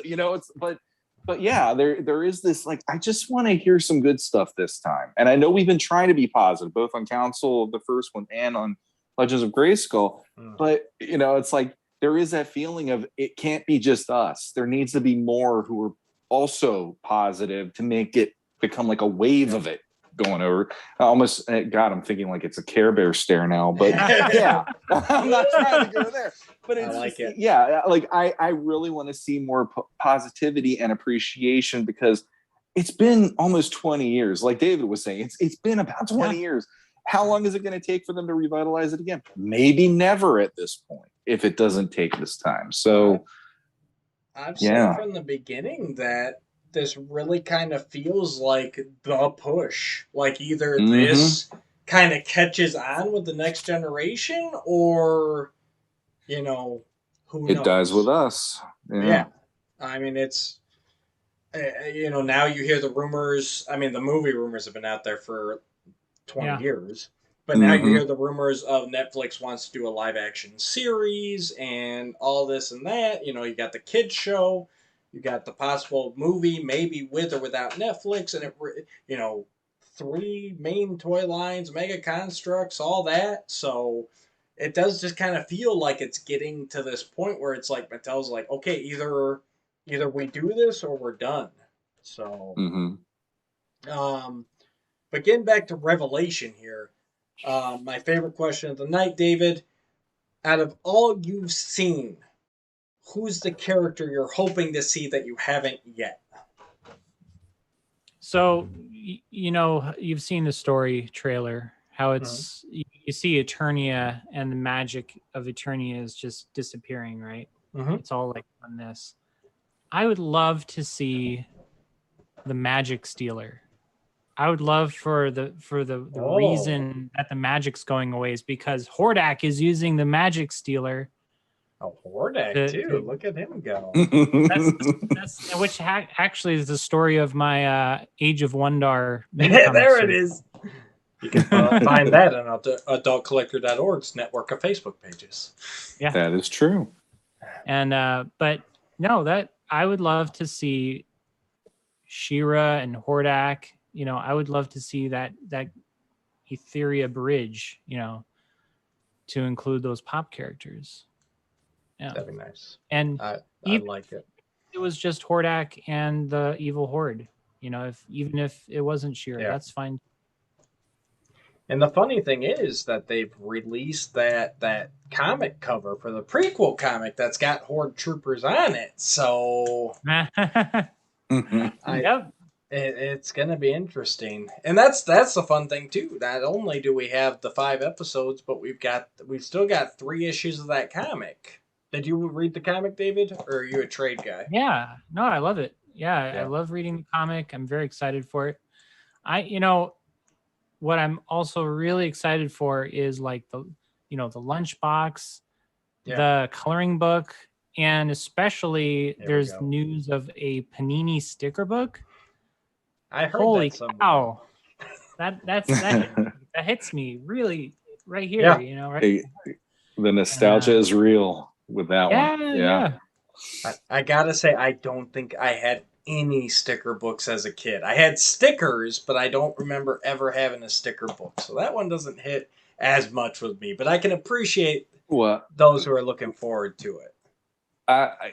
but yeah, there is this, like, I just want to hear some good stuff this time. And I know we've been trying to be positive, both on Council, the first one, and on Legends of Grayskull. But, it's like, there is that feeling of it can't be just us. There needs to be more who are also positive to make it become like a wave of it going over. Almost, God, I'm thinking like it's a Care Bear stare now, but yeah, I'm not trying to go there. But it's it. Yeah, like I really want to see more positivity and appreciation, because it's been almost 20 years. Like David was saying, it's been about 20 years. How long is it going to take for them to revitalize it again? Maybe never at this point, if it doesn't take this time. So I've said from the beginning that this really kind of feels like the push. Like either this kind of catches on with the next generation, or, who knows? It does with us. Yeah. I mean, it's, now you hear the rumors. I mean, the movie rumors have been out there for 20 years. But now you hear the rumors of Netflix wants to do a live action series and all this and that. You got the kids show, you got the possible movie, maybe with or without Netflix, and it, 3 main toy lines, Mega Constructs, all that. So it does just kind of feel like it's getting to this point where it's like Mattel's like, okay, either we do this or we're done. So, but getting back to Revelation here. My favorite question of the night, David. Out of all you've seen, who's the character you're hoping to see that you haven't yet? So, you've seen the story trailer, how it's, you see Eternia and the magic of Eternia is just disappearing, right? It's all like on this. I would love to see the Magic Stealer I would love for the reason that the magic's going away is because Hordak is using the magic stealer. Oh, Hordak too! Look at him go. That's which actually is the story of my Age of Wonder. There it is. You can find that on adultcollector.org's network of Facebook pages. Yeah, that is true. And but no, that I would love to see She-Ra and Hordak. You know, I would love to see that Etheria bridge, you know, to include those pop characters. Yeah, that'd be nice. And I like it. It was just Hordak and the Evil Horde. You know, even if it wasn't She-Ra, that's fine. And the funny thing is that they've released that comic cover for the prequel comic that's got Horde troopers on it. So it's gonna be interesting, and that's the fun thing too. Not only do we have the 5 episodes, but we've still got 3 issues of that comic. Did you read the comic, David, or are you a trade guy? Yeah, no, I love it. Yeah, I love reading the comic. I'm very excited for it. What I'm also really excited for is like the lunchbox, the coloring book, and especially there's news of a Panini sticker book. I heard Holy that cow. That hits me really right here, you know, right? The nostalgia is real with that one. Yeah. I gotta say, I don't think I had any sticker books as a kid. I had stickers, but I don't remember ever having a sticker book. So that one doesn't hit as much with me, but I can appreciate those who are looking forward to it.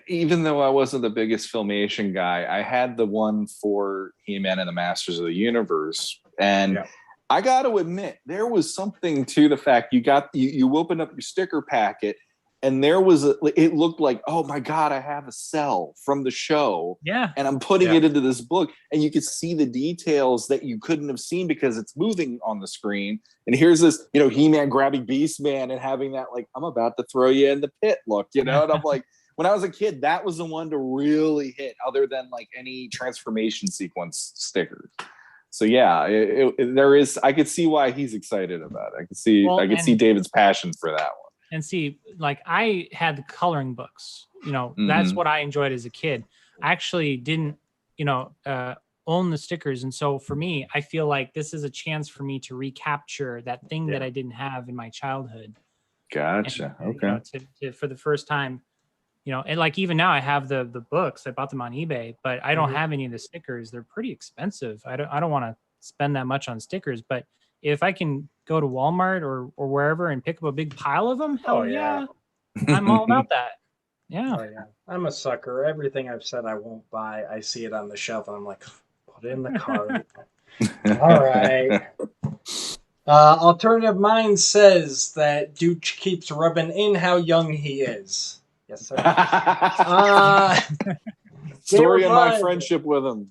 Even though I wasn't the biggest Filmation guy, I had the one for He-Man and the Masters of the Universe. And I got to admit, there was something to the fact you opened up your sticker packet and there was it looked like, oh my God, I have a cell from the show. Yeah. And I'm putting it into this book. And you could see the details that you couldn't have seen because it's moving on the screen. And here's this, He-Man grabbing Beastman and having that, like, I'm about to throw you in the pit look, And I'm like, when I was a kid, that was the one to really hit, other than like any transformation sequence stickers. So yeah, there is. I could see why he's excited about it. I could see David's passion for that one. And see, like I had the coloring books. That's what I enjoyed as a kid. I actually didn't, own the stickers, and so for me, I feel like this is a chance for me to recapture that thing that I didn't have in my childhood. Gotcha. And, okay. For the first time. And like even now I have the books. I bought them on eBay, but I don't have any of the stickers. They're pretty expensive. I don't want to spend that much on stickers, but if I can go to Walmart or wherever and pick up a big pile of them, hell yeah. I'm all about that. Yeah. Oh, yeah. I'm a sucker. Everything I've said I won't buy, I see it on the shelf and I'm like, put it in the cart. All right. Alternative Mind says that Dooch keeps rubbing in how young he is. Yes, sir. Story of my friendship with him.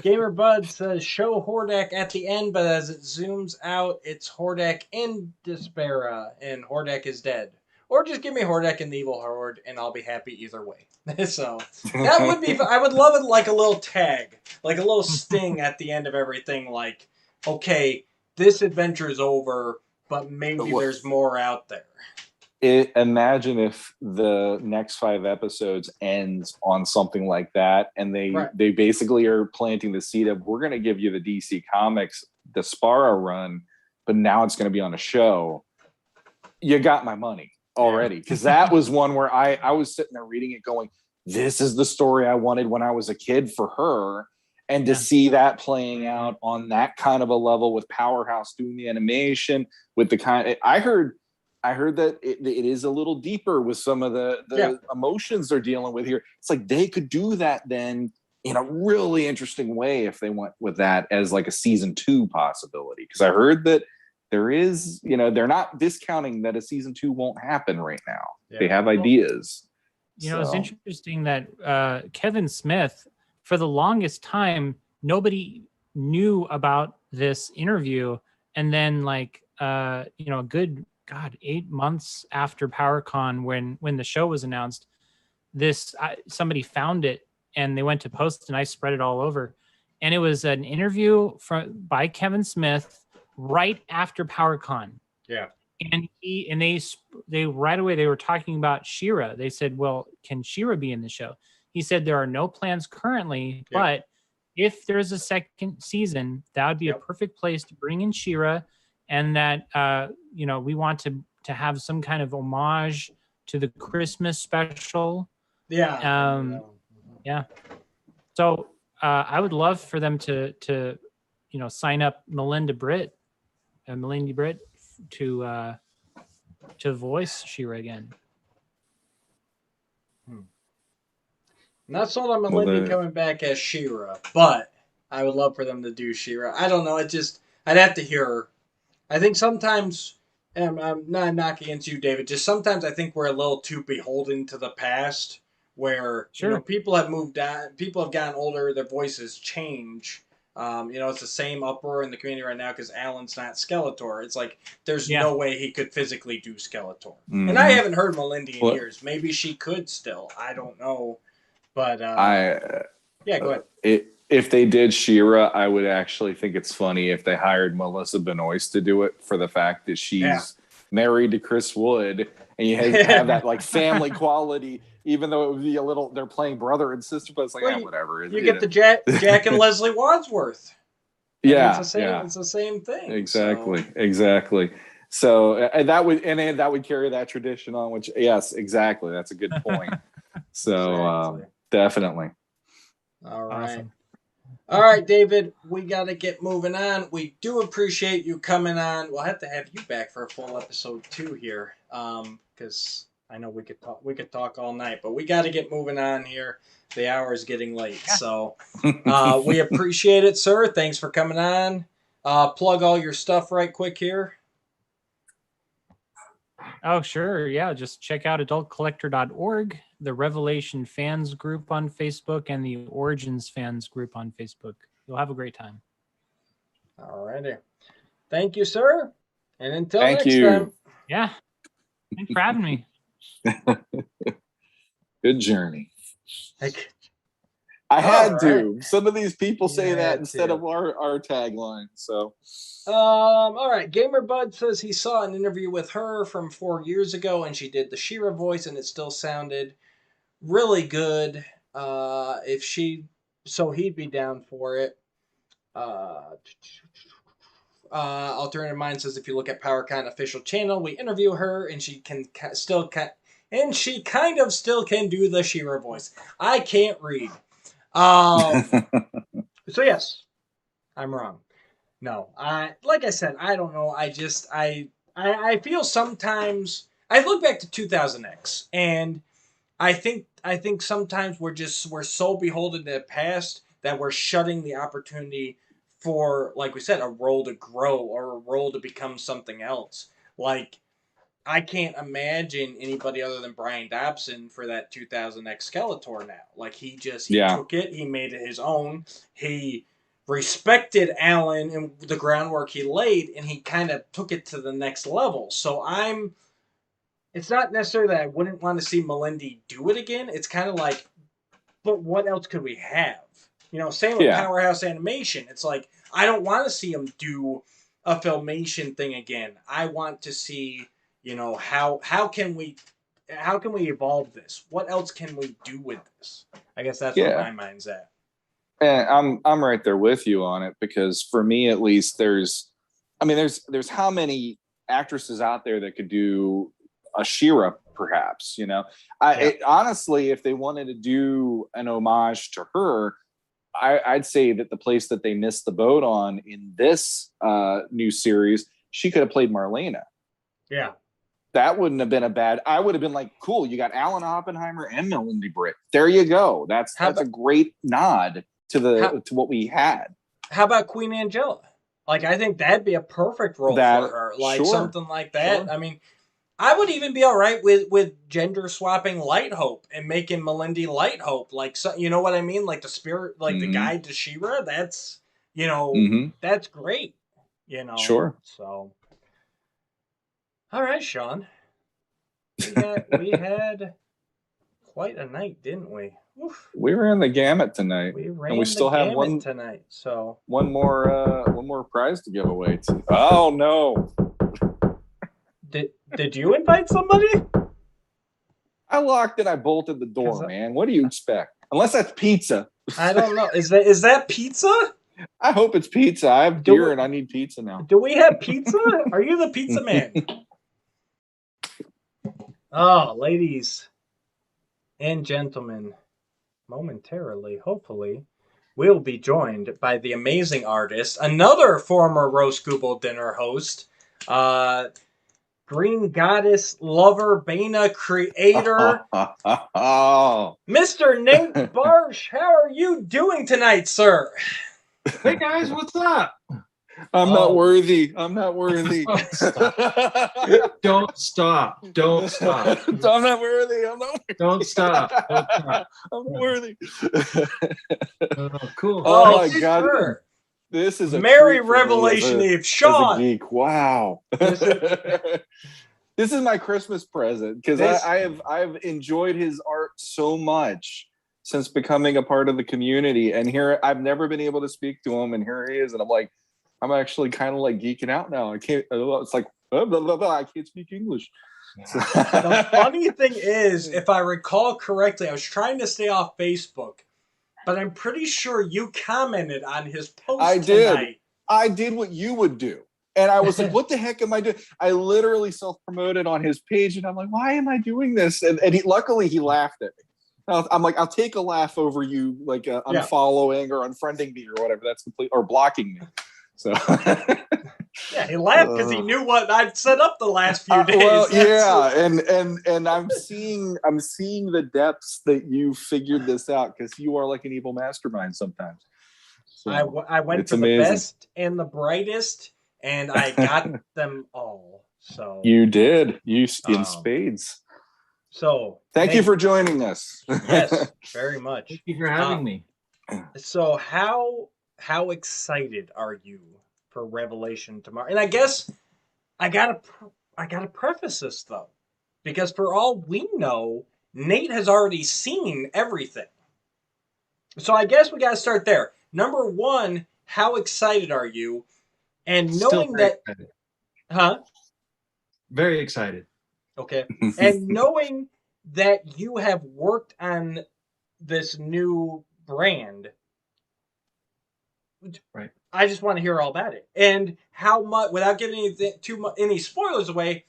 Gamer Bud says, show Hordak at the end, but as it zooms out, it's Hordak and Despera, and Hordak is dead. Or just give me Hordak and the Evil Horde, and I'll be happy either way. So, that would be, I would love it like a little tag, like a little sting at the end of everything, like, okay, this adventure is over, but maybe there's more out there. Imagine if the next 5 episodes ends on something like that, and they basically are planting the seed of, we're going to give you the DC Comics Despera run, but now it's going to be on a show. You got my money already, because that was one where I was sitting there reading it going, this is the story I wanted when I was a kid for her, and to see that playing out on that kind of a level with Powerhouse doing the animation with the kind I heard that it is a little deeper with some of the emotions they're dealing with here. It's like they could do that then in a really interesting way if they went with that as like a season 2 possibility. Because I heard that there is, they're not discounting that a season 2 won't happen right now. Yeah. They have ideas. It's interesting that Kevin Smith, for the longest time, nobody knew about this interview. And then a good 8 months after PowerCon, when the show was announced, somebody found it and they went to post, and I spread it all over. and it was an interview by Kevin Smith right after PowerCon. Yeah. And they right away, they were talking about She-Ra. They said, well, can She-Ra be in the show? He said, there are no plans currently, but if there's a second season, that would be a perfect place to bring in She-Ra, and that, we want to have some kind of homage to the Christmas special. Yeah. Yeah. So I would love for them to sign up Melinda Britt to voice She-Ra again. Not sold on Melinda coming back as She-Ra, but I would love for them to do She-Ra. I don't know. I'd have to hear her. I think sometimes, and I'm not knocking against you, David, just sometimes I think we're a little too beholden to the past where, people have moved on, people have gotten older, their voices change. It's the same uproar in the community right now because Alan's not Skeletor. It's like there's no way he could physically do Skeletor. Mm-hmm. And I haven't heard Melinda in years. Maybe she could still. I don't know. But go ahead. If they did She-Ra, I would actually think it's funny if they hired Melissa Benoist to do it for the fact that she's married to Chris Wood, and you have that like family quality. Even though it would be a little, they're playing brother and sister, but it's like whatever. You get the Jack and Leslie Wadsworth. It's the same thing. Exactly. So and that would carry that tradition on. Which yes, exactly. That's a good point. So definitely. All right. Awesome. All right, David, we got to get moving on. We do appreciate you coming on. We'll have to have you back for a full episode 2 here, because I know we could talk all night, but we got to get moving on here. The hour is getting late, so we appreciate it, sir. Thanks for coming on. Plug all your stuff right quick here. Oh, sure. Yeah, just check out adultcollector.org, the Revelation Fans group on Facebook, and the Origins Fans group on Facebook. You'll have a great time. All righty. Thank you, sir. And until next time. Yeah. Thanks for having me. Good journey. I had to. Some of these people say that instead of our tagline. So, all right. GamerBud says he saw an interview with her from 4 years ago, and she did the She-Ra voice, and it still sounded really good. So he'd be down for it. Alternative Mind says if you look at PowerCon official channel, we interview her, and she can still kind of still can do the She-Ra voice. I can't read. So yes, I'm wrong. No, like I said, I don't know. I feel sometimes I look back to 2000X, and I think sometimes we're so beholden to the past that we're shutting the opportunity for, like we said, a role to grow or a role to become something else. Like, I can't imagine anybody other than Brian Dobson for that 2000X Skeletor now. Like, he took it, he made it his own, he respected Alan and the groundwork he laid, and he kind of took it to the next level. So it's not necessarily that I wouldn't want to see Melinda do it again. It's kind of like, but what else could we have? Same with Powerhouse Animation. It's like, I don't want to see him do a Filmation thing again. I want to see, how can we evolve this? What else can we do with this? I guess that's where my mind's at. And I'm right there with you on it, because for me at least, there's how many actresses out there that could do a She-Ra, perhaps. Honestly, if they wanted to do an homage to her, I'd say that the place that they missed the boat on in this new series, she could have played Marlena. Yeah. That wouldn't have been I would have been like, cool, you got Alan Oppenheimer and Melinda Britt. There you go. That's a great nod to what we had. How about Queen Angela? Like, I think that'd be a perfect role for her. Like, something like that. Sure. I mean, I would even be all right with gender swapping Light Hope and making Melinda Light Hope. Like, so, you know what I mean? Like the spirit, like the guide to She-Ra. That's, that's great. Sure. So, all right, Shawn. We had quite a night, didn't we? Oof. We ran the gamut tonight, and we still have one tonight. So one more prize to give away. Oh no! Did you invite somebody? I locked and I bolted the door, man. What do you expect? Unless that's pizza. I don't know. Is that pizza? I hope it's pizza. I have beer and I need pizza now. Do we have pizza? Are you the pizza man? Oh, ladies and gentlemen, momentarily, hopefully, we'll be joined by the amazing artist, another former Roast Google dinner host, Green Goddess lover, Bana creator, Mr. Nate Barsh. How are you doing tonight, sir? Hey guys, what's up? I'm not worthy. I'm not worthy. Don't stop. Don't stop. I'm not worthy. I'm not worthy. Don't stop. Don't stop. I'm not worthy. Cool. Oh my God. Sure. This is a Merry Revelation Eve. Shawn. As a geek. Wow. This is my Christmas present because I've enjoyed his art so much since becoming a part of the community. And here I've never been able to speak to him, and here he is. And I'm like, I'm actually kind of like geeking out now. I can't, it's like, blah, blah, blah, I can't speak English. The funny thing is, if I recall correctly, I was trying to stay off Facebook, but I'm pretty sure you commented on his post tonight. I did what you would do. And I was like, what the heck am I doing? I literally self-promoted on his page, and I'm like, why am I doing this? And luckily he laughed at me. I'm like, I'll take a laugh over you, like unfollowing or unfriending me or whatever. That's complete, or blocking me. So yeah, he laughed because he knew what I'd set up the last few days. Well, yeah, and I'm seeing the depths that you figured this out, because you are like an evil mastermind sometimes. So I went for the best and the brightest, and I got them all. So you did, in spades. So thank you for joining us. Yes, very much. Thank you for having me. So how excited are you for Revelation tomorrow? And I guess I gotta preface this though, because for all we know, Nate has already seen everything. So I guess we gotta start there. Number one, how excited are you? And knowing that, excited. Huh? Very excited. Okay. And knowing that you have worked on this new brand, right? I just want to hear all about it, and how much, without giving any spoilers away.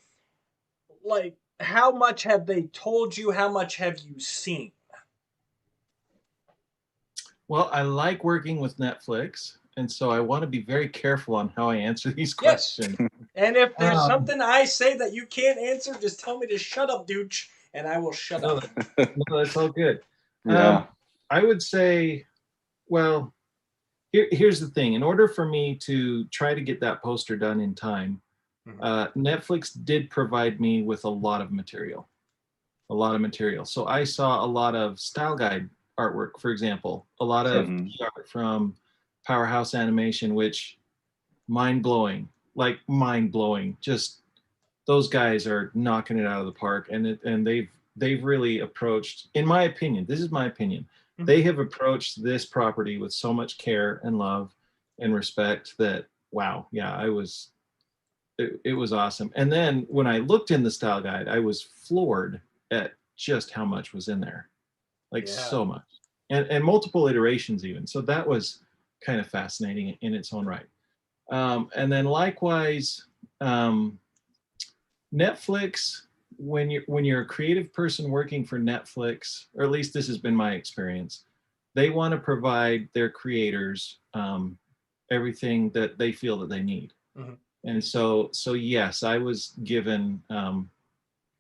Like, how much have they told you? How much have you seen? Well, I like working with Netflix, and so I want to be very careful on how I answer these questions. And if there's something I say that you can't answer, just tell me to shut up, douche, and I will shut up. No, that's all good. Yeah. I would say, well, here's the thing. In order for me to try to get that poster done in time, Netflix did provide me with a lot of material. So I saw a lot of style guide artwork, for example, a lot of art from Powerhouse Animation, which mind-blowing. Just those guys are knocking it out of the park, and they've really approached, in my opinion, this is my opinion, they have approached this property with so much care and love and respect that, wow, yeah, it was awesome. And then when I looked in the style guide, I was floored at just how much was in there, so much, and multiple iterations even. So that was kind of fascinating in its own right. And then likewise, Netflix, when you're a creative person working for Netflix, or at least this has been my experience, they want to provide their creators everything that they feel that they need. And so yes, I was given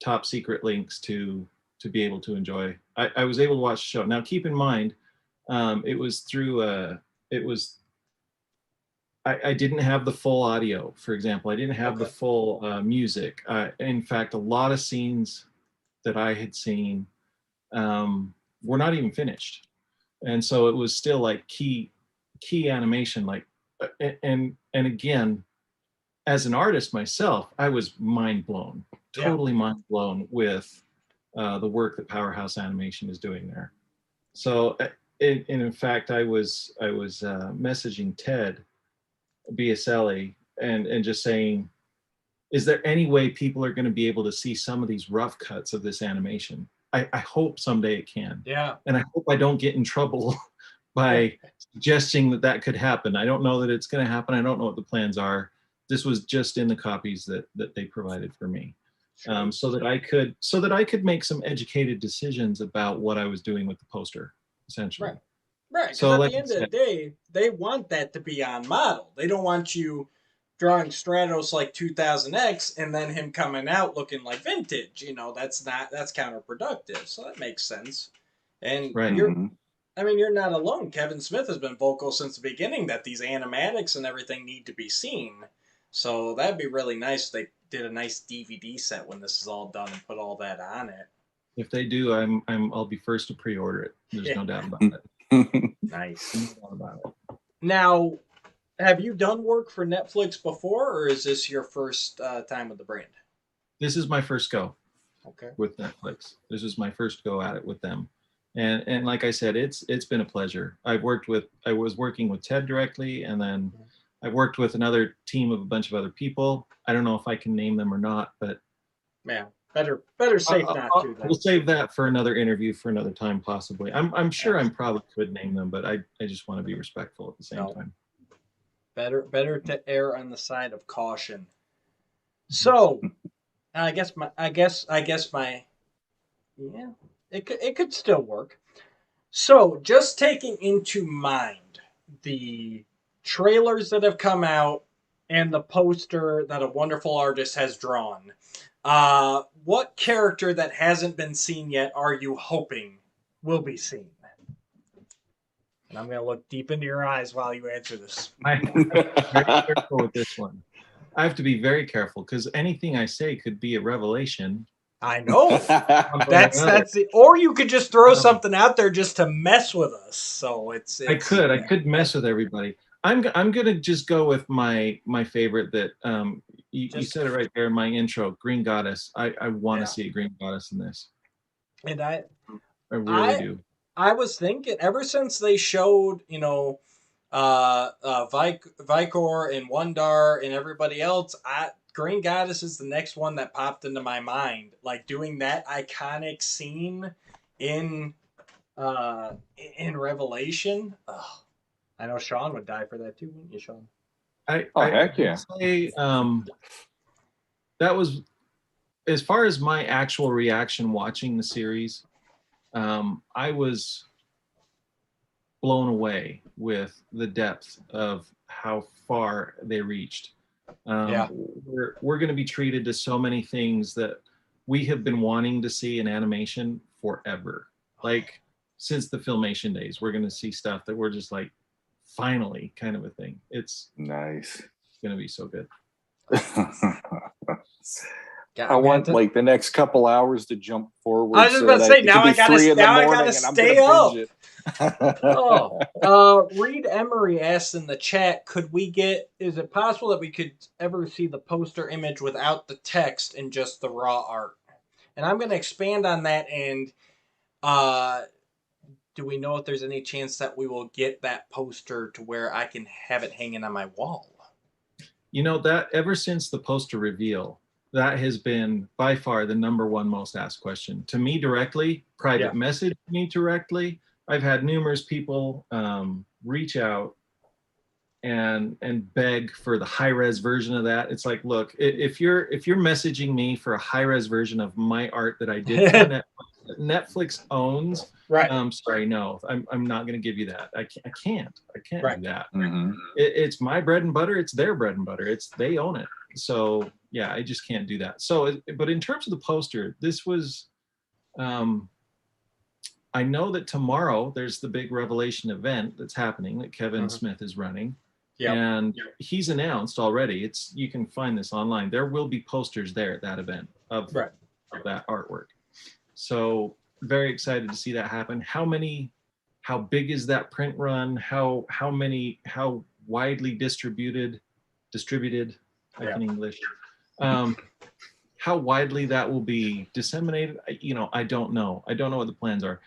top secret links to be able to enjoy. I was able to watch the show. Now keep in mind, it was through I didn't have the full audio, for example. I didn't have the full music. In fact, a lot of scenes that I had seen were not even finished. And so it was still like key animation. And again, as an artist myself, I was mind blown, totally mind blown with the work that Powerhouse Animation is doing there. So, in fact, I was messaging Ted Biaselli and just saying, is there any way people are going to be able to see some of these rough cuts of this animation? I hope someday it can. Yeah. And I hope I don't get in trouble by suggesting that could happen. I don't know that it's going to happen. I don't know what the plans are. This was just in the copies that they provided for me, so that I could make some educated decisions about what I was doing with the poster, essentially. Right. Right. Because So, at like the end of the day, they want that to be on model. They don't want you drawing Stratos like 2000X and then him coming out looking like vintage. That's counterproductive. So that makes sense. And right. you're not alone. Kevin Smith has been vocal since the beginning that these animatics and everything need to be seen. So that'd be really nice if they did a nice DVD set when this is all done and put all that on it. If they do, I'll be first to pre-order it. There's no doubt about it. Nice. No doubt about it. Now, have you done work for Netflix before, or is this your first time with the brand? This is my first go. Okay. With Netflix. This is my first go at it with them. And like I said, it's been a pleasure. I was working with Ted directly, and then I worked with another team of a bunch of other people. I don't know if I can name them or not, but yeah, better safe not to. We'll save that for another interview for another time, possibly. I'm sure I probably could name them, but I just want to be respectful at the same time. Better to err on the side of caution. So, I guess my it could still work. So, just taking into mind the trailers that have come out and the poster that a wonderful artist has drawn, what character that hasn't been seen yet are you hoping will be seen? And I'm going to look deep into your eyes while you answer this. I'm very careful with this one. I have to be very careful because anything I say could be a revelation. I know. that's it. Or you could just throw something out there just to mess with us. So it's I could mess with everybody. I'm gonna just go with my favorite that you said it right there in my intro, Green Goddess. I want to see a Green Goddess in this. And I really do. I was thinking ever since they showed, Vicor and Wondar and everybody else, Green Goddess is the next one that popped into my mind. Like doing that iconic scene in Revelation. Oh, I know Sean would die for that too, wouldn't you, Sean? Heck yeah. Say, that was, as far as my actual reaction watching the series, I was blown away with the depth of how far they reached. We're going to be treated to so many things that we have been wanting to see in animation forever. Like since the Filmation days, we're going to see stuff that we're just like, finally, kind of a thing. It's nice. It's going to be so good. I want like the next couple hours to jump forward. I was just about to say, now I gotta stay up. Reed Emery asked in the chat, is it possible that we could ever see the poster image without the text and just the raw art? And I'm going to expand on that. And do we know if there's any chance that we will get that poster to where I can have it hanging on my wall? That ever since the poster reveal, that has been by far the #1 most asked question to me directly, private message me directly. I've had numerous people reach out and beg for the high-res version of that. It's like, look, if you're messaging me for a high-res version of my art that I did for Netflix owns, right? Sorry, no, I'm not going to give you that. I can't do that. Mm-hmm. It's my bread and butter. It's their bread and butter. They own it. So yeah, I just can't do that. So, but in terms of the poster, this was, I know that tomorrow there's the big Revelation event that's happening that Kevin Smith is running. And he's announced already, you can find this online. There will be posters there at that event of that artwork. So very excited to see that happen. How big is that print run? How widely distributed, I can English. how widely that will be disseminated, I don't know. I don't know what the plans are.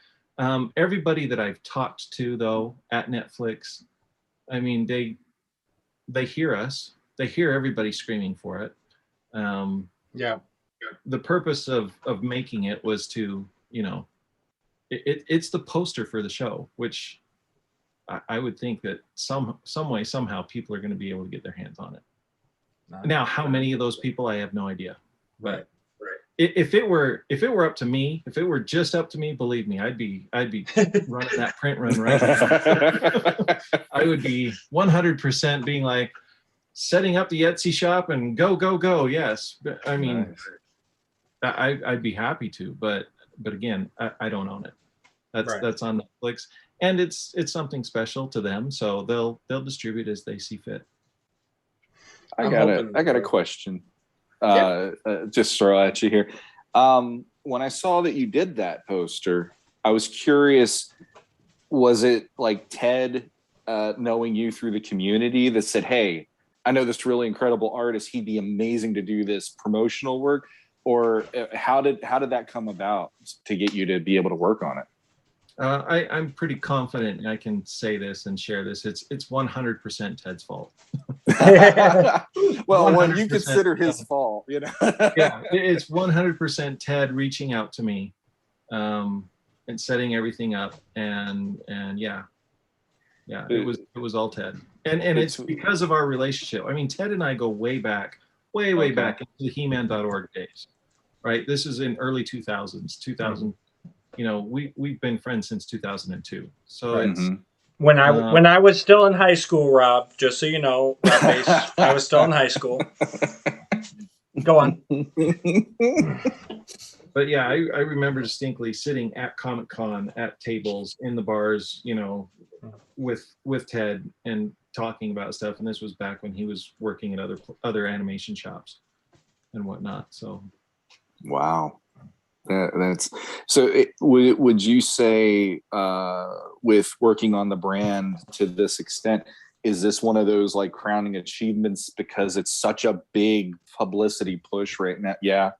Everybody that I've talked to, though, at Netflix, I mean, they hear us. They hear everybody screaming for it. Yeah. The purpose of making it was to, it's the poster for the show, which I would think that some way, somehow, people are going to be able to get their hands on it. Now, how many of those people, I have no idea. But if it were up to me, if it were just up to me, believe me, I'd be running that print run right now. I would be 100% being like setting up the Etsy shop and go. Yes, I mean, nice. I'd be happy to, but again, I don't own it. That's on Netflix, and it's something special to them, so they'll distribute as they see fit. I got a question. Just throw at you here. When I saw that you did that poster, I was curious, was it like Ted knowing you through the community that said, hey, I know this really incredible artist, he'd be amazing to do this promotional work? Or how did that come about to get you to be able to work on it? I'm pretty confident, and I can say this and share this. It's 100% Ted's fault. Well, when you consider his fault, Yeah, it's 100% Ted reaching out to me, and setting everything up, and yeah, it was all Ted, and it's because of our relationship. I mean, Ted and I go way back, way back into the He-Man.org days, right? This is in early 2000s, 2000. We've been friends since 2002. So it's when I was still in high school, Rob. Just so you know, I was still in high school. Go on. But yeah, I remember distinctly sitting at Comic-Con at tables in the bars, with Ted and talking about stuff. And this was back when he was working at other animation shops and whatnot. So, wow. That's so. Would you say, with working on the brand to this extent, is this one of those like crowning achievements because it's such a big publicity push right now? Yeah,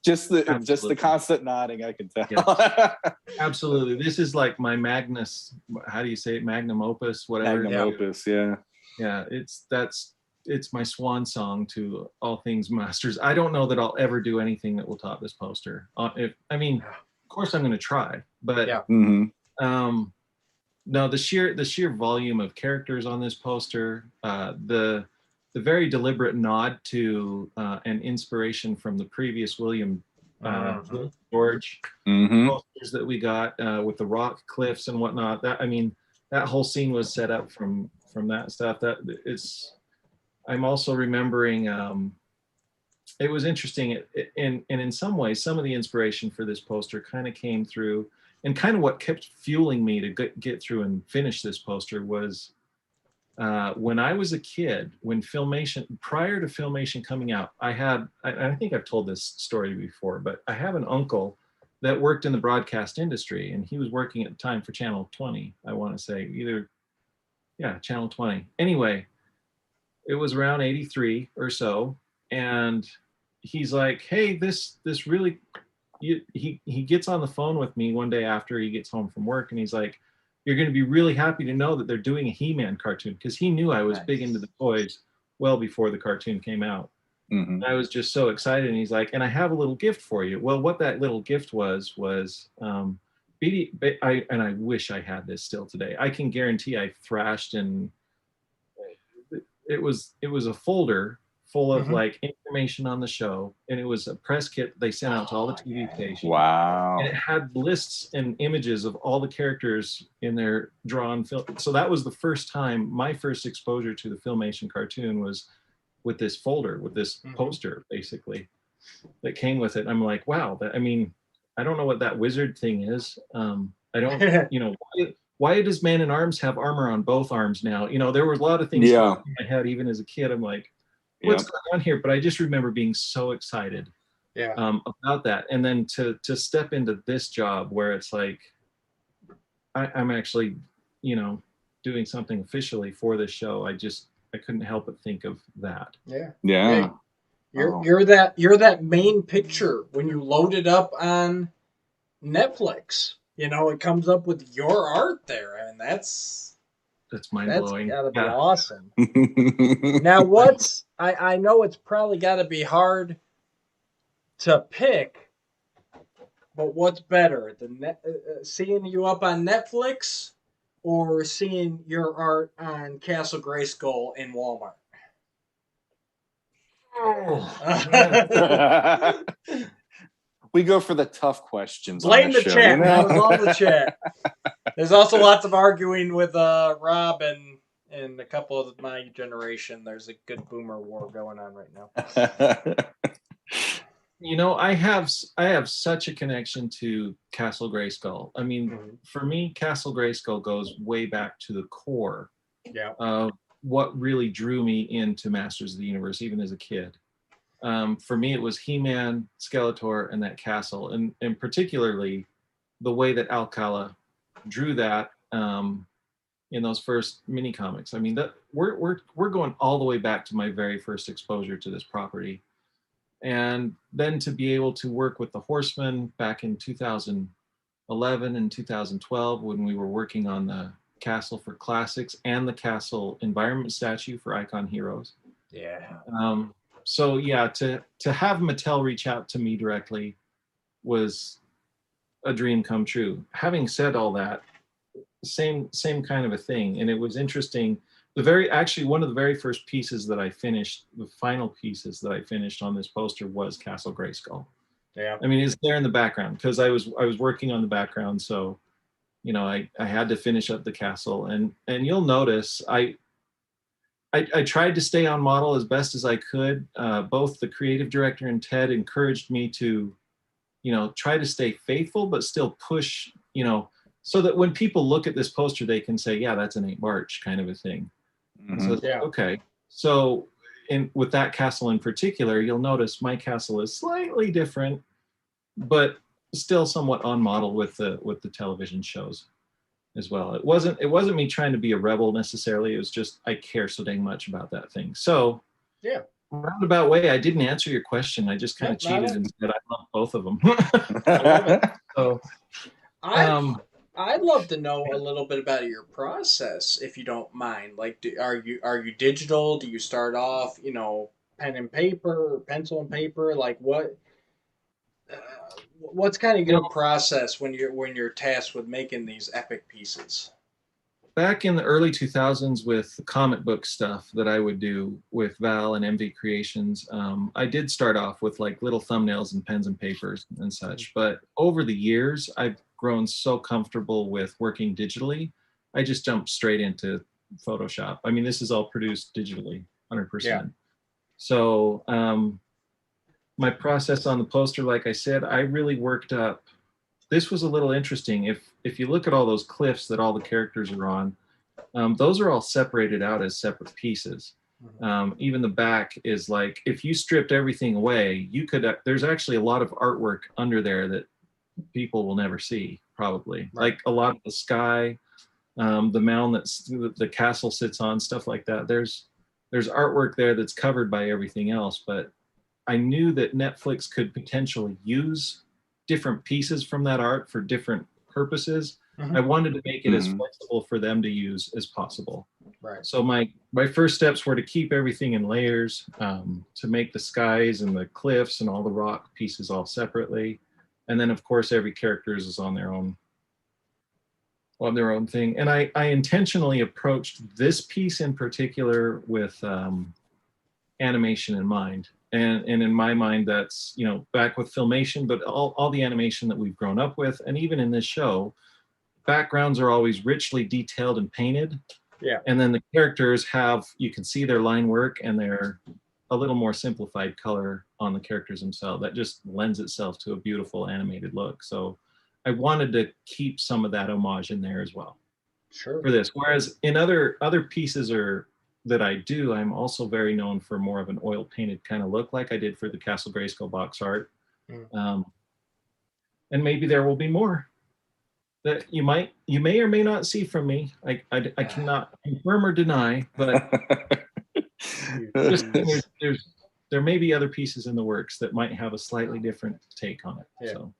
just the constant nodding, I can tell. Yeah. Absolutely, this is like my Magnus. How do you say it? Magnum opus, whatever. Magnum opus, yeah. Yeah, it's my swan song to all things Masters. I don't know that I'll ever do anything that will top this poster. Of course I'm going to try, but yeah. No, the sheer volume of characters on this poster, the very deliberate nod to an inspiration from the previous William George posters that we got with the rock cliffs and whatnot. That whole scene was set up from that stuff. I'm also remembering, it was interesting, and in some ways, some of the inspiration for this poster kind of came through, and kind of what kept fueling me to get through and finish this poster was when I was a kid, prior to Filmation coming out, I think I've told this story before, but I have an uncle that worked in the broadcast industry, and he was working at the time for Channel 20, I want to say, Channel 20. Anyway, it was around 83 or so, and he's like, hey, this really, he gets on the phone with me one day after he gets home from work, and he's like, you're going to be really happy to know that they're doing a He-Man cartoon, because he knew I was big into the toys well before the cartoon came out. I was just so excited, and he's like, and I have a little gift for you. Well, what that little gift was and I wish I had this still today. I can guarantee I thrashed, and it was a folder full of like information on the show, and it was a press kit they sent out to all the TV stations. Wow. And it had lists and images of all the characters in their drawn film. So that was the first time, my first exposure to the Filmation cartoon was with this folder, with this poster, basically, that came with it. I'm like, wow, I don't know what that wizard thing is. I don't, why does Man in Arms have armor on both arms now? There were a lot of things in my head, even as a kid. I'm like, what's going on here? But I just remember being so excited about that. And then to step into this job where it's like, I'm actually, doing something officially for this show. I couldn't help but think of that. Yeah. Yeah. You're that main picture when you load it up on Netflix. You know, it comes up with your art there, and that's mind blowing. That's gotta be awesome. Now, I know it's probably got to be hard to pick, but what's better, seeing you up on Netflix or seeing your art on Castle Grayskull in Walmart? We go for the tough questions. Blame on the show, chat. You know? That was all the chat. There's also lots of arguing with Rob and a couple of my generation. There's a good boomer war going on right now. You know, I have such a connection to Castle Grayskull. I mean, for me, Castle Grayskull goes way back to the core of what really drew me into Masters of the Universe, even as a kid. For me, it was He-Man, Skeletor, and that castle, and particularly the way that Alcala drew that in those first mini comics. I mean, that we're going all the way back to my very first exposure to this property, and then to be able to work with the Horsemen back in 2011 and 2012 when we were working on the Castle for Classics and the Castle Environment Statue for Icon Heroes. Yeah. So yeah, to have Mattel reach out to me directly was a dream come true. Having said all that, same kind of a thing, and it was interesting. One of the very first pieces that I finished, the final pieces that I finished on this poster was Castle Grayskull. Yeah. I mean, it's there in the background because I was working on the background, so you know I had to finish up the castle, and you'll notice I tried to stay on model as best as I could. Both the creative director and Ted encouraged me to, you know, try to stay faithful, but still push, you know, so that when people look at this poster, they can say, yeah, that's an 8 March kind of a thing. So it's like, okay. So with that castle in particular, you'll notice my castle is slightly different, but still somewhat on model with the television shows as well. It wasn't me trying to be a rebel necessarily. It was just I care so dang much about that thing. So yeah, roundabout way, I didn't answer your question. I just kind of cheated and said I love both of them. I love it. So I'd love to know a little bit about your process, if you don't mind. Like, are you digital? Do you start off, you know, pen and paper, or pencil and paper? Like, what's kind of your process when you're tasked with making these epic pieces? Back in the early 2000s with the comic book stuff that I would do with Val and MV Creations, I did start off with like little thumbnails and pens and papers and such. But over the years, I've grown so comfortable with working digitally, I just jumped straight into Photoshop. I mean, this is all produced digitally, 100%. Yeah. So my process on the poster, like I said, I really worked up. This was a little interesting. If you look at all those cliffs that all the characters are on, those are all separated out as separate pieces. Even the back is like, if you stripped everything away, you could, there's actually a lot of artwork under there that people will never see, probably. Right. Like a lot of the sky, the mound that the castle sits on, stuff like that. There's artwork there that's covered by everything else, but I knew that Netflix could potentially use different pieces from that art for different purposes. I wanted to make it as flexible for them to use as possible. Right. So my first steps were to keep everything in layers, to make the skies and the cliffs and all the rock pieces all separately. And then of course every character is on their own thing. And I intentionally approached this piece in particular with animation in mind. And in my mind, that's, you know, back with Filmation, but all the animation that we've grown up with, and even in this show, backgrounds are always richly detailed and painted. Yeah. And then the characters you can see their line work, and they're a little more simplified color on the characters themselves. That just lends itself to a beautiful animated look. So I wanted to keep some of that homage in there as well. Sure. For this. Whereas in other pieces that I do, I'm also very known for more of an oil painted kind of look, like I did for the Castle Grayskull box art. And maybe there will be more that you may or may not see from me. I cannot confirm or deny, but just, there may be other pieces in the works that might have a slightly different take on it. Yeah. So.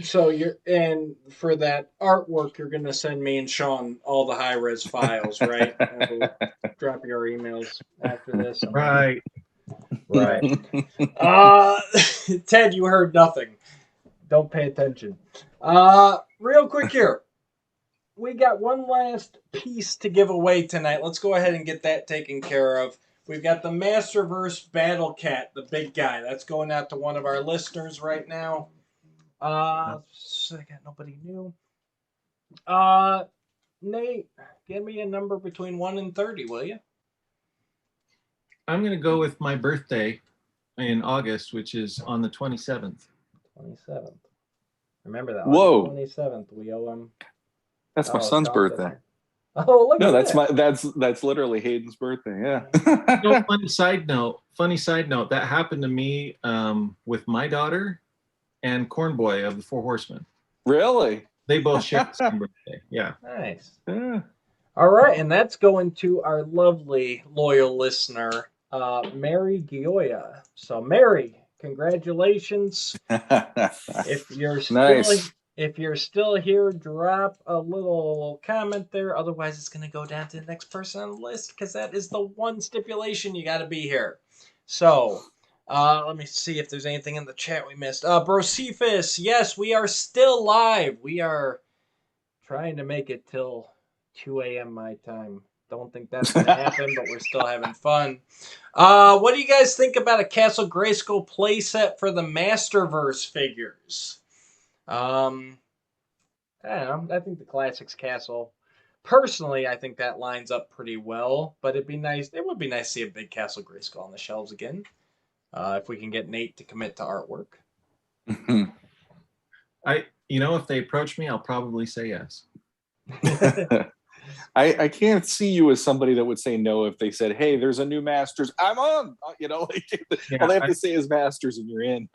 So and for that artwork, you're gonna send me and Shawn all the high res files, right? Drop your emails after this. Right. Ted, you heard nothing. Don't pay attention. Real quick here. We got one last piece to give away tonight. Let's go ahead and get that taken care of. We've got the Masterverse Battle Cat, the big guy. That's going out to one of our listeners right now. I got nobody new. Nate, give me a number between 1 and 30, will you? I'm going to go with my birthday in August, which is on the 27th. 27th. Remember that. Whoa. 27th. We owe him. That's my son's birthday. Oh, look no, at that's that's literally Hayden's birthday. Yeah. Funny side note. That happened to me with my daughter and Cornboy of the Four Horsemen. Really? They both share the same birthday. Yeah. Nice. Yeah. All right, and that's going to our lovely loyal listener, Mary Gioia. So, Mary, congratulations. If you're still here, drop a little comment there. Otherwise, it's going to go down to the next person on the list because that is the one stipulation. You got to be here. So, let me see if there's anything in the chat we missed. Brocephus, yes, we are still live. We are trying to make it till 2 a.m. my time. Don't think that's going to happen, but we're still having fun. What do you guys think about a Castle Grayskull playset for the Masterverse figures? I don't know. I think the Classics Castle. Personally, I think that lines up pretty well, but it'd be nice. It would be nice to see a big Castle Grayskull on the shelves again. If we can get Nate to commit to artwork. If they approach me, I'll probably say yes. I can't see you as somebody that would say no if they said, "Hey, there's a new Masters. I'm on." All they have to say is Masters, and you're in.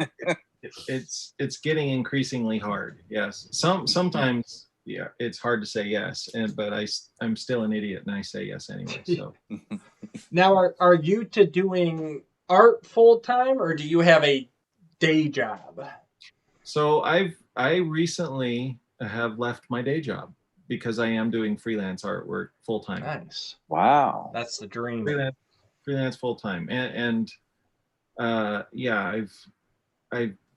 It's getting increasingly hard. Yes, sometimes it's hard to say yes, but I'm still an idiot and I say yes anyway. So now, are you doing art full time, or do you have a day job? So I recently have left my day job because I am doing freelance artwork full time. Nice. Wow. That's the dream. Freelance full time. And I've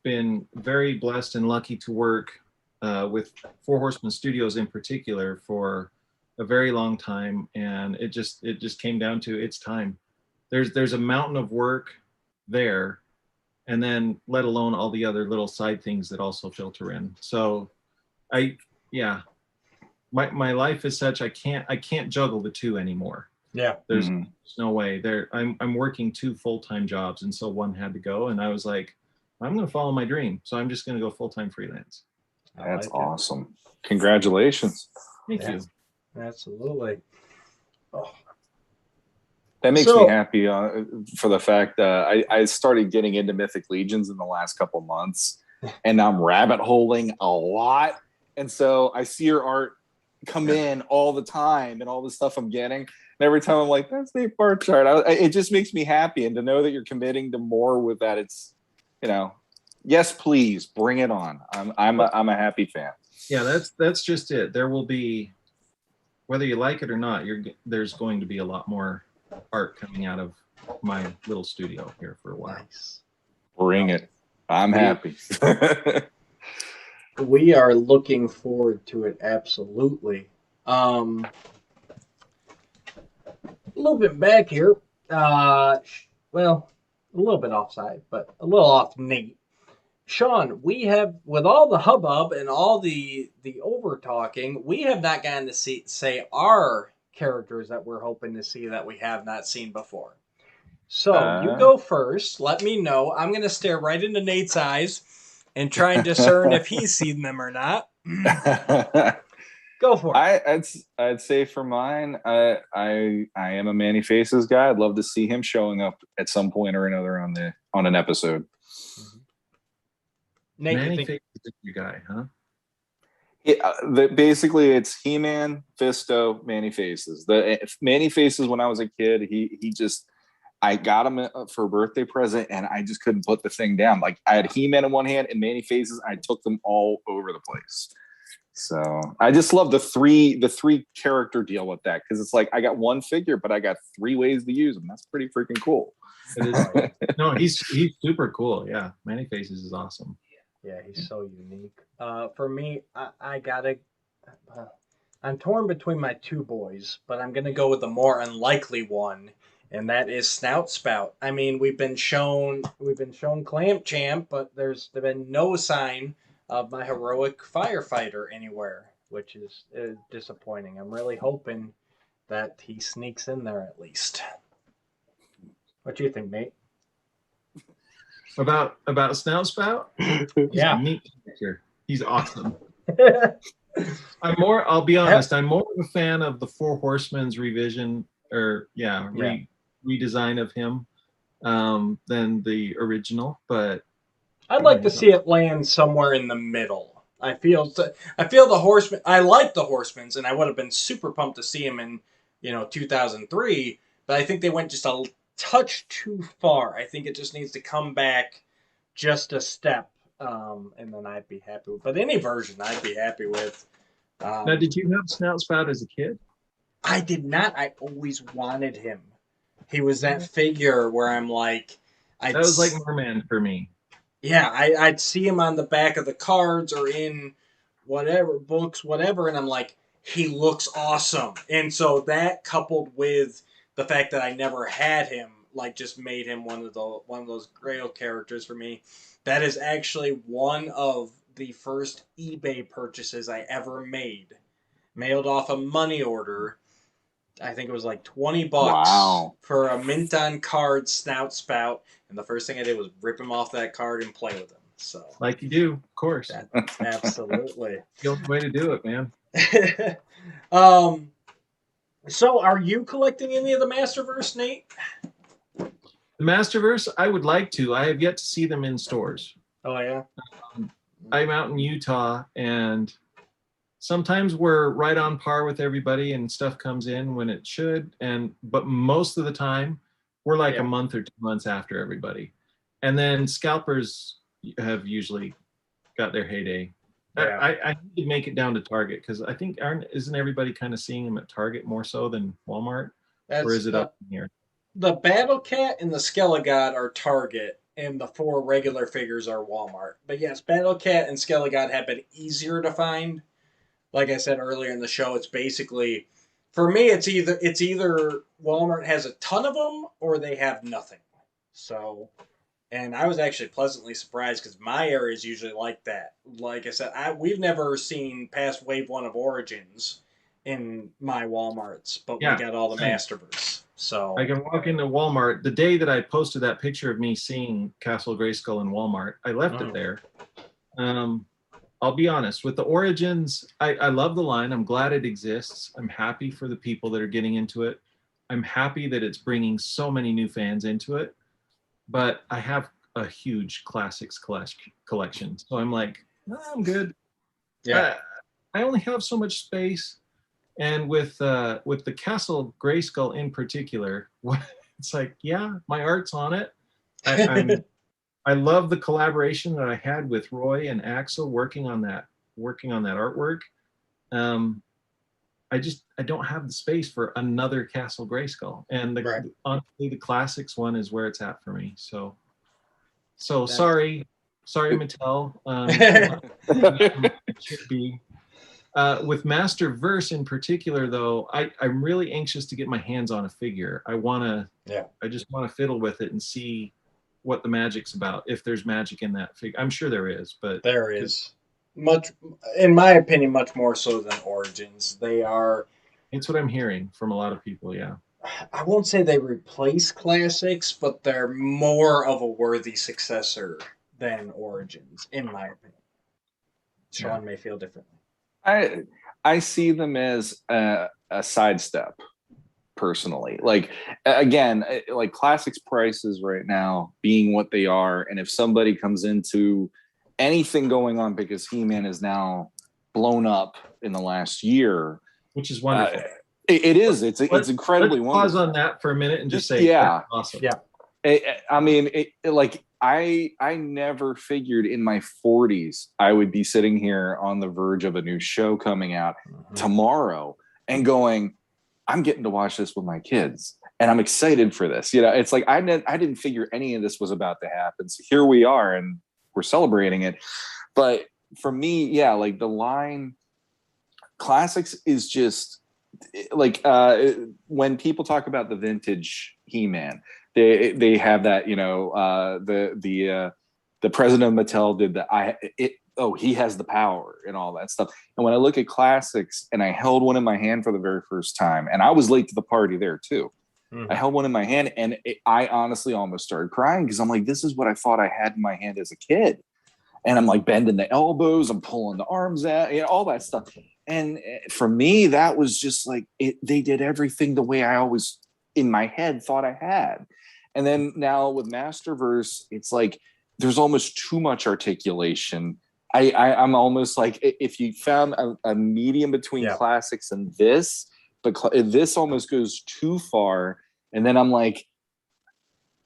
been very blessed and lucky to work with Four Horsemen Studios in particular for a very long time. And it just came down to it's time. There's a mountain of work there, and then let alone all the other little side things that also filter in. So my life is such I can't juggle the two anymore. Yeah. There's no way. I'm working 2 full-time jobs, and so one had to go, and I was like, I'm going to follow my dream. So I'm just going to go full-time freelance. That's awesome. Congratulations. Thank you. Absolutely. Oh. That makes me happy for the fact that I started getting into Mythic Legions in the last couple months, and I'm rabbit holing a lot. And so I see your art come in all the time and all the stuff I'm getting. And every time I'm like, that's the bar chart. It just makes me happy. And to know that you're committing to more with that, it's, yes, please bring it on. I'm a happy fan. Yeah, that's just it. There will be, whether you like it or not, there's going to be a lot more art coming out of my little studio here for a while. Nice. Bring it. I'm happy. We are looking forward to it. Absolutely. A little bit back here. A little bit offside, but a little off Nate. Shawn, we have, with all the hubbub and all the over talking, we have not gotten to say our characters that we're hoping to see that we have not seen before. So you go first. Let me know. I'm going to stare right into Nate's eyes and try and discern if he's seen them or not. Go for it. I'd say for mine, I am a Manny Faces guy. I'd love to see him showing up at some point or another on an episode. Nate, Manny Faces is your guy, huh? Basically, it's He-Man, Fisto, Manny Faces. The Manny Faces. When I was a kid, he just I got him for a birthday present, and I just couldn't put the thing down. Like I had He-Man in one hand and Manny Faces. I took them all over the place. So I just love the three character deal with that, because it's like I got one figure, but I got 3 ways to use them. That's pretty freaking cool. It is. No, he's super cool. Yeah, Manny Faces is awesome. Yeah, he's so unique. For me, I gotta. I'm torn between my 2 boys, but I'm gonna go with the more unlikely one, and that is Snout Spout. I mean, we've been shown Clamp Champ, but there's been no sign of my heroic firefighter anywhere, which is disappointing. I'm really hoping that he sneaks in there at least. What do you think, Nate? About Snout Spout? Yeah, a neat character. He's awesome. I'll be honest, I'm more of a fan of the Four Horsemen's revision redesign of him than the original, but I'd like to see it land somewhere in the middle. I feel the Horsemen. I like the Horsemen's, and I would have been super pumped to see him in 2003. But I think they went just a touch too far. I think it just needs to come back just a step, and then I'd be happy. But any version, I'd be happy with. Now, did you have Snout Spout as a kid? I did not. I always wanted him. He was that figure where I'm like, that was like Merman for me. Yeah, I'd see him on the back of the cards or in whatever books, whatever, and I'm like, he looks awesome. And so that, coupled with the fact that I never had him, like, just made him one of those Grail characters for me. That is actually one of the first eBay purchases I ever made. Mailed off a money order. I think it was like $20 for a mint on card Snout Spout, and the first thing I did was rip him off that card and play with him. So, like you do, of course. Absolutely. The only way to do it, man. So are you collecting any of the Masterverse, Nate? The Masterverse, I would like to. I have yet to see them in stores. Oh yeah. I'm out in Utah, and sometimes we're right on par with everybody and stuff comes in when it should, but most of the time we're like a month or 2 months after everybody. And then scalpers have usually got their heyday. Yeah. I need to make it down to Target, because I think isn't everybody kind of seeing them at Target more so than Walmart? Or is it up here? The Battle Cat and the Skelegod are Target, and the 4 regular figures are Walmart. But yes, Battle Cat and Skelegod have been easier to find. Like I said earlier in the show, it's basically, for me, it's either Walmart has a ton of them or they have nothing. So, and I was actually pleasantly surprised, because my area is usually like that. Like I said, we've never seen past Wave 1 of Origins in my Walmarts, but we got all the Masterverse. So I can walk into Walmart. The day that I posted that picture of me seeing Castle Grayskull in Walmart, I left it there. I'll be honest, with the Origins, I love the line. I'm glad it exists. I'm happy for the people that are getting into it. I'm happy that it's bringing so many new fans into it. But I have a huge classics collection. So I'm like, I'm good. Yeah. I only have so much space. And with the Castle Grayskull in particular, it's like, my art's on it. I love the collaboration that I had with Roy and Axel working on that artwork. I don't have the space for another Castle Grayskull, and honestly, the classics one is where it's at for me. So sorry, Mattel. It should be. With Masterverse in particular, though, I'm really anxious to get my hands on a figure. I just want to fiddle with it and see what the magic's about, if there's magic in that figure. I'm sure there is, but there is much, in my opinion, much more so than Origins. They are. It's what I'm hearing from a lot of people. Yeah, I won't say they replace classics, but they're more of a worthy successor than Origins, in my opinion. Shawn may feel differently. I see them as a sidestep. Personally, like, again, like classics prices right now being what they are, and if somebody comes into anything going on, because He-Man is now blown up in the last year, which is wonderful. It is. It's incredibly wonderful. Pause on that for a minute and just say, yeah, awesome. Yeah. I mean, I never figured in my 40s I would be sitting here on the verge of a new show coming out tomorrow and going, I'm getting to watch this with my kids and I'm excited for this. You know, it's like I didn't figure any of this was about to happen. So here we are and we're celebrating it. But for me, yeah, like the line classics is just like when people talk about the vintage He-Man, they have that, you know, the president of Mattel did he has the power and all that stuff. And when I look at classics, and I held one in my hand for the very first time, and I was late to the party there too. I held one in my hand, and I honestly almost started crying because I'm like, this is what I thought I had in my hand as a kid. And I'm like bending the elbows, I'm pulling the arms out, you know, all that stuff. And for me, that was just like they did everything the way I always in my head thought I had. And then now with Masterverse, it's like there's almost too much articulation. I'm almost like, if you found a medium between classics and this, but this almost goes too far. And then I'm like,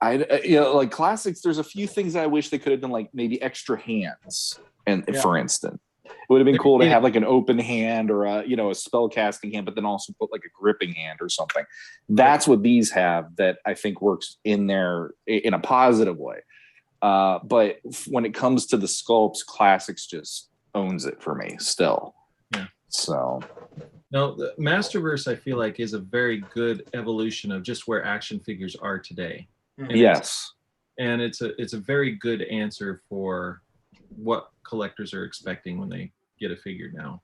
like classics, there's a few things I wish they could have done, like maybe extra hands. And for instance, it would have been cool to have like an open hand or a spell casting hand, but then also put like a gripping hand or something. That's what these have that I think works in there in a positive way. But when it comes to the sculpts, classics just owns it for me still. Yeah. So. No, the Masterverse, I feel like, is a very good evolution of just where action figures are today. Yes. And it's a very good answer for what collectors are expecting when they get a figure now.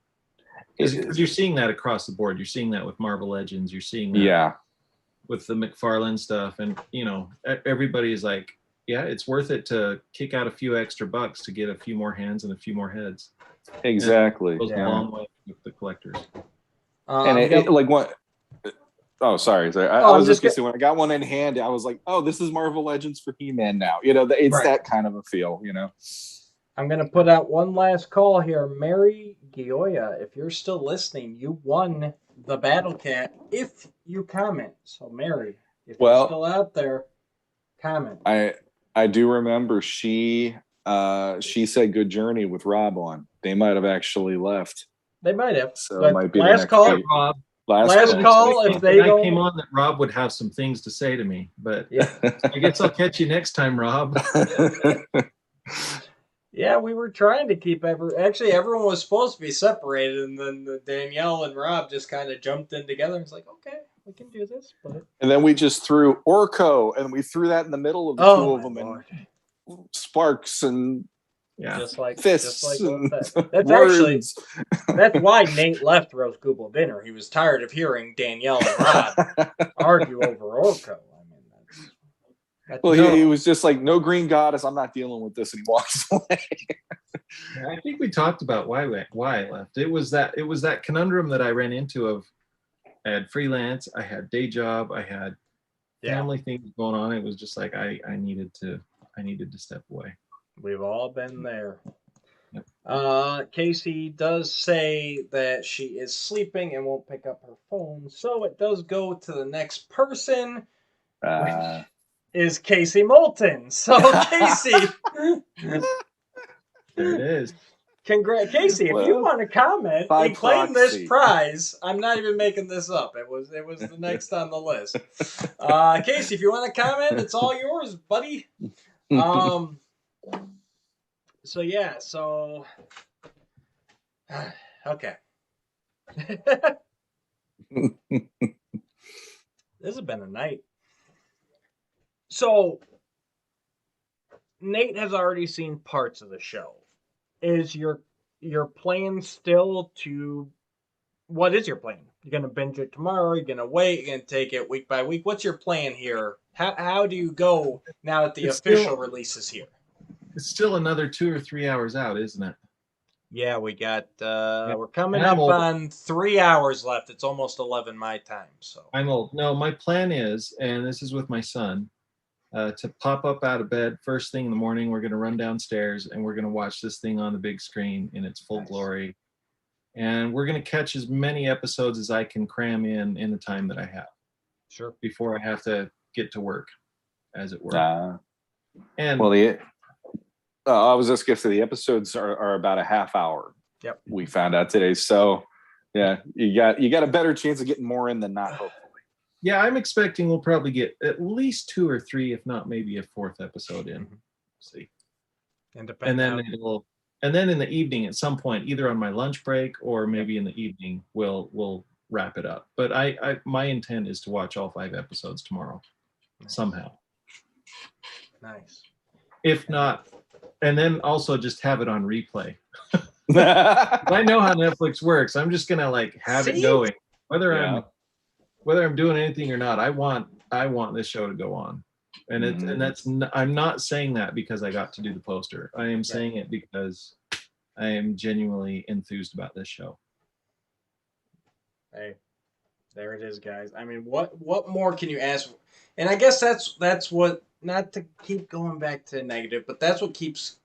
Because you're seeing that across the board. You're seeing that with Marvel Legends. You're seeing that with the McFarlane stuff. And, you know, everybody's like, yeah, it's worth it to kick out a few extra bucks to get a few more hands and a few more heads. Exactly. It goes a long way with the collectors. Like what? Oh, sorry. I was just gonna say, when I got one in hand, I was like, oh, this is Marvel Legends for He-Man now. You know, it's that kind of a feel, you know. I'm going to put out one last call here. Mary Gioia, if you're still listening, you won the Battle Cat if you comment. So, Mary, if you're still out there, comment. I do remember she said good journey with Rob on. They might have actually left. They might have. So it might be last call, Rob. Last call. If they don't, came on that Rob would have some things to say to me, but I guess I'll catch you next time, Rob. Yeah, we were trying to keep everyone was supposed to be separated, and then Danielle and Rob just kind of jumped in together and was like, okay, we can do this. But and then we just threw Orko, and we threw that in the middle of the two of them, and sparks and just like fists. That's actually that's why Nate left Roast Google Dinner. He was tired of hearing Danielle and Rob argue over Orko. Well, he was just like, no green goddess, I'm not dealing with this, and he walks away. I think we talked about why I left. It was that conundrum that I ran into of I had freelance, I had day job, I had family things going on. It was just like I needed to step away. We've all been there. Yep. Casey does say that she is sleeping and won't pick up her phone, so it does go to the next person. Which is Casey Moulton. So Casey, there it is. Casey, if you want to comment and claim this prize, I'm not even making this up. It was the next on the list. Casey, if you want to comment, it's all yours, buddy. So yeah, so okay. This has been a night. So, Nate has already seen parts of the show. Is your plan still to... What is your plan? You're going to binge it tomorrow? You're going to wait? You're going to take it week by week? What's your plan here? How do you go now that the official release is here? It's still another 2 or 3 hours out, isn't it? Yeah, we got... we're coming up on 3 hours left. It's almost 11 my time. So I'm old. No, my plan is, and this is with my son, to pop up out of bed first thing in the morning. We're going to run downstairs and we're going to watch this thing on the big screen in its full glory. and we're going to catch as many episodes as I can cram in the time that I have. Sure. Before I have to get to work, as it were. And well, I was just going to say the episodes are about a half hour. Yep. We found out today, so yeah, you got a better chance of getting more in than not. Hopefully. Yeah, I'm expecting we'll probably get at least 2 or 3, if not maybe a 4th episode in. See. And then in the evening at some point, either on my lunch break or maybe in the evening, we'll wrap it up. But my intent is to watch all 5 episodes tomorrow, somehow. Nice. If not, and then also just have it on replay. I know how Netflix works. I'm just gonna have it going, whether I'm doing anything or not. I want this show to go on, and I'm not saying that because I got to do the poster. I am saying it because I am genuinely enthused about this show. Hey, there it is, guys. I mean, what more can you ask? And I guess that's what, not to keep going back to negative, but that's what keeps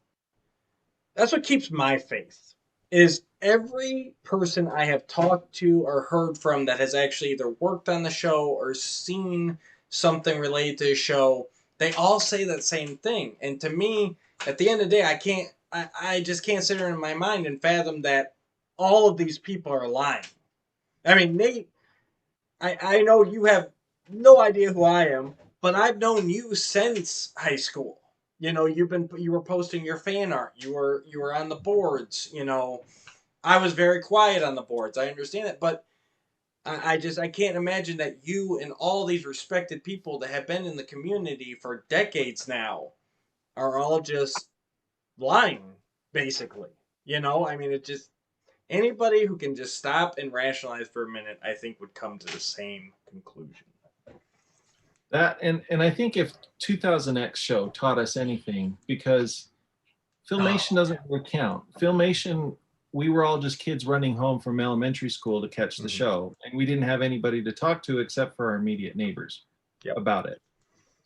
my faith. Is every person I have talked to or heard from that has actually either worked on the show or seen something related to the show, they all say that same thing. And to me, at the end of the day, I just can't sit there in my mind and fathom that all of these people are lying. I mean, Nate, I know you have no idea who I am, but I've known you since high school. You know, you were posting your fan art. You were on the boards. You know, I was very quiet on the boards. I understand it, but I can't imagine that you and all these respected people that have been in the community for decades now are all just lying, basically. You know, I mean, it just, anybody who can just stop and rationalize for a minute, I think would come to the same conclusion. That and I think if 2000X show taught us anything, because Filmation doesn't really count. Filmation, we were all just kids running home from elementary school to catch the show, and we didn't have anybody to talk to except for our immediate neighbors about it.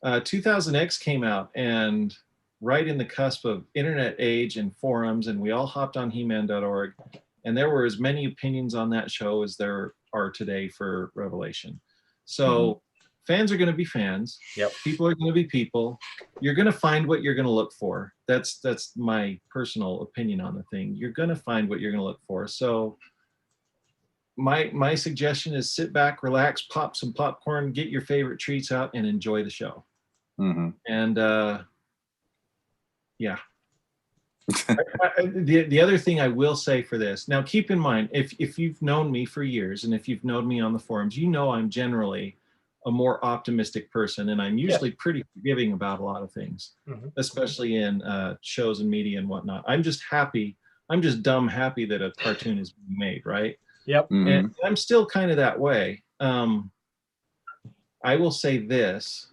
2000X came out, and right in the cusp of internet age and forums, and we all hopped on He-Man.org, and there were as many opinions on that show as there are today for Revelation. So fans are going to be fans. Yep. People are going to be people. You're going to find what you're going to look for. That's my personal opinion on the thing. You're going to find what you're going to look for. So my suggestion is sit back, relax, pop some popcorn, get your favorite treats out, and enjoy the show. And yeah. The other thing I will say for this, now keep in mind, if you've known me for years and if you've known me on the forums, you know I'm generally a more optimistic person, and I'm usually pretty forgiving about a lot of things, especially in shows and media and whatnot. I'm just dumb happy that a cartoon is being made, right? Yep. And I'm still kind of that way. I will say this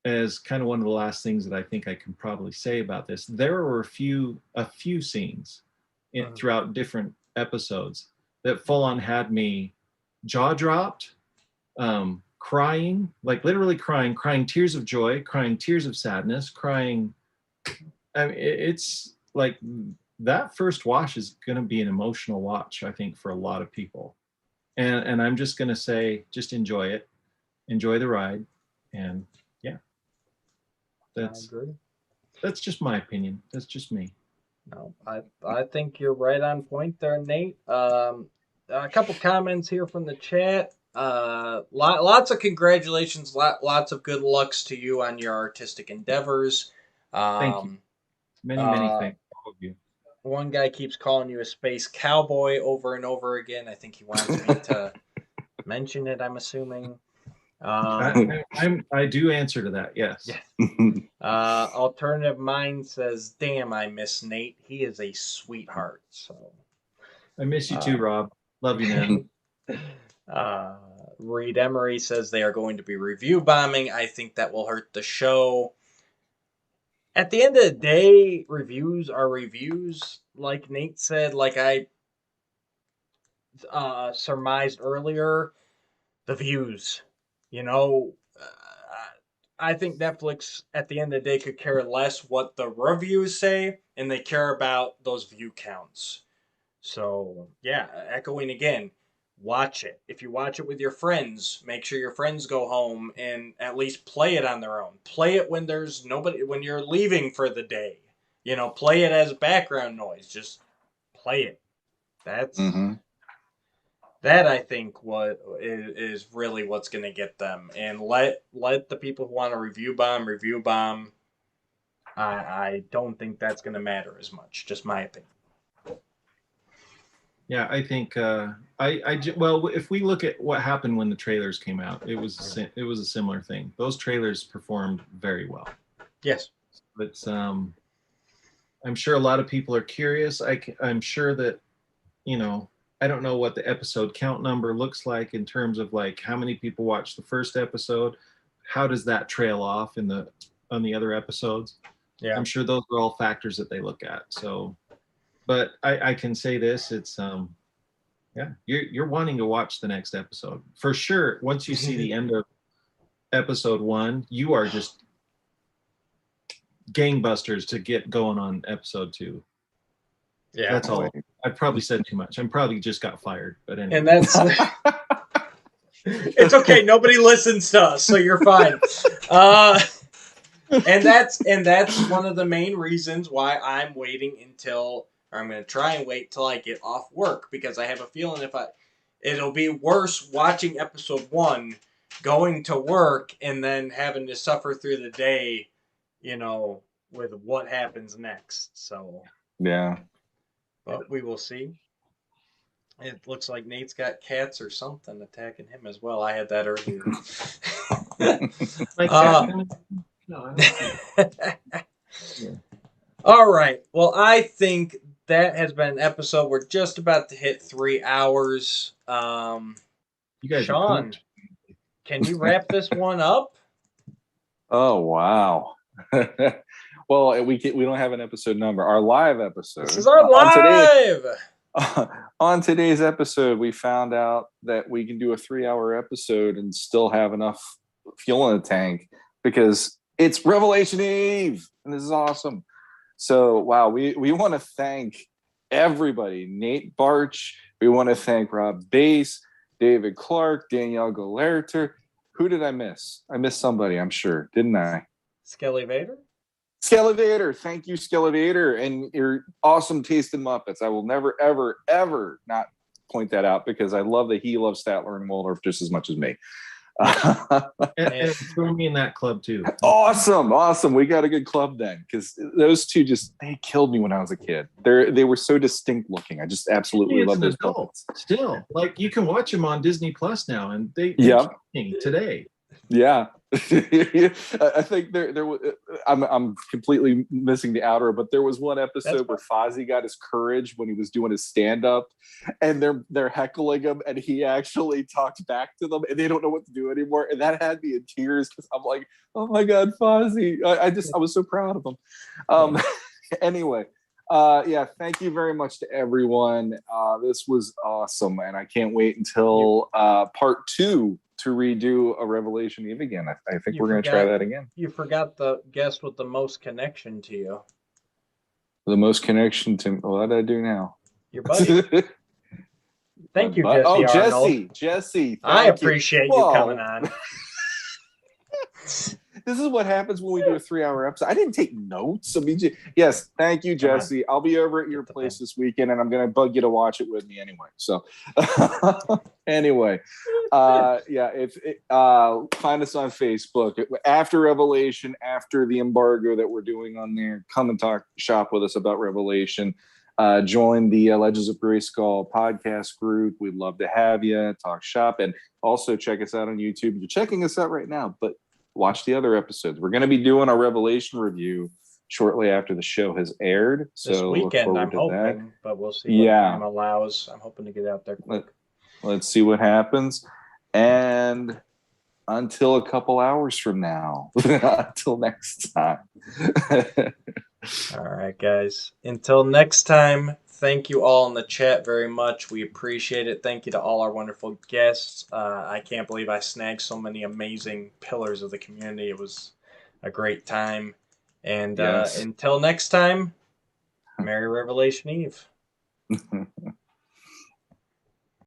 as kind of one of the last things that I think I can probably say about this. There were a few scenes throughout different episodes that full on had me jaw dropped, crying, like literally crying tears of joy, crying tears of sadness, crying. I mean, it's like that first watch is going to be an emotional watch, I think, for a lot of people. And I'm just going to say, just enjoy it, enjoy the ride, and that's just my opinion. That's just me. No, I think you're right on point there, Nate. A couple comments here from the chat. Lots of congratulations, lots of good lucks to you on your artistic endeavors. Thank you. Many thanks to all of you. One guy keeps calling you a space cowboy over and over again. I think he wants me to mention it, I'm assuming. I do answer to that, yes. Alternative Mind says, damn, I miss Nate. He is a sweetheart. So I miss you too, Rob. Love you, man. Reed Emery says they are going to be review bombing. I think that will hurt the show. At the end of the day, reviews are reviews. Like Nate said, like I surmised earlier, the views. You know, I think Netflix, at the end of the day, could care less what the reviews say, and they care about those view counts. So, yeah, echoing again, watch it. If you watch it with your friends, make sure your friends go home and at least play it on their own. Play it when there's nobody, when you're leaving for the day. You know, play it as background noise. Just play it. That's that I think what is really what's going to get them. And let the people who want to review bomb. I don't think that's going to matter as much. Just my opinion. Yeah, I think well, if we look at what happened when the trailers came out, it was a similar thing. Those trailers performed very well. Yes, but I'm sure a lot of people are curious. I'm sure that, you know, I don't know what the episode count number looks like in terms of like how many people watched the first episode. How does that trail off on the other episodes? Yeah, I'm sure those are all factors that they look at. So, but I can say this, it's yeah, you're wanting to watch the next episode for sure. Once you see the end of episode 1, you are just gangbusters to get going on episode 2. Yeah, that's all. I probably said too much. I'm probably just got fired, but anyway. And that's it's okay. Nobody listens to us, so you're fine. And that's one of the main reasons why I'm waiting I'm going to try and wait till I get off work, because I have a feeling it'll be worse watching episode 1, going to work, and then having to suffer through the day, you know, with what happens next. So yeah, but we will see. It looks like Nate's got cats or something attacking him as well. I had that earlier. No, All right. Well, I think that has been an episode. We're just about to hit 3 hours. You guys, Shawn, can you wrap this one up? Oh wow. Well, we don't have an episode number. Our live episode. This is our live. On today's episode, we found out that we can do a 3-hour episode and still have enough fuel in the tank because it's Revelation Eve, and this is awesome. So, wow, we want to thank everybody. Nate Barch. We want to thank Rob Bass, David Clark, Danielle Galerter. Who did I miss? I missed somebody, I'm sure, didn't I? Skelevator? Skelevator. Thank you, Skelevator, and your awesome taste in Muppets. I will never, ever, ever not point that out because I love that he loves Statler and Waldorf just as much as me. and throw me in that club too. Awesome. We got a good club then, because those two they killed me when I was a kid. They were so distinct looking. I just absolutely love those puppets. Still, like you can watch them on Disney Plus now, and they today. Yeah. I think I'm completely missing the outer, but there was one episode where Fozzie got his courage when he was doing his stand-up, and they're heckling him, and he actually talked back to them, and they don't know what to do anymore, and that had me in tears because I'm like, oh my god, Fozzie! I was so proud of him. Anyway, thank you very much to everyone. This was awesome, and I can't wait until part 2 to redo a Revelation Eve again. I think we're going to try that again. You forgot the guest with the most connection to you. The most connection to what did I do now? Your buddy. Thank you, Jesse. Oh, Arnold. Jesse. I appreciate you coming on. This is what happens when we do a 3-hour episode. I didn't take notes. I mean, yes, thank you, Jesse. I'll be over at your place this weekend, and I'm going to bug you to watch it with me anyway. So, anyway, find us on Facebook after Revelation, after the embargo that we're doing on there. Come and shop with us about Revelation. Join the Legends of Grayskull podcast group. We'd love to have you talk shop, and also check us out on YouTube. You're checking us out right now, but watch the other episodes. We're going to be doing a Revelation review shortly after the show has aired. So this weekend, I'm hoping, but we'll see what time allows. I'm hoping to get out there quick. Let's see what happens. And until a couple hours from now, until next time. All right, guys. Until next time, thank you all in the chat very much. We appreciate it. Thank you to all our wonderful guests. I can't believe I snagged so many amazing pillars of the community. It was a great time. And until next time, Merry Revelation Eve.